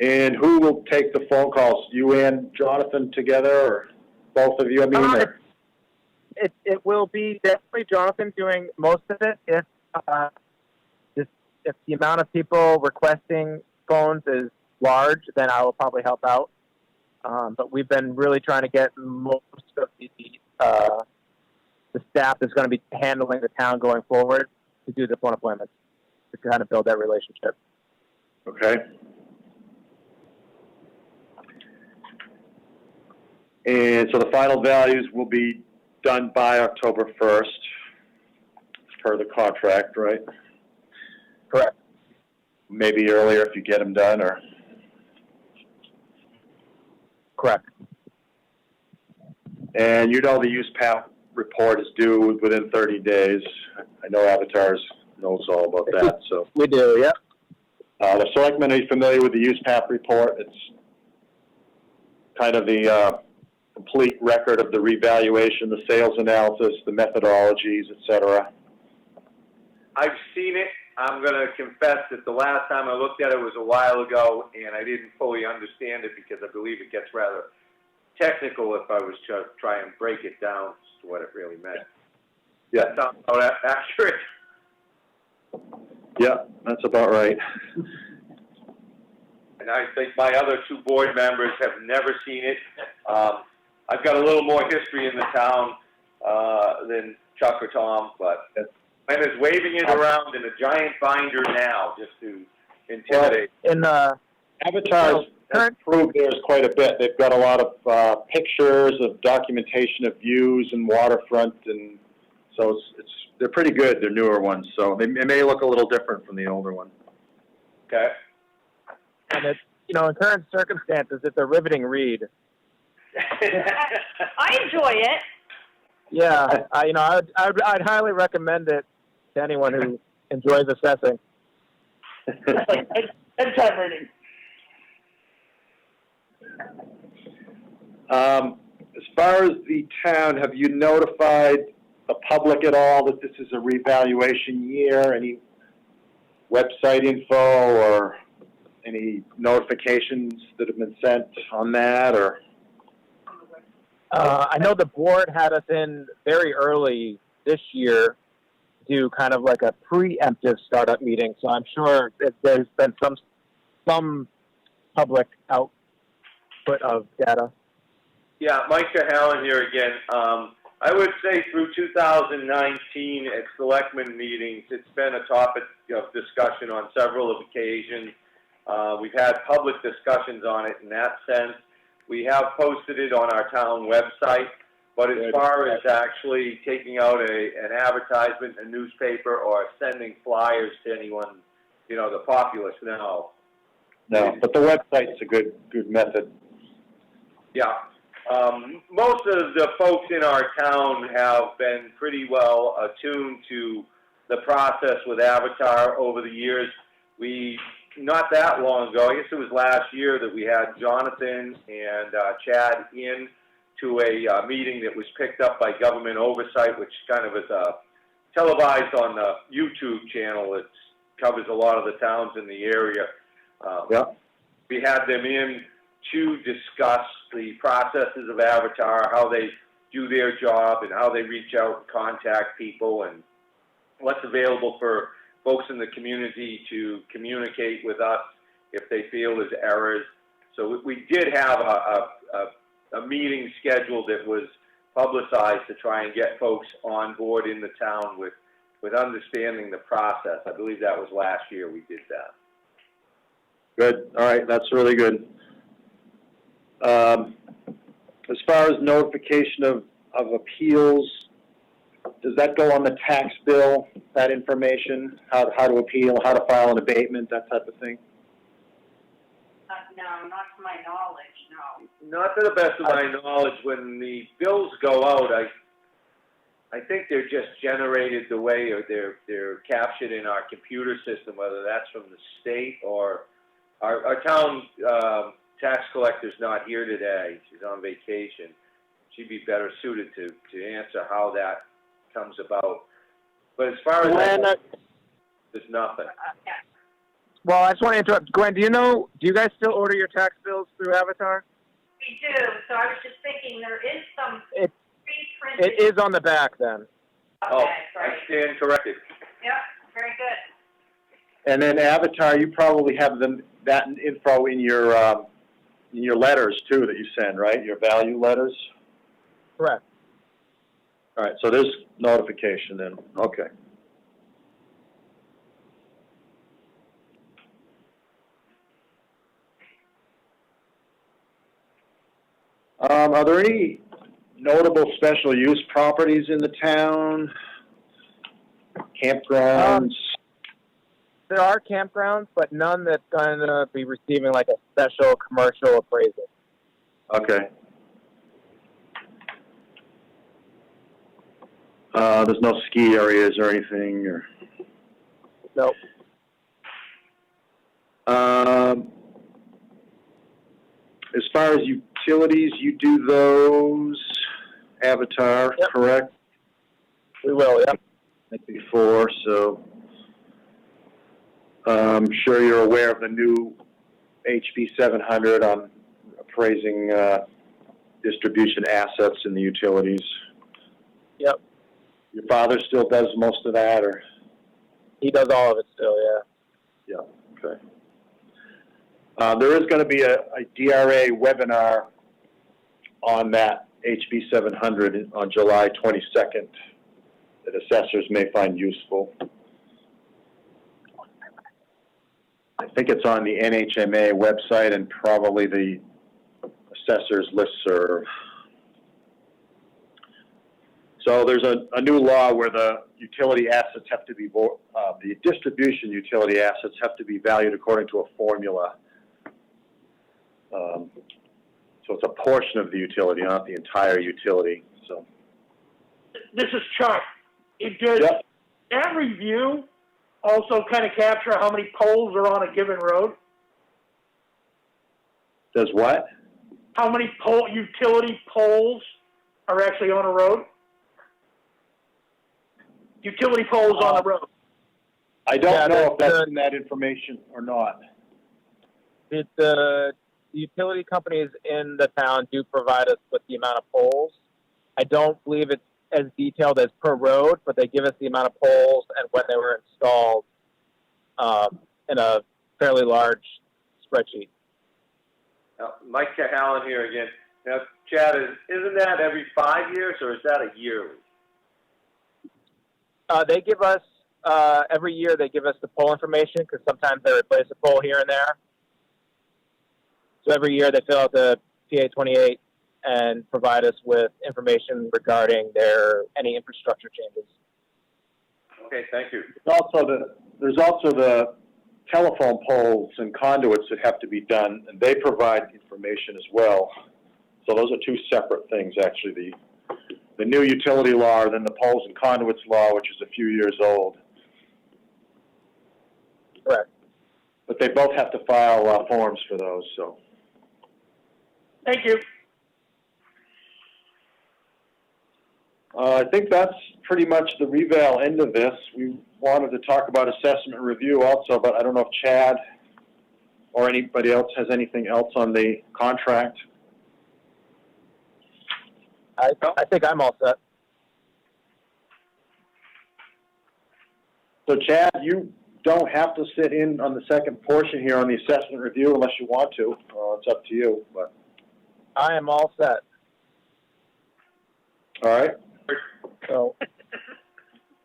And who will take the phone calls? You and Jonathan together, or both of you, I mean? Or? It will be definitely Jonathan doing most of it. If the amount of people requesting phones is large, then I will probably help out. But we've been really trying to get most of the staff that's going to be handling the town going forward to do the phone appointments, to kind of build that relationship. Okay. And so the final values will be done by October 1st, as per the contract, right? Correct. Maybe earlier if you get them done, or? Correct. And you know the use path report is due within 30 days. I know Avatars knows all about that, so. We do, yeah. The selectmen are familiar with the use path report. It's kind of the complete record of the revaluation, the sales analysis, the methodologies, et cetera. I've seen it. I'm gonna confess that the last time I looked at it was a while ago, and I didn't fully understand it because I believe it gets rather technical if I was to try and break it down to what it really meant. Yeah. That sounds about accurate. Yeah, that's about right. And I think my other two board members have never seen it. I've got a little more history in the town than Chuck or Tom, but Glenn is waving it around in a giant binder now just to intimidate. Well, in Avatars have improved theirs quite a bit. They've got a lot of pictures of documentation of views and waterfront, and so they're pretty good. They're newer ones, so they may look a little different from the older one. Okay. And it's, in current circumstances, it's a riveting read. I enjoy it. Yeah, I'd highly recommend it to anyone who enjoys assessing. Bedtime reading. As far as the town, have you notified the public at all that this is a revaluation year? Any website info or any notifications that have been sent on that, or? I know the board had us in very early this year to do kind of like a preemptive startup meeting, so I'm sure that there's been some public output of data. Yeah, Mike Cahalan here again. I would say through 2019 at Selectmen meetings, it's been a topic of discussion on several occasions. We've had public discussions on it in that sense. We have posted it on our town website, but as far as actually taking out an advertisement, a newspaper, or sending flyers to anyone, the populace, no. No, but the website's a good method. Yeah. Most of the folks in our town have been pretty well attuned to the process with Avatar over the years. Not that long ago, I guess it was last year, that we had Jonathan and Chad in to a meeting that was picked up by Government Oversight, which kind of is televised on the YouTube channel. It covers a lot of the towns in the area. We had them in to discuss the processes of Avatar, how they do their job, and how they reach out and contact people, and what's available for folks in the community to communicate with us if they feel there's errors. So we did have a meeting scheduled that was publicized to try and get folks on board in the town with understanding the process. I believe that was last year we did that. Good. All right, that's really good. As far as notification of appeals, does that go on the tax bill, that information, how to appeal, how to file an abatement, that type of thing? No, not to my knowledge, no. Not to the best of my knowledge. When the bills go out, I think they're just generated the way, or they're captured in our computer system, whether that's from the state or our town tax collector's not here today. She's on vacation. She'd be better suited to answer how that comes about. But as far as there's nothing. Well, I just want to interrupt. Gwen, do you guys still order your tax bills through Avatar? We do, so I was just thinking there is some pre-printed. It is on the back then. Oh, Okay, I great. stand corrected. Yep, very good. And then Avatar, you probably have that info in your letters too that you send, right? Your value letters? Correct. All right, so there's notification then. Okay. Are there any notable special use properties in the town? Campgrounds? There are campgrounds, but none that's going to be receiving like a special commercial appraisal. Okay. There's no ski areas or anything, or? Nope. As far as utilities, you do those, Avatar, Yep. Correct? We will, yep. Like before, so I'm sure you're aware of the new HB 700 on appraising distribution assets in the utilities. Yep. Your father still does most of that, or? He does all of it still, yeah. Yeah, okay. There is going to be a DRA webinar on that HB 700 on July 22nd that assessors may find useful. I think it's on the NHMA website and probably the assessors listserv. So there's a new law where the utility assets have to be, the distribution utility assets have to be valued according to a formula. So it's a portion of the utility, not the entire utility. So This is Chuck. Does that review also kind of capture how many poles are on a given road? Does what? How many utility poles are actually on a road? Utility poles on a road. I don't know if that's in that information or not. The utility companies in the town do provide us with the amount of poles. I don't believe it's as detailed as per road, but they give us the amount of poles and when they were installed in a fairly large spreadsheet. Mike Cahalan here again. Now, Chad, isn't that every 5 years, or is that a yearly? They give us, every year they give us the poll information, because sometimes they replace a poll here and there. So every year they fill out the PA 28 and provide us with information regarding any infrastructure changes. Okay, thank you. There's also the telephone poles and conduits that have to be done, and they provide information as well. So those are two separate things, actually. The new utility law, and then the poles and conduits law, which is a few years old. Correct. But they both have to file forms for those, so. Thank you. I think that's pretty much the reval end of this. We wanted to talk about assessment review also, but I don't know if Chad or anybody else has anything else on the contract. I think I'm all set. So Chad, you don't have to sit in on the second portion here on the assessment review unless you want to. It's up to you, but. I am all set. All right. So,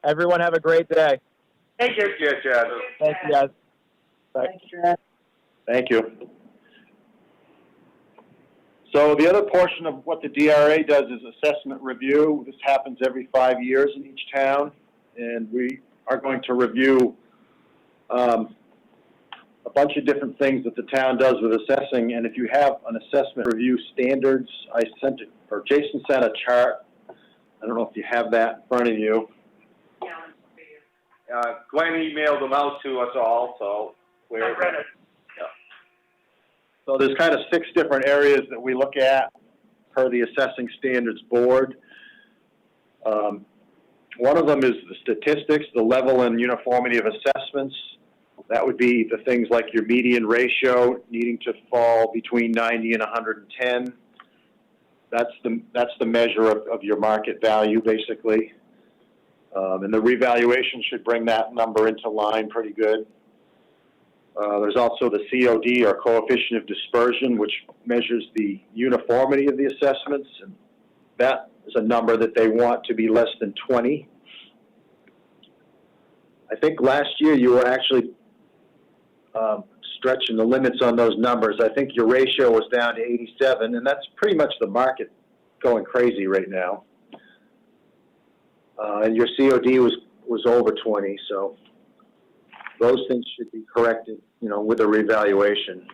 everyone have a great day. Thank you. Yeah, Chad. Thank you, guys. Bye. Thank you, Chad. Thank you. So the other portion of what the DRA does is assessment review. This happens every 5 years in each town, and we are going to review a bunch of different things that the town does with assessing. And if you have an assessment review standards, Jason sent a chart. I don't know if you have that in front of you. Glenn emailed them out to us all, so I read it. So there's kind of 6 different areas that we look at per the Assessing Standards Board. One of them is the statistics, the level and uniformity of assessments. That would be the things like your median ratio needing to fall between 90 and 110. That's the measure of your market value, basically. And the revaluation should bring that number into line pretty good. There's also the COD, or coefficient of dispersion, which measures the uniformity of the assessments. And that is a number that they want to be less than 20. I think last year you were actually stretching the limits on those numbers. I think your ratio was down to 87, and that's pretty much the market going crazy right now. And your COD was over 20, so those things should be corrected, with a revaluation.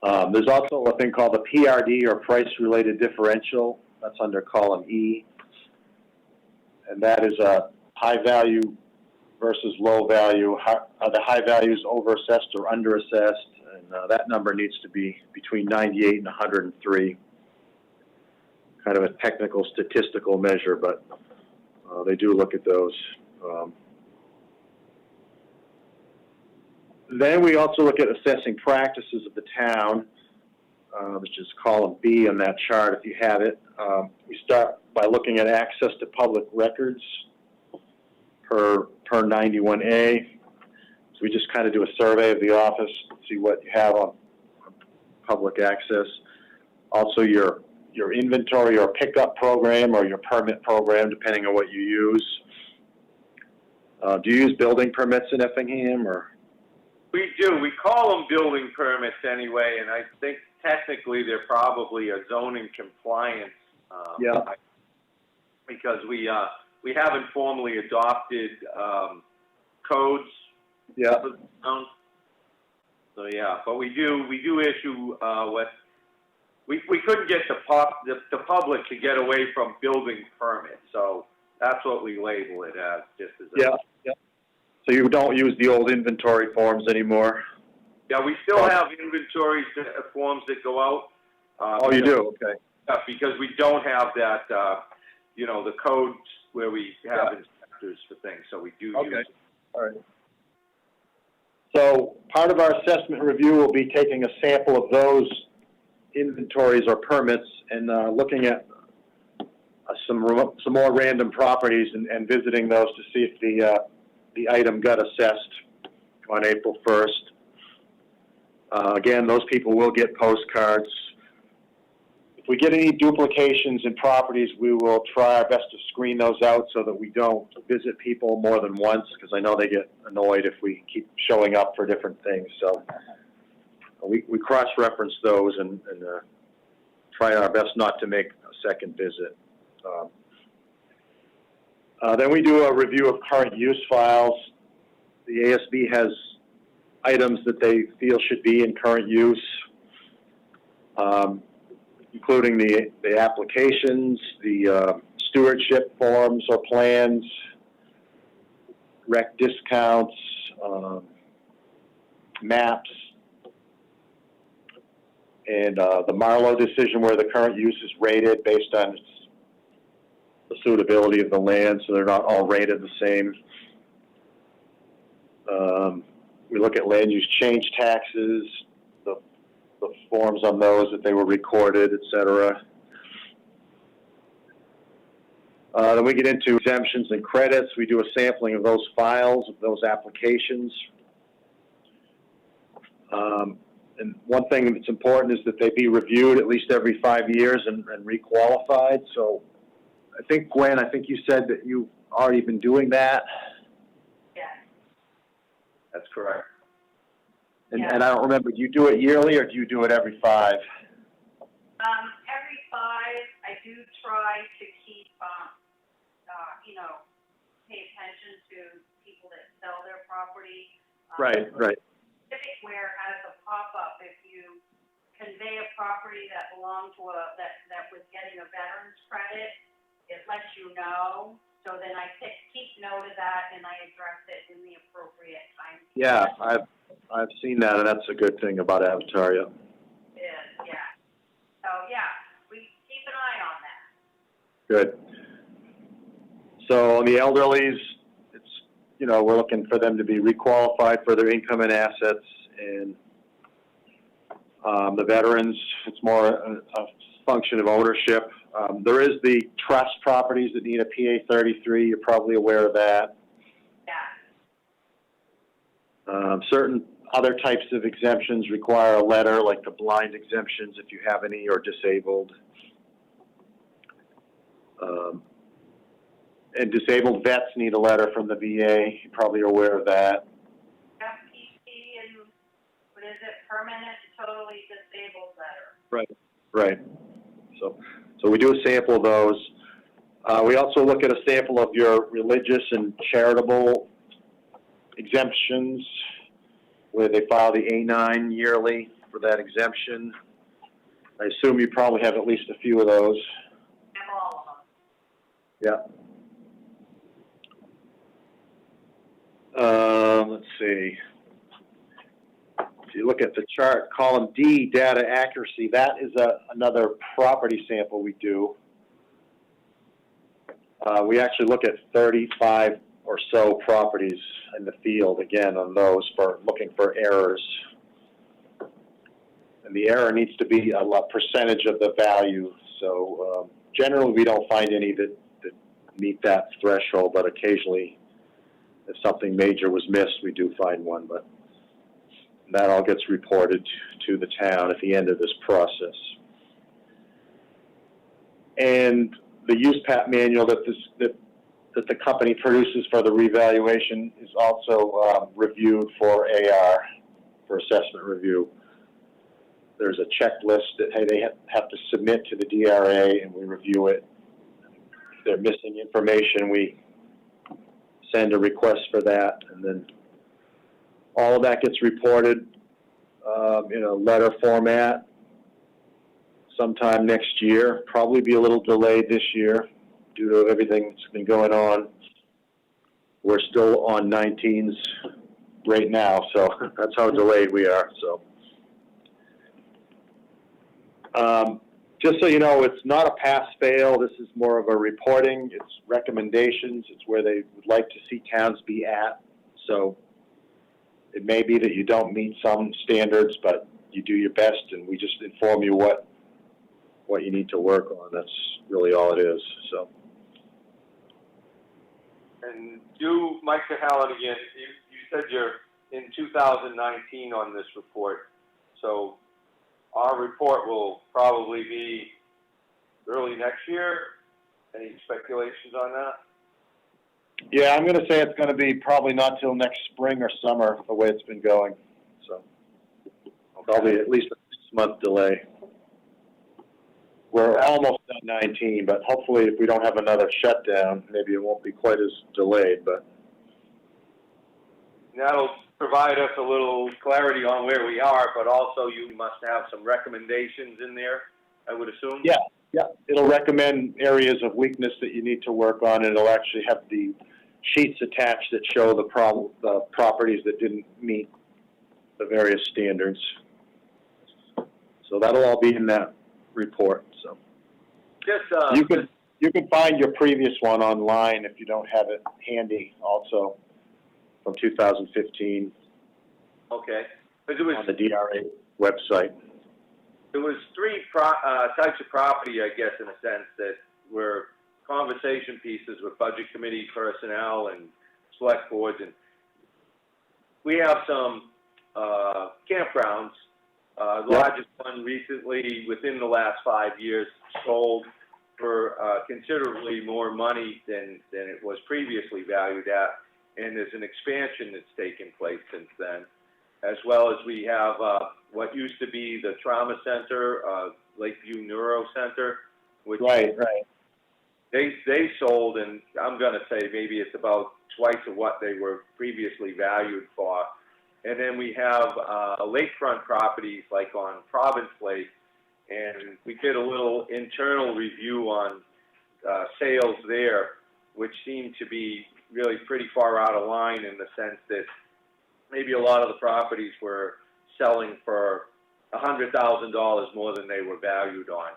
There's also a thing called the PRD, or price-related differential. That's under column E. And that is a high value versus low value. The high value is over-assessed or under-assessed, and that number needs to be between 98 and 103. Kind of a technical statistical measure, but they do look at those. Then we also look at assessing practices of the town, which is column B on that chart if you have it. We start by looking at access to public records per 91A. So we just kind of do a survey of the office, see what you have on public access. Also your inventory or pickup program, or your permit program, depending on what you use. Do you use building permits in Effingham, or? we do. We call them building permits anyway, and I think technically they're probably a zoning compliance. Yeah. Because we haven't formally adopted codes. Yeah. So yeah, but we do issue what we couldn't get the public to get away from building permits, so that's what we label it as, just as a. Yeah. Yeah. So you don't use the old inventory forms anymore? Yeah, we still have inventory forms that go out. Oh, you do? Okay. Because we don't have that, the codes where we have inspectors for things, so we do use it. All right. So part of our assessment review will be taking a sample of those inventories or permits and looking at some more random properties and visiting those to see if the item got assessed on April 1st. Again, those people will get postcards. If we get any duplications in properties, we will try our best to screen those out so that we don't visit people more than once, because I know they get annoyed if we keep showing up for different things. So we cross-reference those and try our best not to make a second visit. Then we do a review of current use files. The ASB has items that they feel should be in current use, including the applications, the stewardship forms or plans, rec discounts, maps, and the Marlowe decision where the current use is rated based on the suitability of the land, so they're not all rated the same. We look at land use change taxes, the forms on those, that they were recorded, et cetera. Then we get into exemptions and credits. We do a sampling of those files, of those applications. And one thing that's important is that they be reviewed at least every 5 years and requalified. So I think, Gwen, you said that you've already been doing that. Yeah. That's correct. And, Yeah. and I don't remember, do you do it yearly or do you do it every 5? Every 5, I do try to keep, pay attention to people that sell their property. Right. Where as a pop-up, if you convey a property that belonged to that was getting a veteran's credit, it lets you know. So then I keep note of that and I address it in the appropriate time. Yeah, I've seen that, and that's a good thing about Avatar, yeah. Yeah. So yeah, we keep an eye on that. Good. So on the elderlies, it's, we're looking for them to be requalified for their income and assets, and the veterans, it's more a function of ownership. There is the trust properties that need a PA 33. You're probably aware of that. Yeah. Certain other types of exemptions require a letter, like the blind exemptions, if you have any, or disabled. And disabled vets need a letter from the VA. You're probably aware of that. FPT and, what is it, permanent totally disabled letter. Right. So we do a sample of those. We also look at a sample of your religious and charitable exemptions, where they file the A9 yearly for that exemption. I assume you probably have at least a few of those. I have all of them. Yeah. Let's see. If you look at the chart, column D, data accuracy, that is another property sample we do. We actually look at 35 or so properties in the field, again, on those, for looking for errors. And the error needs to be a percentage of the value. So generally we don't find any that meet that threshold, but occasionally if something major was missed, we do find one. But that all gets reported to the town at the end of this process. And the use PAT manual that the company produces for the revaluation is also reviewed for AR, for assessment review. There's a checklist that, hey, they have to submit to the DRA, and we review it. If they're missing information, we send a request for that, and then all of that gets reported in a letter format sometime next year. Probably be a little delayed this year due to everything that's been going on. We're still on 19s right now, so that's how delayed we are. So, just so you know, it's not a pass-fail. This is more of a reporting. It's recommendations. It's where they would like to see towns be at. So it may be that you don't meet some standards, but you do your best, and we just inform you what you need to work on. That's really all it is. So. And you, Mike Cahalan again, you said you're in 2019 on this report. So our report will probably be early next year. Any speculations on that? Yeah, I'm gonna say it's gonna be probably not till next spring or summer, the way it's been going, so. Probably at least a 6-month delay. We're almost done 19, but hopefully if we don't have another shutdown, maybe it won't be quite as delayed, but. That'll provide us a little clarity on where we are, but also you must have some recommendations in there, I would assume? Yeah, it'll recommend areas of weakness that you need to work on, and it'll actually have the sheets attached that show the properties that didn't meet the various standards. So that'll all be in that report, so. You can find your previous one online if you don't have it handy also, from 2015. Okay, because it was on the DRA website. There was three types of property, I guess, in a sense, that were conversation pieces with budget committee personnel and select boards. And we have some campgrounds. The largest one recently, within the last 5 years, sold for considerably more money than it was previously valued at. And there's an expansion that's taken place since then, as well as we have what used to be the trauma center, Lakeview Neuro Center, which they sold, and I'm going to say maybe it's about twice of what they were previously valued for. And then we have lakefront properties like on Province Lake, and we did a little internal review on sales there, which seemed to be really pretty far out of line in the sense that maybe a lot of the properties were selling for $100,000 more than they were valued on.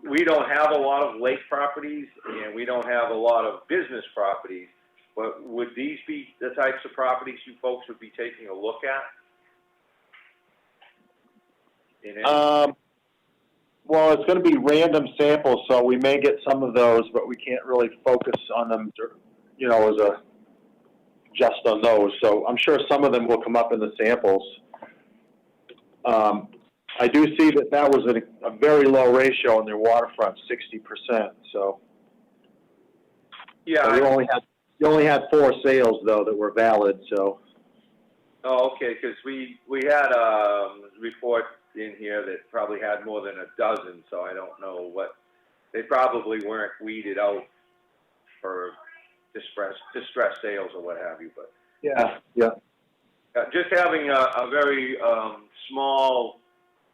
We don't have a lot of lake properties, and we don't have a lot of business properties, but would these be the types of properties you folks would be taking a look at? Well, it's going to be random samples, so we may get some of those, but we can't really focus on them, you know, just on those. So I'm sure some of them will come up in the samples. I do see that was a very low ratio in their waterfront, 60%. So yeah, you only had 4 sales though that were valid. So. Oh, okay, because we had a report in here that probably had more than a dozen, so I don't know what, they probably weren't weeded out for distress sales or what have you, but. Yeah. Just having a very small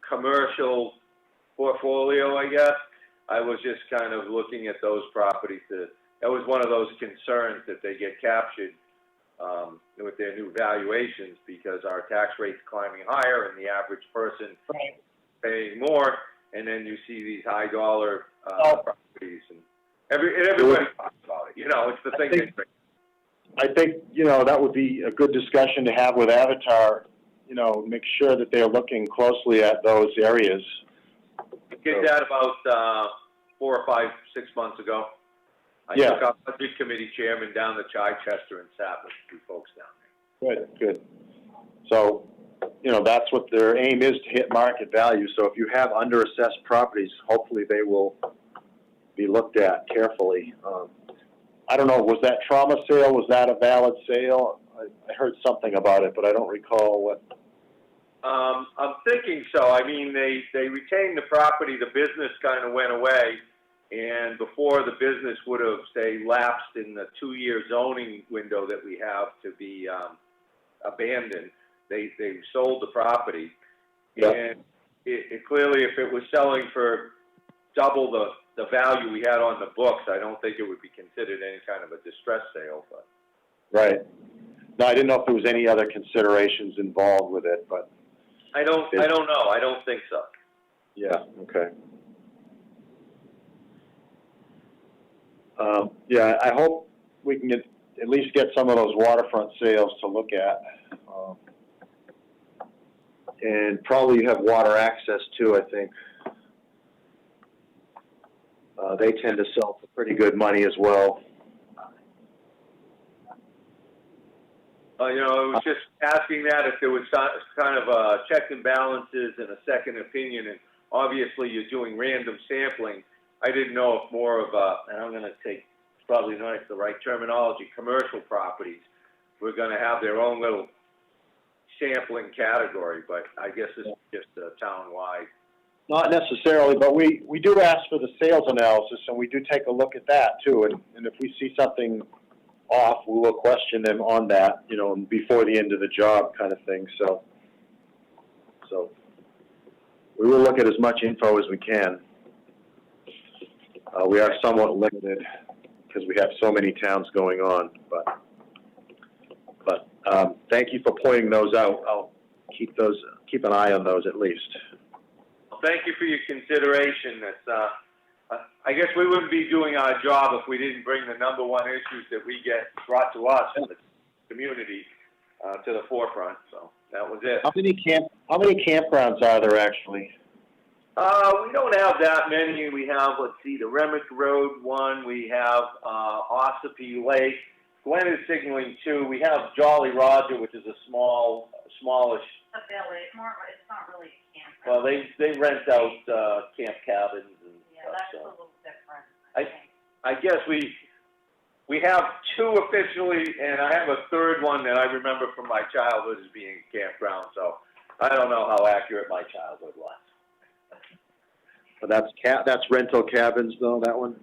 commercial portfolio, I guess, I was just kind of looking at those properties. That was one of those concerns that they get captured with their new valuations, because our tax rate's climbing higher and the average person paying more, and then you see these high dollar properties, and everybody talks about it. You know, it's the thing I think, you know, that would be a good discussion to have with Avatar, you know, make sure that they're looking closely at those areas. Did that about 4 or 5, 6 months ago. I took our budget committee chairman down to Chichester and sat with 2 folks down there. Good. So, you know, that's what their aim is, to hit market value. So if you have under-assessed properties, hopefully they will be looked at carefully. I don't know, was that trauma sale, was that a valid sale? I heard something about it, but I don't recall what. I'm thinking so. I mean, they retained the property, the business kind of went away, and before the business would have, say, lapsed in the 2-year zoning window that we have to be abandoned, they sold the property. Yep. And it clearly, if it was selling for double the value we had on the books, I don't think it would be considered any kind of a distress sale. But. Right. No, I didn't know if there was any other considerations involved with it, but. I don't know. I don't think so. Yeah, okay. Yeah, I hope we can at least get some of those waterfront sales to look at. And probably you have water access too, I think. They tend to sell for pretty good money as well. You know, I was just asking that if there was kind of checks and balances and a second opinion, and obviously you're doing random sampling. I didn't know if more of and I'm gonna take, probably not the right terminology, commercial properties were gonna have their own little sampling category, but I guess it's just town-wide. Not necessarily, but we do ask for the sales analysis, and we do take a look at that too, and if we see something off, we will question them on that, you know, before the end of the job kind of thing, so we will look at as much info as we can. We are somewhat limited, because we have so many towns going on, but thank you for pointing those out. I'll keep an eye on those at least. Well, thank you for your consideration. That's, I guess we wouldn't be doing our job if we didn't bring the number one issues that we get brought to us in the community, to the forefront, so that was it. How many campgrounds are there actually? We don't have that many. We have, let's see, the Remick Road one, we have, Ossipee Lake, Gwen is signaling two, we have Jolly Roger, which is a smallish. A village, more, it's not really a campground. Well, they rent out, camp cabins and Yeah, stuff, that's so. a little different, I think. I guess we have two officially, and I have a third one that I remember from my childhood as being a campground, so I don't know how accurate my childhood was. But that's rental cabins though, that one?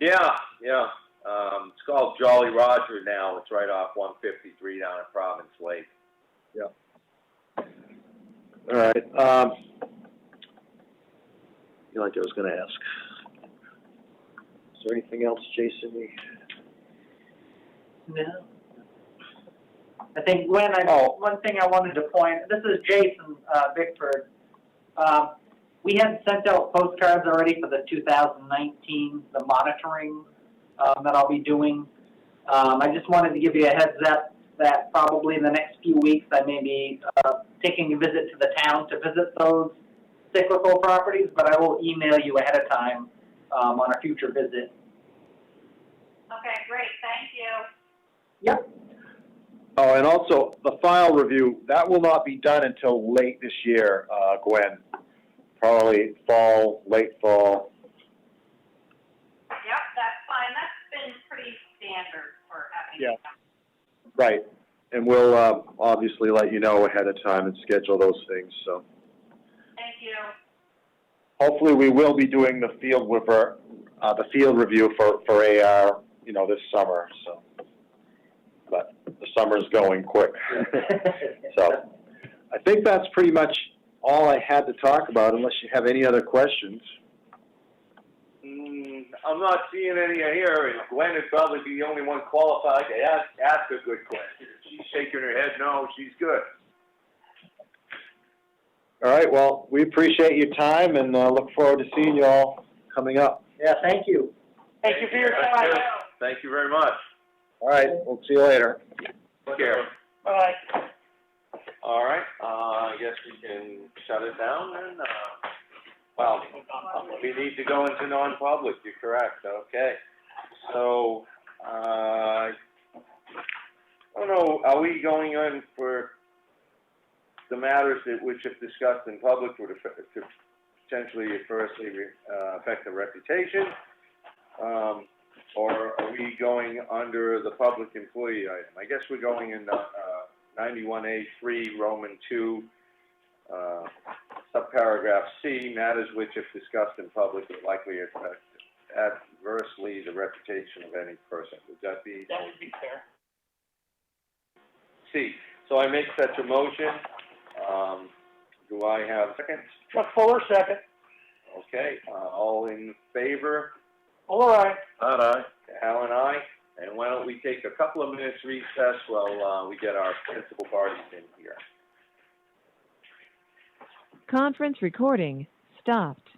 Yeah. It's called Jolly Roger now. It's right off 153 down at Province Lake. Yeah. All right, like I was gonna ask. Is there anything else, Jason? No. I think, Gwen, one thing I wanted to point, this is Jason, Bickford. We had sent out postcards already for the 2019, the monitoring, that I'll be doing. I just wanted to give you a heads up that probably in the next few weeks I may be, taking a visit to the town to visit those cyclical properties, but I will email you ahead of time, on a future visit. Okay, great, thank you. Yep. Oh, and also, the file review, that will not be done until late this year, Gwen. Probably late fall. Yep, that's fine, that's been pretty standard for Effingham. Yeah. Right, and we'll, obviously let you know ahead of time and schedule those things, so. Thank you. Hopefully, we will be doing the field review for AR, you know, this summer, so. But the summer's going quick. So, I think that's pretty much all I had to talk about, unless you have any other questions. I'm not seeing any here, and Gwen would probably be the only one qualified to ask a good question. She's shaking her head, no, she's good. All right, well, we appreciate your time and look forward to seeing you all coming up. Yeah, thank you. Thank you for your time. Thank you very much. All right, we'll see you later. Take care. Bye. All right, I guess we can shut it down then. Well, we need to go into non-public, you're correct, okay. So, I don't know, are we going on for the matters that which if discussed in public would potentially adversely affect the reputation? Or are we going under the public employee item? I guess we're going in 91A3, Roman 2, subparagraph C, matters which, if discussed in public, would likely affect adversely the reputation of any person. Would that be? That would be fair. C. So I make such a motion. Do I have a second? Chuck Fuller, second. Okay, all in favor? All right. Aye. Al and I. And why don't we take a couple of minutes recess while we get our principal parties in here. Conference recording stopped.